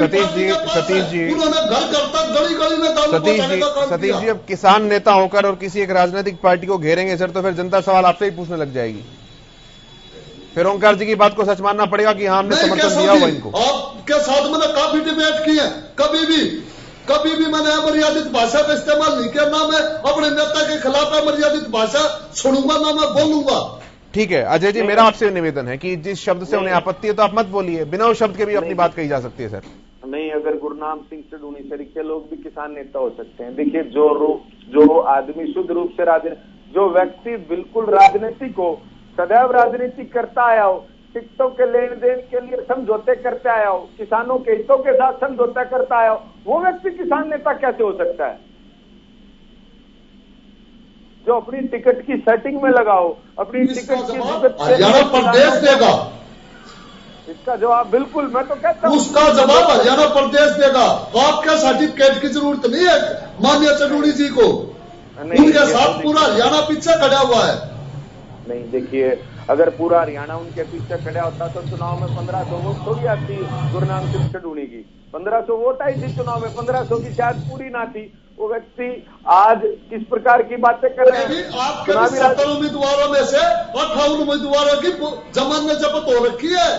सतीश जी उन्होंने घर घर तक गली गली में दारू पहुंचाने का काम सतीश किया। जी अब किसान नेता होकर और किसी एक राजनीतिक पार्टी को घेरेंगे सर, तो फिर जनता सवाल आपसे ही पूछने लग जाएगी। फिर ओंकार जी की बात को सच मानना पड़ेगा कि हाँ हमने समर्थन दिया हुआ इनको। आपके साथ मैंने काफी डिबेट की है, कभी भी मैंने अमर्यादित भाषा का इस्तेमाल नहीं किया। ना मैं अपने नेता के खिलाफ अमर्यादित भाषा सुनूंगा, ना मैं बोलूंगा। ठीक है अजय जी, मेरा आपसे निवेदन है कि जिस शब्द से उन्हें आपत्ति है तो आप मत बोलिए, बिना उस शब्द के भी अपनी बात कही जा सकती है सर। नहीं, अगर गुरनाम सिंह सडूणी सरीखे लोग भी किसान नेता हो सकते हैं। देखिए, जो आदमी शुद्ध रूप से जो व्यक्ति बिल्कुल राजनीति को सदैव राजनीति करता आया हो, टिकटों के लेन देन के लिए समझौते करते आया हो, किसानों के हितों के साथ समझौता करता आया हो, वो व्यक्ति किसान नेता कैसे हो सकता है? जो अपनी टिकट की सेटिंग में लगाओ, अपनी टिकट की हरियाणा प्रदेश देगा इसका जवाब। बिल्कुल, मैं तो कहता हूं उसका जवाब हरियाणा प्रदेश देगा। आपके सर्टिफिकेट की जरूरत नहीं है माननीय चडूणी जी को, उनके साथ पूरा हरियाणा पीछे खड़ा हुआ है। नहीं, देखिए, अगर पूरा हरियाणा उनके पीछे खड़ा होता तो चुनाव में 1500 वोट थोड़ी आती गुरनाम सिंह सडूणी की। 1500 वोट आई थी चुनाव में, 1500 की शायद पूरी ना थी। वो व्यक्ति आज किस प्रकार की बातें कर रहे हैं? आपके 70 उम्मीदवारों में से 58 उम्मीदवारों की जमानत जब्त हो रखी है।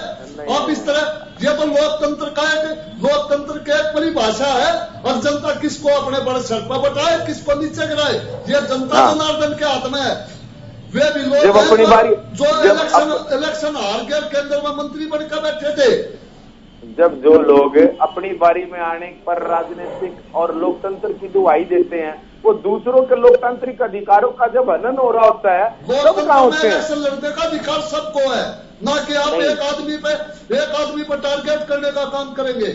आप इस तरह, ये तो लोकतंत्र की एक परिभाषा है। और जनता किसको अपने बड़े सर पर बैठाए, किसको नीचे गिराए, ये जनता जनार्दन के हाथ में है। वे भी लोग अपनी बारी जो इलेक्शन हार के केंद्र में मंत्री बनकर बैठे थे। जब जो लोग अपनी बारी में आने पर राजनीतिक और लोकतंत्र की दुहाई देते हैं, वो दूसरों के लोकतांत्रिक अधिकारों का जब हनन हो रहा होता है, तब कहाँ होते हैं? इलेक्शन लड़ने का अधिकार सबको है, ना कि आप एक आदमी पर टारगेट करने का काम करेंगे।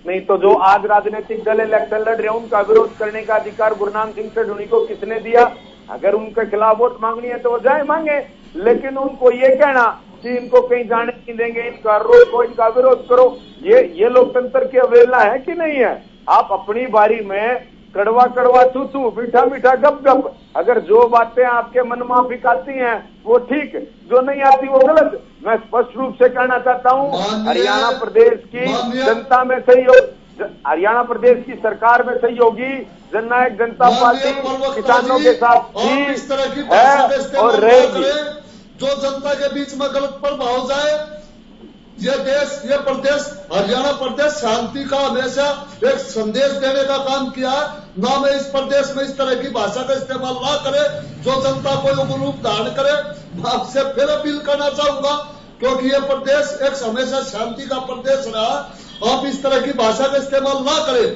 नहीं तो जो आज राजनीतिक दल इलेक्शन लड़ रहे हैं, उनका विरोध करने का अधिकार गुरनाम सिंह सडूणी को किसने दिया? अगर उनके खिलाफ वोट मांगनी है तो वो जाए मांगे, लेकिन उनको ये कहना कि इनको कहीं जाने नहीं देंगे, इनका रोको, इनका विरोध करो, ये लोकतंत्र की अवहेलना है कि नहीं है? आप अपनी बारी में कड़वा कड़वा चूचू, मीठा मीठा गप गप, अगर जो बातें आपके मन माफिक आती हैं वो ठीक, जो नहीं आती वो गलत। मैं स्पष्ट रूप से कहना चाहता हूं, हरियाणा प्रदेश की जनता में सहयोग, हरियाणा प्रदेश की सरकार में सहयोगी जननायक जनता पार्टी किसानों के साथ थी, है और रहेगी। जो जनता के बीच में गलत प्रभाव जाए, ये प्रदेश, हरियाणा प्रदेश शांति का हमेशा एक संदेश देने का काम किया। ना में इस प्रदेश में इस तरह की भाषा का इस्तेमाल ना करे जो जनता को रूप धारण करे। मैं आपसे फिर अपील करना चाहूंगा, क्योंकि ये प्रदेश एक हमेशा शांति का प्रदेश रहा, आप इस तरह की भाषा का इस्तेमाल ना करें।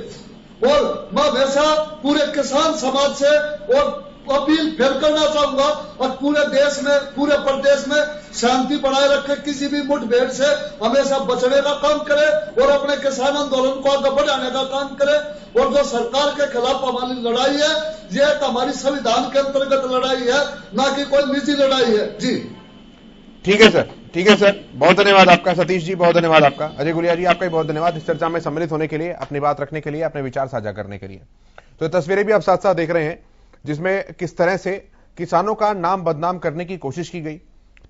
और मैं हमेशा पूरे किसान समाज से और अपील फिर करना चाहूंगा, और पूरे देश में, पूरे प्रदेश में शांति बनाए रखे, किसी भी मुठभेड़ से हमेशा बचने का काम करे और अपने किसान आंदोलन को आगे बढ़ाने का काम करे। और जो सरकार के खिलाफ हमारी लड़ाई है, ये एक हमारी संविधान के अंतर्गत लड़ाई है, ना कि कोई निजी लड़ाई है। जी ठीक है सर, बहुत धन्यवाद आपका सतीश जी, बहुत धन्यवाद आपका। अजय गुलिया जी, आपका भी बहुत धन्यवाद इस चर्चा में सम्मिलित होने के लिए, अपनी बात रखने के लिए, अपने विचार साझा करने के लिए। तो तस्वीरें भी आप साथ साथ देख रहे हैं जिसमें किस तरह से किसानों का नाम बदनाम करने की कोशिश की गई।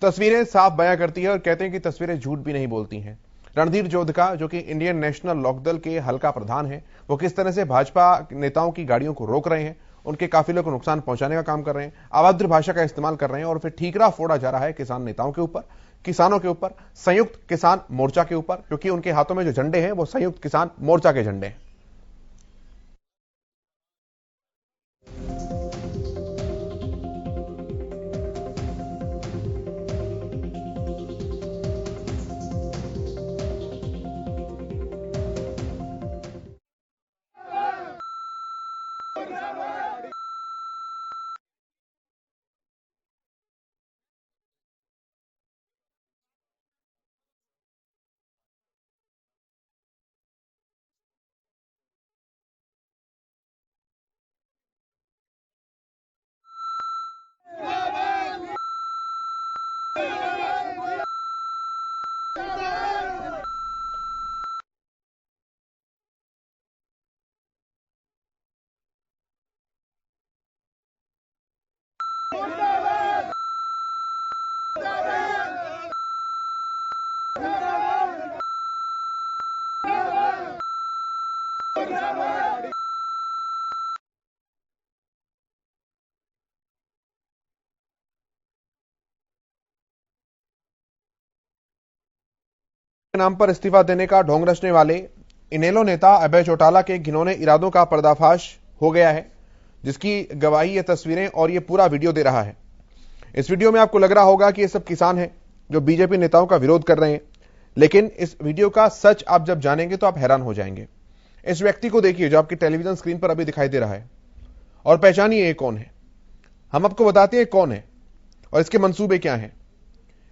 तस्वीरें साफ बयां करती है और कहते हैं कि तस्वीरें झूठ भी नहीं बोलती हैं। रणधीर जोधका, जो कि इंडियन नेशनल लोकदल के हल्का प्रधान हैं, वो किस तरह से भाजपा नेताओं की गाड़ियों को रोक रहे हैं, उनके काफिलों को नुकसान पहुंचाने का काम कर रहे हैं, अभद्र भाषा का इस्तेमाल कर रहे हैं और फिर ठीकरा फोड़ा जा रहा है किसान नेताओं के ऊपर, किसानों के ऊपर, संयुक्त किसान मोर्चा के ऊपर, क्योंकि उनके हाथों में जो झंडे हैं वो संयुक्त किसान मोर्चा के झंडे हैं। के नाम पर इस्तीफा देने का ढोंग रचने वाले इनेलो नेता अभय चौटाला के घिनौने इरादों का पर्दाफाश हो गया है, जिसकी गवाही ये तस्वीरें और ये पूरा वीडियो दे रहा है। इस वीडियो में आपको लग रहा होगा कि ये सब किसान हैं जो बीजेपी नेताओं का विरोध कर रहे हैं, लेकिन इस वीडियो का सच आप जब जानेंगे तो आप हैरान हो जाएंगे। इस व्यक्ति को देखिए जो आपकी टेलीविजन स्क्रीन पर अभी दिखाई दे रहा है, और पहचानिए ये कौन है। हम आपको बताते हैं कौन है और इसके मंसूबे क्या हैं।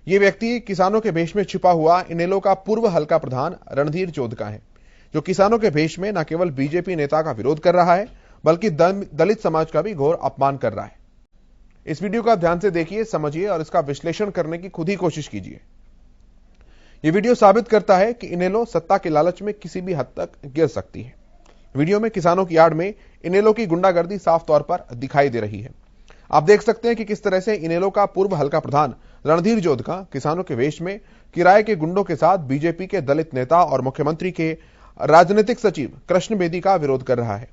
ये व्यक्ति किसानों के भेष में छिपा हुआ इनेलो का पूर्व हल्का प्रधान रणधीर चोदका है, जो किसानों के भेष में न केवल बीजेपी नेता का विरोध कर रहा है बल्कि दलित समाज का भी घोर अपमान कर रहा है। इस वीडियो को आप ध्यान से देखिए, समझिए और इसका विश्लेषण करने की खुद ही कोशिश कीजिए। यह वीडियो साबित करता है कि इनेलो सत्ता के लालच में किसी भी हद तक गिर सकती है। वीडियो में किसानों की आड़ में इनेलो की गुंडागर्दी साफ तौर पर दिखाई दे रही है। आप देख सकते हैं कि किस तरह से इनेलो का पूर्व हल्का प्रधान रणधीर चोदका किसानों के वेश में किराए के गुंडों के साथ बीजेपी के दलित नेता और मुख्यमंत्री के राजनीतिक सचिव कृष्ण बेदी का विरोध कर रहा है।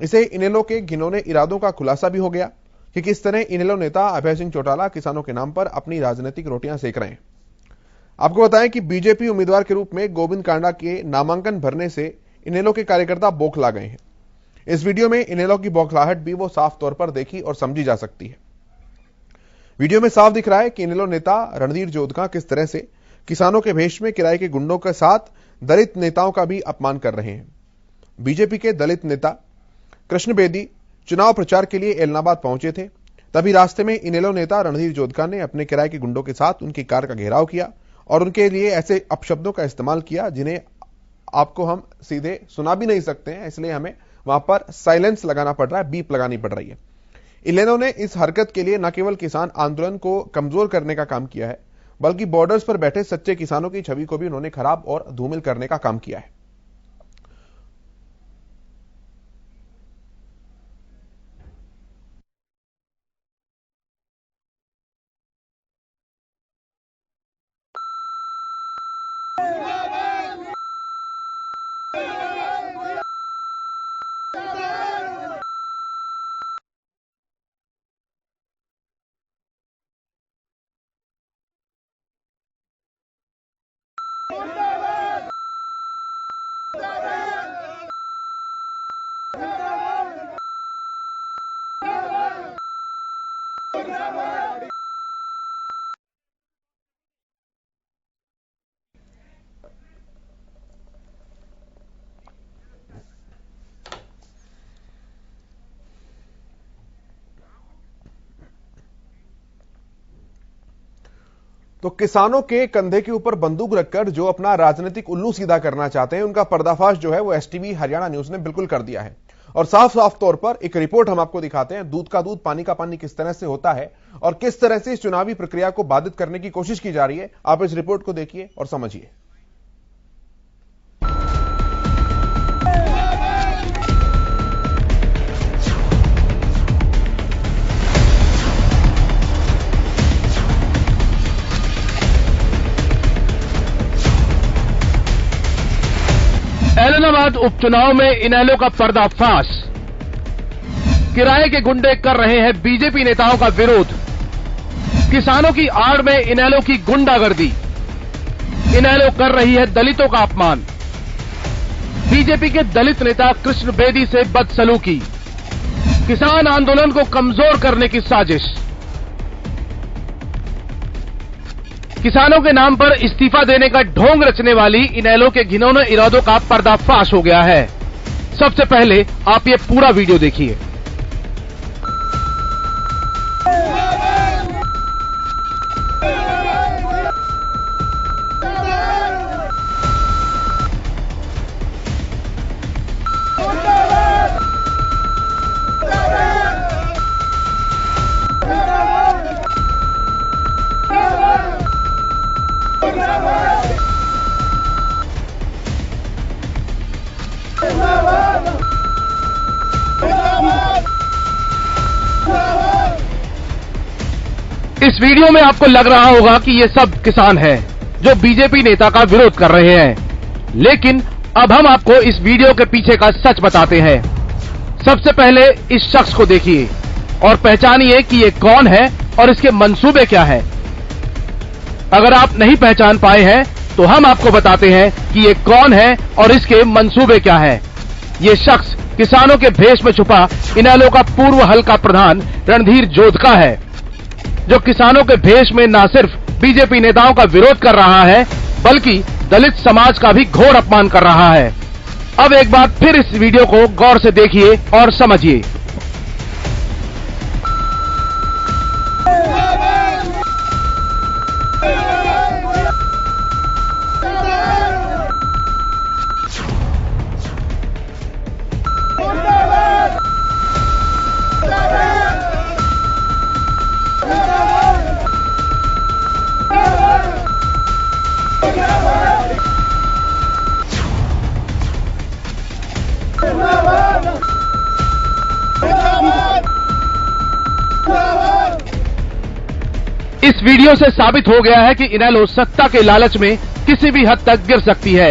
इसे इनेलो के घिनौने इरादों का खुलासा भी हो गया कि किस तरह इनेलो नेता अभय सिंह चौटाला किसानों के नाम पर अपनी राजनीतिक रोटियां सेक रहे हैं। आपको बताएं कि बीजेपी उम्मीदवार के रूप में गोविंद कांडा के नामांकन भरने से इनेलो के कार्यकर्ता बौखला गए हैं। इस वीडियो में इनेलो की बौखलाहट भी वो साफ तौर पर देखी और समझी जा सकती है। वीडियो में साफ दिख रहा है कि इनेलो नेता रणधीर चोदका किस तरह से किसानों के भेष में किराए के गुंडों के साथ दलित नेताओं का भी अपमान कर रहे हैं। बीजेपी के दलित नेता कृष्ण बेदी चुनाव प्रचार के लिए एलनाबाद पहुंचे थे, तभी रास्ते में इनेलो नेता रणधीर चोदका ने अपने किराए के गुंडों के साथ उनकी कार का घेराव किया और उनके लिए ऐसे अपशब्दों का इस्तेमाल किया जिन्हें आपको हम सीधे सुना भी नहीं सकते हैं, इसलिए हमें वहां पर साइलेंस लगाना पड़ रहा है, बीप लगानी पड़ रही है। इनेलो ने इस हरकत के लिए न केवल किसान आंदोलन को कमजोर करने का काम किया है, बल्कि बॉर्डर्स पर बैठे सच्चे किसानों की छवि को भी उन्होंने खराब और धूमिल करने का काम किया है। तो किसानों के कंधे के ऊपर बंदूक रखकर जो अपना राजनीतिक उल्लू सीधा करना चाहते हैं, उनका पर्दाफाश जो है वो एसटीवी हरियाणा न्यूज ने बिल्कुल कर दिया है। और साफ साफ तौर पर एक रिपोर्ट हम आपको दिखाते हैं, दूध का दूध पानी का पानी किस तरह से होता है और किस तरह से इस चुनावी प्रक्रिया को बाधित करने की कोशिश की जा रही है। आप इस रिपोर्ट को देखिए और समझिए। एलनाबाद उपचुनाव में इनेलो का पर्दाफाश। किराए के गुंडे कर रहे हैं बीजेपी नेताओं का विरोध। किसानों की आड़ में इनेलो की गुंडागर्दी। इनेलो कर रही है दलितों का अपमान। बीजेपी के दलित नेता कृष्ण बेदी से बदसलूकी। किसान आंदोलन को कमजोर करने की साजिश। किसानों के नाम पर इस्तीफा देने का ढोंग रचने वाली इनेलो के घिनौने इरादों का पर्दाफाश हो गया है। सबसे पहले आप ये पूरा वीडियो देखिए। जिंदाबाद इस वीडियो में आपको लग रहा होगा कि ये सब किसान हैं जो बीजेपी नेता का विरोध कर रहे हैं, लेकिन अब हम आपको इस वीडियो के पीछे का सच बताते हैं। सबसे पहले इस शख्स को देखिए और पहचानिए कि ये कौन है और इसके मंसूबे क्या है। अगर आप नहीं पहचान पाए हैं तो हम आपको बताते हैं कि ये कौन है और इसके मंसूबे क्या है। ये शख्स किसानों के भेष में छुपा इनेलो का पूर्व हल्का प्रधान रणधीर जोधका है, जो किसानों के भेष में न सिर्फ बीजेपी नेताओं का विरोध कर रहा है बल्कि दलित समाज का भी घोर अपमान कर रहा है। अब एक बार फिर इस वीडियो को गौर से देखिए और समझिए। इस वीडियो से साबित हो गया है कि इनेलो सत्ता के लालच में किसी भी हद तक गिर सकती है।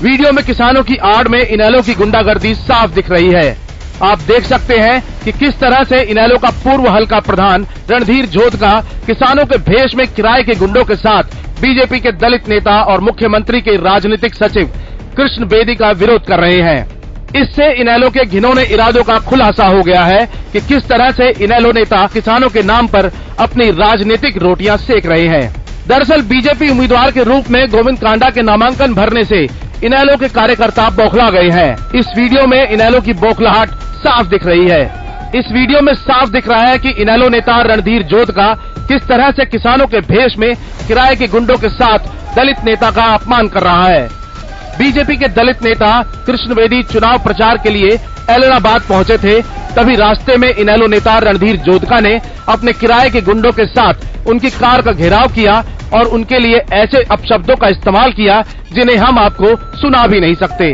वीडियो में किसानों की आड़ में इनेलो की गुंडागर्दी साफ दिख रही है। आप देख सकते हैं कि किस तरह से इनेलो का पूर्व हल्का प्रधान रणधीर जोधका किसानों के भेष में किराए के गुंडों के साथ बीजेपी के दलित नेता और मुख्यमंत्री के राजनीतिक सचिव कृष्ण बेदी का विरोध कर रहे हैं। इससे इनेलो के घिनौने इरादों का खुलासा हो गया है कि किस तरह से इनेलो नेता किसानों के नाम पर अपनी राजनीतिक रोटियां सेक रहे हैं। दरअसल बीजेपी उम्मीदवार के रूप में गोविंद कांडा के नामांकन भरने से इनेलो के कार्यकर्ता बौखला गए हैं। इस वीडियो में इनेलो की बौखलाहट साफ दिख रही है। इस वीडियो में साफ दिख रहा है कि इनेलो नेता रणधीर जोधका किस तरह से किसानों के भेष में किराए के गुंडों के साथ दलित नेता का अपमान कर रहा है। बीजेपी के दलित नेता कृष्ण बेदी चुनाव प्रचार के लिए ऐलनाबाद पहुंचे थे, तभी रास्ते में इनेलो नेता रणधीर जोधका ने अपने किराए के गुंडों के साथ उनकी कार का घेराव किया और उनके लिए ऐसे अपशब्दों का इस्तेमाल किया जिन्हें हम आपको सुना भी नहीं सकते।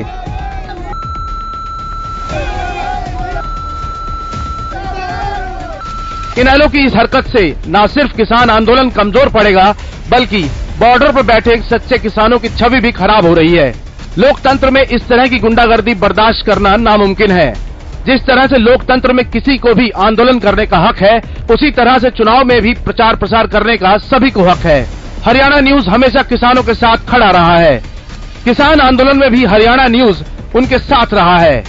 इनेलो की इस हरकत से न सिर्फ किसान आंदोलन कमजोर पड़ेगा बल्कि बॉर्डर पर बैठे सच्चे किसानों की छवि भी खराब हो रही है। लोकतंत्र में इस तरह की गुंडागर्दी बर्दाश्त करना नामुमकिन है। जिस तरह से लोकतंत्र में किसी को भी आंदोलन करने का हक है, उसी तरह से चुनाव में भी प्रचार प्रसार करने का सभी को हक है। हरियाणा न्यूज हमेशा किसानों के साथ खड़ा रहा है। किसान आंदोलन में भी हरियाणा न्यूज उनके साथ रहा है।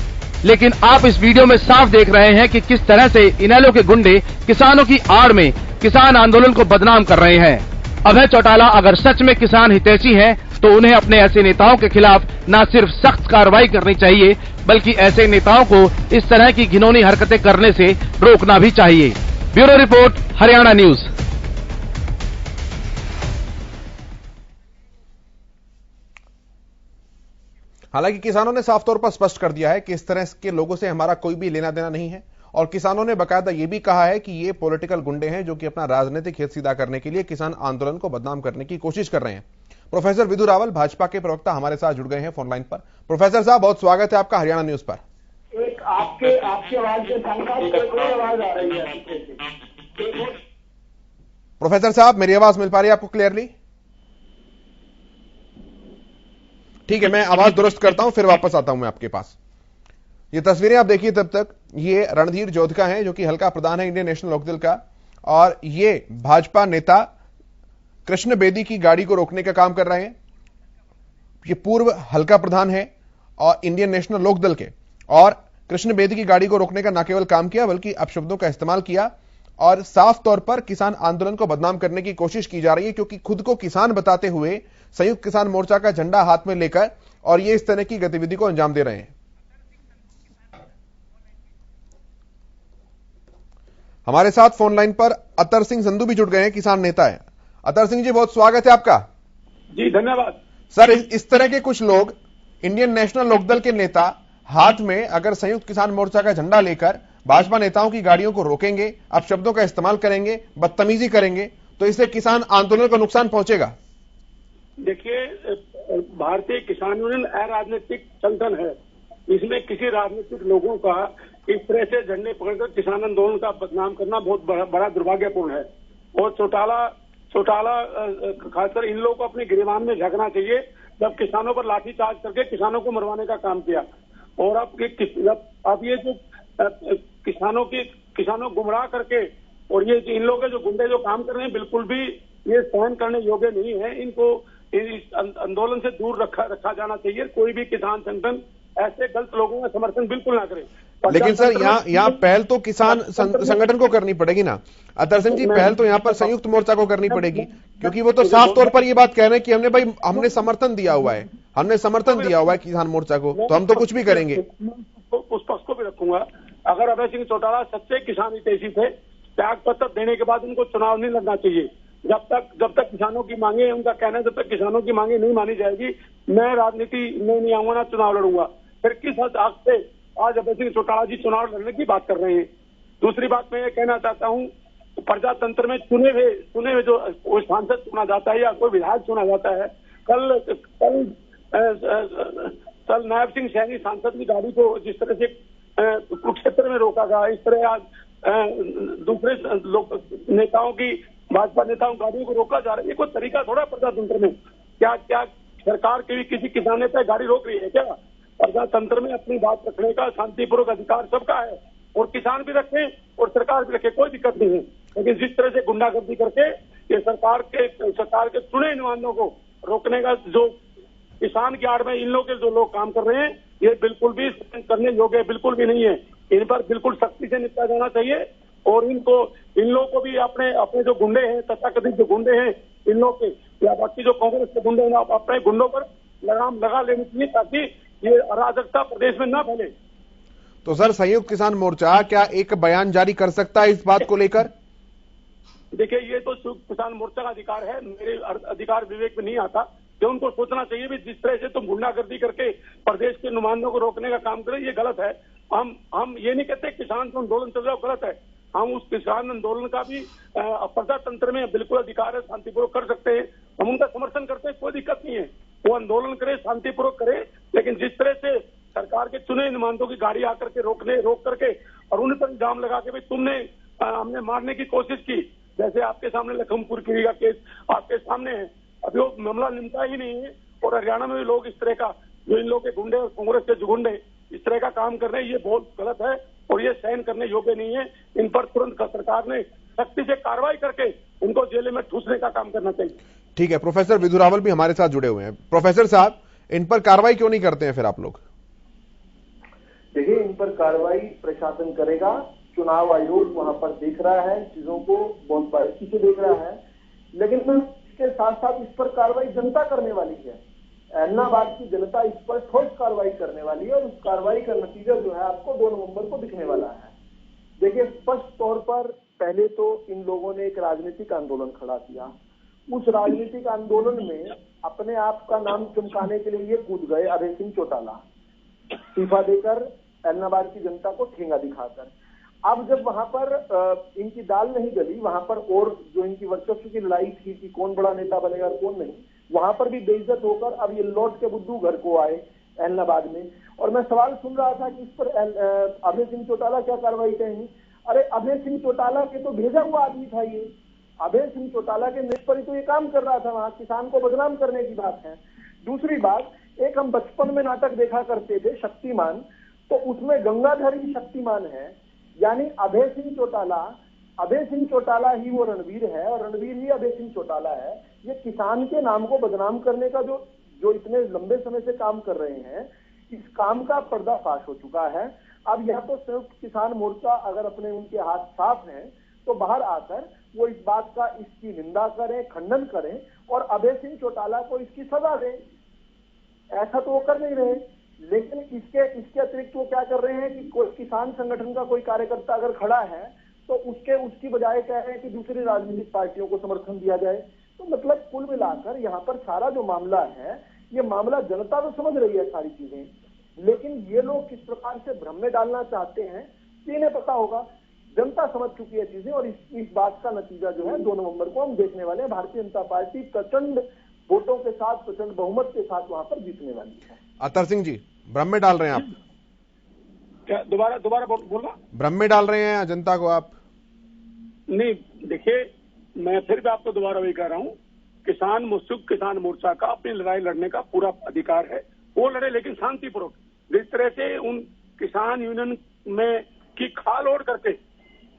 लेकिन आप इस वीडियो में साफ देख रहे हैं कि किस तरह से इनेलो के गुंडे किसानों की आड़ में किसान आंदोलन को बदनाम कर रहे हैं। अभय चौटाला अगर सच में किसान हितैषी हैं, तो उन्हें अपने ऐसे नेताओं के खिलाफ न सिर्फ सख्त कार्रवाई करनी चाहिए बल्कि ऐसे नेताओं को इस तरह की घिनौनी हरकतें करने से रोकना भी चाहिए। Bureau report, Haryana news. हालांकि किसानों ने साफ तौर पर स्पष्ट कर दिया है कि इस तरह के लोगों से हमारा कोई भी लेना देना नहीं है और किसानों ने बाकायदा यह भी कहा है कि ये पॉलिटिकल गुंडे हैं जो कि अपना राजनीतिक हित सीधा करने के लिए किसान आंदोलन को बदनाम करने की कोशिश कर रहे हैं। प्रोफेसर विधु रावल भाजपा के प्रवक्ता हमारे साथ जुड़ गए हैं फोन लाइन पर। प्रोफेसर साहब, बहुत स्वागत है आपका हरियाणा न्यूज पर। एक आपके आवाज के साथ आवाज आ रही है। प्रोफेसर साहब, मेरी आवाज मिल पा रही है आपको क्लियरली? ठीक है, मैं आवाज दुरुस्त करता हूं, फिर वापस आता हूं मैं आपके पास। ये तस्वीरें आप देखिए तब तक। ये रणधीर जोधका हैं जो कि हल्का प्रधान है इंडियन नेशनल लोकदल का, और ये भाजपा नेता कृष्ण बेदी की गाड़ी को रोकने का काम कर रहे हैं। ये पूर्व हल्का प्रधान है और इंडियन नेशनल लोकदल के, और कृष्ण बेदी की गाड़ी को रोकने का न केवल काम किया बल्कि अपशब्दों का इस्तेमाल किया और साफ तौर पर किसान आंदोलन को बदनाम करने की कोशिश की जा रही है, क्योंकि खुद को किसान बताते हुए संयुक्त किसान मोर्चा का झंडा हाथ में लेकर और ये इस तरह की गतिविधि को अंजाम दे रहे हैं। हमारे साथ फोन लाइन पर अतर सिंह संधू भी जुड़ गए हैं, किसान नेता है। अतर सिंह जी, बहुत स्वागत है आपका। जी धन्यवाद सर। इस तरह के कुछ लोग, इंडियन नेशनल लोकदल के नेता, हाथ में अगर संयुक्त किसान मोर्चा का झंडा लेकर भाजपा नेताओं की गाड़ियों को रोकेंगे, अपशब्दों का इस्तेमाल करेंगे, बदतमीजी करेंगे, तो इससे किसान आंदोलन को नुकसान पहुंचेगा। देखिए, भारतीय किसान यूनियन अराजनीतिक संगठन है। इसमें किसी राजनीतिक लोगों का इस तरह से झंडे पकड़कर किसान आंदोलन का बदनाम करना बहुत बड़ा दुर्भाग्यपूर्ण है। और चौटाला खासकर इन लोगों को अपने गिरबान में झकना चाहिए, जब किसानों पर लाठीचार्ज करके किसानों को मरवाने का काम किया। और अब ये जो किसानों गुमराह करके और ये इन लोगों के जो गुंडे जो काम कर रहे हैं, बिल्कुल भी ये सहन करने योग्य नहीं है। इनको इस आंदोलन से दूर रखा जाना चाहिए। कोई भी किसान संगठन ऐसे गलत लोगों का समर्थन बिल्कुल ना करे। लेकिन सर यहाँ पहल तो किसान संगठन को करनी पड़ेगी ना। अतर सिंह जी, पहल तो यहाँ पर संयुक्त मोर्चा को करनी पड़ेगी, क्योंकि वो तो साफ तौर पर ये बात कह रहे हैं कि हमने समर्थन दिया हुआ है किसान मोर्चा को, तो हम तो कुछ भी करेंगे। उस पक्ष को भी रखूंगा। अगर अभय सिंह चौटाला सच्चे किसान हितैषी थे, त्याग पत्र देने के बाद उनको चुनाव नहीं लड़ना चाहिए। जब तक किसानों की मांगे, उनका कहना है जब तक किसानों की मांगे नहीं मानी जाएगी, मैं राजनीति में नहीं आऊंगा, ना चुनाव लड़ूंगा। फिर किस हद से आज अभय सिंह चौटाला जी चुनाव लड़ने की बात कर रहे हैं। दूसरी बात मैं ये कहना चाहता हूँ, प्रजातंत्र में चुने हुए जो कोई सांसद चुना जाता है या कोई विधायक चुना जाता है, कल नायब सिंह सैनी सांसद की गाड़ी को जिस तरह से कुरुक्षेत्र में रोका गया, इस तरह आज दूसरे नेताओं की, भाजपा नेताओं गाड़ियों को रोका जा रहा है। ये कोई तरीका थोड़ा प्रजातंत्र में। क्या सरकार के भी किसी किसान नेता गाड़ी रोक रही है क्या? प्रजातंत्र में अपनी बात रखने का शांतिपूर्वक अधिकार सबका है, और किसान भी रखें और सरकार भी रखे, कोई दिक्कत नहीं है। लेकिन जिस तरह से गुंडागर्दी करके ये सरकार के चुने नुमाइंदों को रोकने का जो किसान की आड़ में इन लोग के जो लोग काम कर रहे हैं, ये बिल्कुल भी करने योग्य बिल्कुल भी नहीं है। इन पर बिल्कुल सख्ती से निपटा जाना चाहिए। और इन लोगों को भी अपने जो गुंडे हैं, तथाकथित जो गुंडे हैं इन लोग के, या बाकी जो कांग्रेस के गुंडे हैं, अपने गुंडों पर लगाम लगा लेनी चाहिए, ताकि ये अराजकता प्रदेश में ना फैले। तो सर, संयुक्त किसान मोर्चा क्या एक बयान जारी कर सकता है इस बात को लेकर? देखिए, ये तो संयुक्त किसान मोर्चा का अधिकार है, मेरे अधिकार विवेक में नहीं आता। जो उनको सोचना चाहिए भी, जिस तरह से तुम गुंडागर्दी करके प्रदेश के नुमाइंदों को रोकने का काम करें, ये गलत है। हम ये नहीं कहते किसान आंदोलन चल रहा है गलत है। हम उस किसान आंदोलन का भी प्रजातंत्र में बिल्कुल अधिकार है, शांतिपूर्वक कर सकते हैं। हम उनका समर्थन करते हैं, कोई दिक्कत नहीं है। वो आंदोलन करे, शांतिपूर्वक करे, लेकिन जिस तरह से सरकार के चुने नुमाइंदों की गाड़ी आकर के रोक करके और उन पर इल्जाम लगा के भाई हमने मारने की कोशिश की, जैसे आपके सामने लखनपुर खीरी का केस आपके सामने है, अभी वो मामला निपटा ही नहीं है। और हरियाणा में भी लोग इस तरह का, जो इन लोग के गुंडे और कांग्रेस के जो गुंडे इस तरह का काम कर रहे हैं, ये बहुत गलत है और ये सहन करने योग्य नहीं है। इन पर तुरंत सरकार ने सख्ती से कार्रवाई करके उनको जेल में ठूसने का काम करना चाहिए। ठीक है, प्रोफेसर विधु रावल भी हमारे साथ जुड़े हुए हैं। प्रोफेसर साहब, इन पर कार्रवाई क्यों नहीं करते हैं फिर आप लोग? देखिए, इन पर कार्रवाई प्रशासन करेगा। चुनाव आयोग वहां पर देख रहा है, चीजों को बहुत बारीकी से देख रहा है, लेकिन इसके साथ साथ इस पर कार्रवाई जनता करने वाली है। ऐलनाबाद की जनता इस पर ठोस कार्रवाई करने वाली है और उस कार्रवाई का नतीजा जो है आपको 2 नवंबर को दिखने वाला है। देखिए, स्पष्ट तौर पर पहले तो इन लोगों ने एक राजनीतिक आंदोलन खड़ा किया। उस राजनीतिक आंदोलन में अपने आप का नाम चमकाने के लिए ये कूद गए अभय सिंह चौटाला, इस्तीफा देकर, ऐलनाबाद की जनता को ठेंगा दिखाकर। अब जब वहां पर इनकी दाल नहीं गली, वहां पर और जो इनकी वर्चस्व की लड़ाई थी कि कौन बड़ा नेता बनेगा और कौन नहीं, वहां पर भी बेइज्जत होकर अब ये लौट के बुद्धू घर को आए ऐलनाबाद में। और मैं सवाल सुन रहा था कि इस पर अभय सिंह चौटाला क्या कार्रवाई करेंगे। अरे, अभय सिंह चौटाला के तो भेजा हुआ आदमी था ये। अभय सिंह चौटाला के नेट पर ही तो ये काम कर रहा था, वहां किसान को बदनाम करने की बात है। दूसरी बात, एक हम बचपन में नाटक देखा करते थे शक्तिमान, तो उसमें गंगाधर ही शक्तिमान है, यानी अभय सिंह चौटाला ही वो रणवीर है और रणवीर ही अभय सिंह चौटाला है। ये किसान के नाम को बदनाम करने का जो इतने लंबे समय से काम कर रहे हैं, इस काम का पर्दाफाश हो चुका है। अब यहाँ तो संयुक्त किसान मोर्चा अगर अपने उनके हाथ साफ हैं तो बाहर आकर वो इस बात का, इसकी निंदा करें, खंडन करें और अभय सिंह चौटाला को इसकी सजा दें। ऐसा तो वो कर नहीं रहे, लेकिन इसके अतिरिक्त वो क्या कर रहे हैं कि कोई किसान संगठन का कोई कार्यकर्ता अगर खड़ा है तो उसकी बजाय कह रहे हैं कि दूसरी राजनीतिक पार्टियों को समर्थन दिया जाए। तो मतलब कुल मिलाकर यहाँ पर सारा जो मामला है, ये मामला जनता तो समझ रही है सारी चीजें, लेकिन ये लोग किस प्रकार से भ्रम में डालना चाहते हैं इन्हें पता होगा। जनता समझ चुकी है चीजें और इस बात का नतीजा जो है 2 नवंबर को हम देखने वाले हैं। भारतीय जनता पार्टी प्रचंड वोटों के साथ, प्रचंड बहुमत के साथ वहां पर जीतने वाली है। अतर सिंह जी, भ्रम में डाल रहे हैं आप? क्या दोबारा बोलना? भ्रम में डाल रहे हैं जनता को आप? नहीं, देखिए, मैं फिर भी आपको दोबारा वही कह रहा हूँ, संयुक्त किसान मोर्चा का अपनी लड़ाई लड़ने का पूरा अधिकार है, वो लड़े लेकिन शांतिपूर्वक। जिस तरह से उन किसान यूनियन में की खाल ओढ़ करके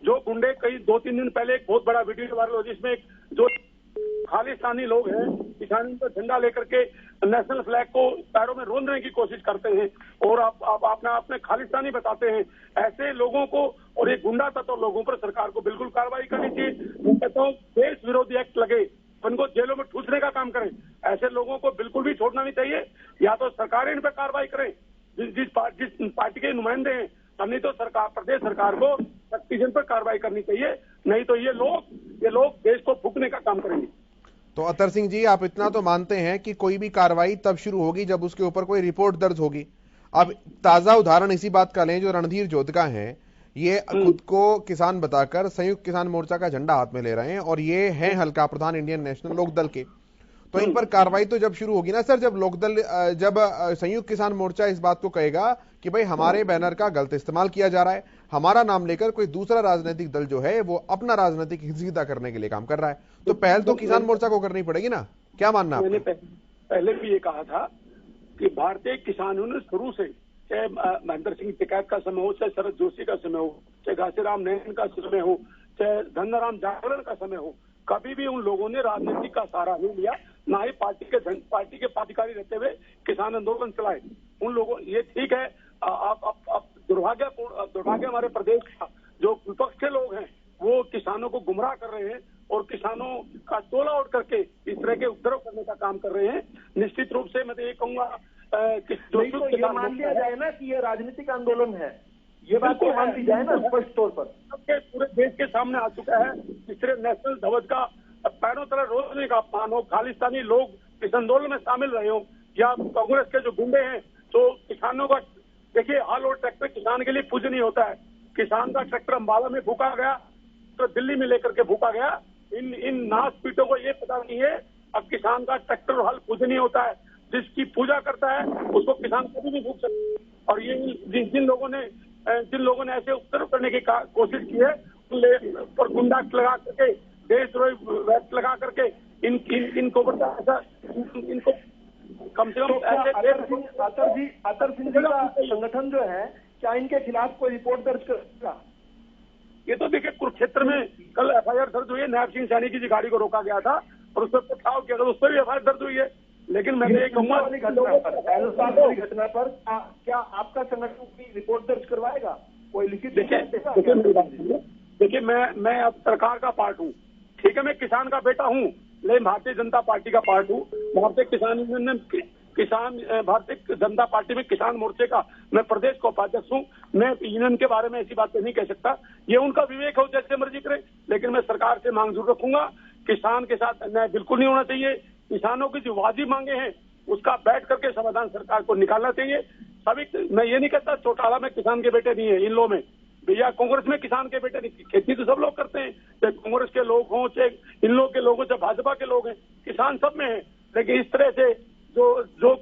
जो गुंडे कई 2-3 दिन पहले एक बहुत बड़ा वीडियो वायरल हो जिसमें जो खालिस्तानी लोग हैं किसान का झंडा लेकर के नेशनल फ्लैग को पैरों में रोंदने की कोशिश करते हैं और आपने खालिस्तानी बताते हैं, ऐसे लोगों को और एक गुंडा तत्व लोगों पर सरकार को बिल्कुल कार्रवाई करनी चाहिए। मैं कहता हूँ देश विरोधी एक्ट लगे, उनको जेलों में ठूसने का काम करें, ऐसे लोगों को बिल्कुल भी छोड़ना नहीं चाहिए। या तो सरकार इन पर कार्रवाई करे जिस पार्टी के नुमाइंदे हैं, और नहीं तो सरकार, प्रदेश सरकार को शक्तिजन पर कार्रवाई करनी चाहिए, नहीं तो ये लोग देश को फूकने का काम करेंगे। तो अतर सिंह जी, आप इतना तो मानते हैं कि कोई भी कार्रवाई तब शुरू होगी जब उसके ऊपर कोई रिपोर्ट दर्ज होगी। अब ताजा उदाहरण इसी बात का लें, जो रणधीर जोधका हैं, ये खुद को किसान बताकर संयुक्त किसान मोर्चा का झंडा हाथ में ले रहे हैं और ये हैं हल्का प्रधान इंडियन नेशनल लोकदल के। तो इन पर कार्रवाई तो जब शुरू होगी ना सर, जब संयुक्त किसान मोर्चा इस बात को कहेगा कि भाई हमारे बैनर का गलत इस्तेमाल किया जा रहा है, हमारा नाम लेकर कोई दूसरा राजनीतिक दल जो है वो अपना राजनीतिक हित सीधा करने के लिए काम कर रहा है, तो पहल तो किसान मोर्चा को करनी पड़ेगी ना। क्या मानना है? मैंने पहले भी ये कहा था कि भारतीय किसानों ने शुरू से, चाहे महेंद्र सिंह टिकैत का समय हो, चाहे शरद जोशी का समय हो, चाहे घासीराम नैन का समय हो, चाहे धन्नाराम जागरण का समय हो, कभी भी उन लोगों ने राजनीति का सहारा नहीं लिया, ना ही पार्टी के पदाधिकारी रहते हुए किसान आंदोलन चलाए। उन लोगों, ये ठीक है, अब दुर्भाग्य हमारे प्रदेश का जो विपक्ष के लोग हैं वो किसानों को गुमराह कर रहे हैं और किसानों का टोला उठ करके इस तरह के उपद्रव करने का काम कर रहे हैं। निश्चित रूप से मैं तो ये कहूंगा कि तो ये मान लिया जाए ना कि ये राजनीतिक आंदोलन है, ये बात तो मान ली जाए ना स्पष्ट तौर पर। पूरे देश के सामने आ चुका है इस तरह नेशनल ध्वज का पैरों तले रोजने का अपमान हो, खालिस्तानी लोग इस आंदोलन में शामिल रहे हो, या कांग्रेस के जो गुंडे हैं तो किसानों का, देखिए हाल और ट्रैक्टर किसान के लिए पूजनीय होता है। किसान का ट्रैक्टर अंबाला में फूका गया तो दिल्ली में लेकर के फूका गया। इन नाश पीटों को ये पता नहीं है अब किसान का ट्रैक्टर हल पूजनीय होता है, जिसकी पूजा करता है उसको किसान कभी नहीं फूक सकते। और ये जिन लोगों ने ऐसे उपद्रव करने की कोशिश की है पर गुंडा लगा करके, देशद्रोही वैक्ट लगा करके इनको कम से कम अतर सिंह जी का संगठन जो है, क्या इनके खिलाफ कोई रिपोर्ट दर्ज करेगा? ये तो देखिए कुरुक्षेत्र में कल एफआईआर दर्ज हुई है, नायब सिंह सैनी की गाड़ी को रोका गया था और उस पर पथराव किया था, उस पर भी एफआईआर दर्ज हुई है। लेकिन मैं ये कहूंगा घटना पर क्या आपका संगठन की रिपोर्ट दर्ज करवाएगा? कोई लिखित? देखिए मैं अब सरकार का पार्ट हूँ, ठीक है, मैं किसान का बेटा हूँ, लेकिन भारतीय जनता पार्टी का पार्ट हूँ। भारतीय जनता पार्टी में किसान मोर्चे का मैं प्रदेश का उपाध्यक्ष हूँ। मैं यूनियन के बारे में ऐसी बातें नहीं कह सकता, ये उनका विवेक हो, जैसे मर्जी करें। लेकिन मैं सरकार से मांग जरूर रखूंगा, किसान के साथ अन्याय बिल्कुल नहीं होना चाहिए। किसानों की जो वाजिब मांगे हैं उसका बैठ करके समाधान सरकार को निकालना चाहिए। मैं ये नहीं कहता चौटाला में किसान के बेटे नहीं है, इन लोगों में भैया कांग्रेस में किसान के बेटे नहीं, खेती तो सब लोग करते हैं, चाहे कांग्रेस के लोग हों, चाहे इन लोग के लोग हों, चाहे भाजपा के लोग हैं, किसान सब में है। लेकिन इस तरह से जो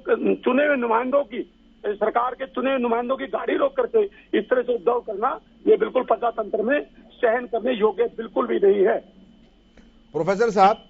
चुने हुए नुमाइंदों की, सरकार के चुने हुए नुमाइंदों की गाड़ी रोक करके इस तरह से उपद्रव करना, ये बिल्कुल प्रजातंत्र में सहन करने योग्य बिल्कुल भी नहीं है। प्रोफेसर साहब,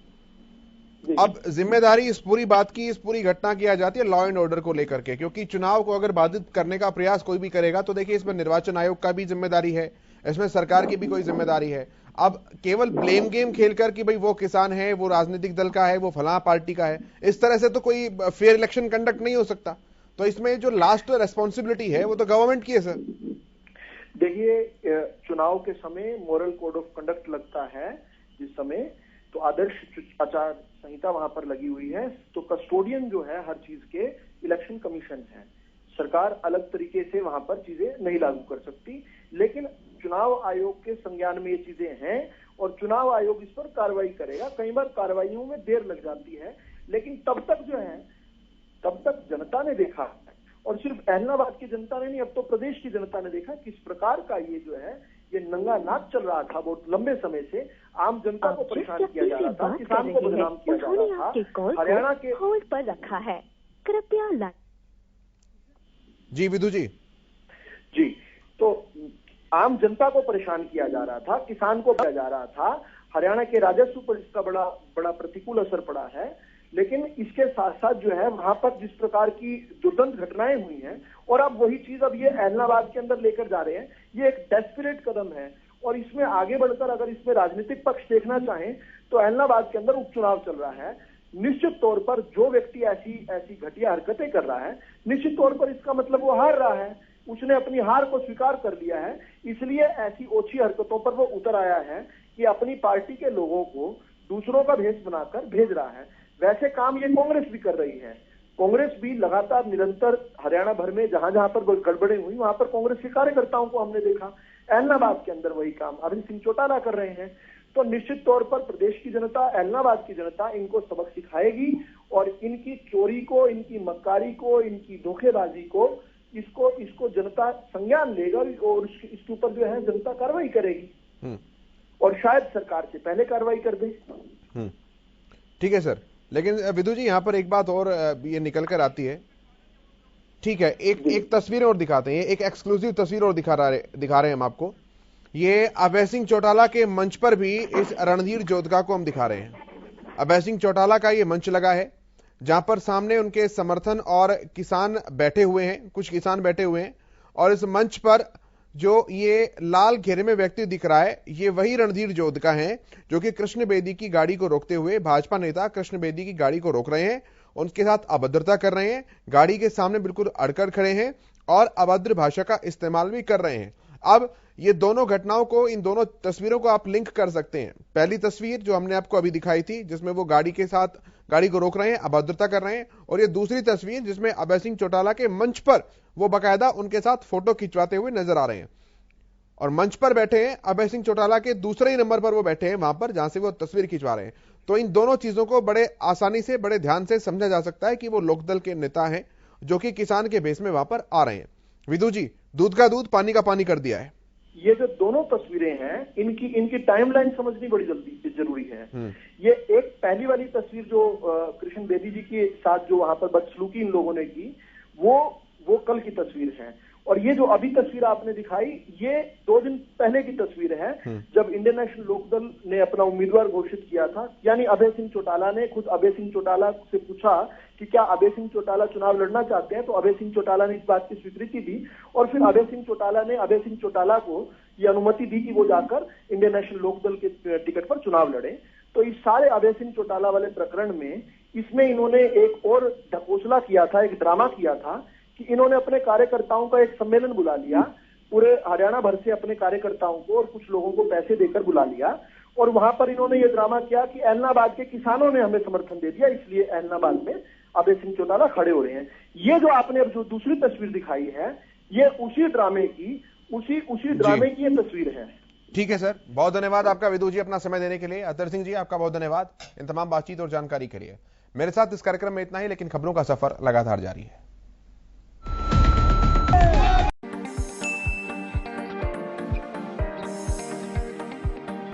अब जिम्मेदारी इस पूरी बात की, इस पूरी घटना की आ जाती है लॉ एंड ऑर्डर को लेकर के, क्योंकि चुनाव को अगर बाधित करने का प्रयास कोई भी करेगा तो देखिए इसमें निर्वाचन आयोग का भी जिम्मेदारी है, इसमें सरकार की भी कोई जिम्मेदारी है। अब केवल ब्लेम गेम खेलकर कि भाई वो किसान है, वो राजनीतिक दल का है, वो फलां पार्टी का है, इस तरह से तो कोई फेयर इलेक्शन कंडक्ट नहीं हो सकता। तो इसमें जो लास्ट रेस्पॉन्सिबिलिटी है वो तो गवर्नमेंट की है सर। देखिए, चुनाव के समय मॉरल कोड ऑफ कंडक्ट लगता है जिस समय, तो आदर्श आचार संहिता वहां पर लगी हुई है, तो कस्टोडियन जो है हर चीज के इलेक्शन कमीशन है। सरकार अलग तरीके से वहां पर चीजें नहीं लागू कर सकती, लेकिन चुनाव आयोग के संज्ञान में ये चीजें हैं और चुनाव आयोग इस पर कार्रवाई करेगा। कई बार कार्रवाइयों में देर लग जाती है, लेकिन तब तक जो है, तब तक जनता ने देखा, और सिर्फ अहमदाबाद की जनता ने नहीं, अब तो प्रदेश की जनता ने देखा किस प्रकार का ये जो है ये नंगा नाच चल रहा था। बहुत लंबे समय से आम जनता को परेशान किया जा रहा था, किसान को बदनाम किया जा रहा था। हरियाणा के होल्ड पर रखा है, कृपया जी विधु जी। जी, तो आम जनता को परेशान किया जा रहा था, किसान को किया जा रहा था, हरियाणा के राजस्व पर इसका बड़ा बड़ा प्रतिकूल असर पड़ा है। लेकिन इसके साथ साथ जो है वहां पर जिस प्रकार की दुर्दांत घटनाएं हुई हैं, और अब वही चीज अब ये ऐलनाबाद के अंदर लेकर जा रहे हैं, ये एक डेस्परेट कदम है। और इसमें आगे बढ़कर अगर इसमें राजनीतिक पक्ष देखना चाहें तो ऐलनाबाद के अंदर उपचुनाव चल रहा है। निश्चित तौर पर जो व्यक्ति ऐसी घटिया हरकतें कर रहा है, निश्चित तौर पर इसका मतलब वो हार रहा है, उसने अपनी हार को स्वीकार कर लिया है। इसलिए ऐसी ओछी हरकतों पर वो उतर आया है कि अपनी पार्टी के लोगों को दूसरों का भेष बनाकर भेज रहा है। वैसे काम ये कांग्रेस भी कर रही है। कांग्रेस भी लगातार निरंतर हरियाणा भर में जहां जहां पर गड़बड़े हुई वहां पर कांग्रेस के कार्यकर्ताओं को हमने देखा। ऐलनाबाद के अंदर वही काम अरविंद सिंह चौटाला कर रहे हैं। तो निश्चित तौर पर प्रदेश की जनता, ऐलनाबाद की जनता इनको सबक सिखाएगी और इनकी चोरी को, इनकी मक्कारी को, इनकी धोखेबाजी को, इसको जनता संज्ञान लेगा और इसके ऊपर जो है जनता कार्रवाई करेगी और शायद सरकार से पहले कार्रवाई कर दे। ठीक है सर, लेकिन विदु जी यहां पर एक बात और ये निकल कर आती है। ठीक है, एक तस्वीर और दिखाते हैं, एक एक्सक्लूसिव तस्वीर और दिखा रहे हैं हम आपको। ये अभय सिंह चौटाला के मंच पर भी इस रणधीर जोधका को हम दिखा रहे हैं। अभय सिंह चौटाला का ये मंच लगा है जहां पर सामने उनके समर्थन और किसान बैठे हुए हैं, कुछ किसान बैठे हुए हैं, और इस मंच पर जो ये लाल घेरे में व्यक्ति दिख रहा है, ये वही रणधीर जोधका हैं जो कि कृष्ण बेदी की गाड़ी को रोकते हुए, भाजपा नेता कृष्ण बेदी की गाड़ी को रोक रहे हैं, उनके साथ अभद्रता कर रहे हैं, गाड़ी के सामने बिल्कुल अड़कर खड़े हैं और अभद्र भाषा का इस्तेमाल भी कर रहे हैं। अब ये दोनों घटनाओं को, इन दोनों तस्वीरों को आप लिंक कर सकते हैं। पहली तस्वीर जो हमने आपको अभी दिखाई थी जिसमें वो गाड़ी के साथ गाड़ी को रोक रहे हैं, अभद्रता कर रहे हैं, और ये दूसरी तस्वीर जिसमें अभय सिंह चौटाला के मंच पर वो बाकायदा उनके साथ फोटो खिंचवाते हुए नजर आ रहे हैं। और मंच पर बैठे हैं अभय सिंह चौटाला के दूसरे ही नंबर पर वो बैठे हैं वहां पर जहां से वो तस्वीर खिंचवा रहे हैं। तो इन दोनों चीजों को बड़े आसानी से, बड़े ध्यान से समझा जा सकता है कि वो लोकदल के नेता हैं जो कि किसान के भेष में वहां पर आ रहे हैं। विदु जी, दूध का दूध पानी का पानी कर दिया है। ये जो दोनों तस्वीरें हैं, इनकी टाइमलाइन समझनी बड़ी जरूरी है। ये एक पहली वाली तस्वीर जो कृष्ण बेदी जी के साथ जो वहां पर बदसलूकी इन लोगों ने की, वो कल की तस्वीर है। और ये जो अभी तस्वीर आपने दिखाई, ये 2 दिन पहले की तस्वीर है जब इंडियन नेशनल लोकदल ने अपना उम्मीदवार घोषित किया था। यानी अभय सिंह चौटाला ने खुद अभय सिंह चौटाला से पूछा कि क्या अभय सिंह चौटाला चुनाव लड़ना चाहते हैं, तो अभय सिंह चौटाला ने इस बात की स्वीकृति दी और फिर अभय सिंह चौटाला ने अभय सिंह चौटाला को ये अनुमति दी कि वो जाकर इंडियन नेशनल लोकदल के टिकट पर चुनाव लड़े। तो इस सारे अभय सिंह चौटाला वाले प्रकरण में इसमें इन्होंने एक और ढकोसला किया था, एक ड्रामा किया था कि इन्होंने अपने कार्यकर्ताओं का एक सम्मेलन बुला लिया, पूरे हरियाणा भर से अपने कार्यकर्ताओं को और कुछ लोगों को पैसे देकर बुला लिया, और वहां पर इन्होंने ये ड्रामा किया कि ऐलनाबाद के किसानों ने हमें समर्थन दे दिया, इसलिए ऐलनाबाद में अभय सिंह चौटाला खड़े हो रहे हैं। ये जो आपने अब जो दूसरी तस्वीर दिखाई है, ये उसी ड्रामे की ये तस्वीर है। ठीक है सर, बहुत धन्यवाद आपका विदु जी अपना समय देने के लिए। अतर सिंह जी, आपका बहुत धन्यवाद इन तमाम बातचीत और जानकारी के लिए। मेरे साथ इस कार्यक्रम में इतना ही, लेकिन खबरों का सफर लगातार जारी है।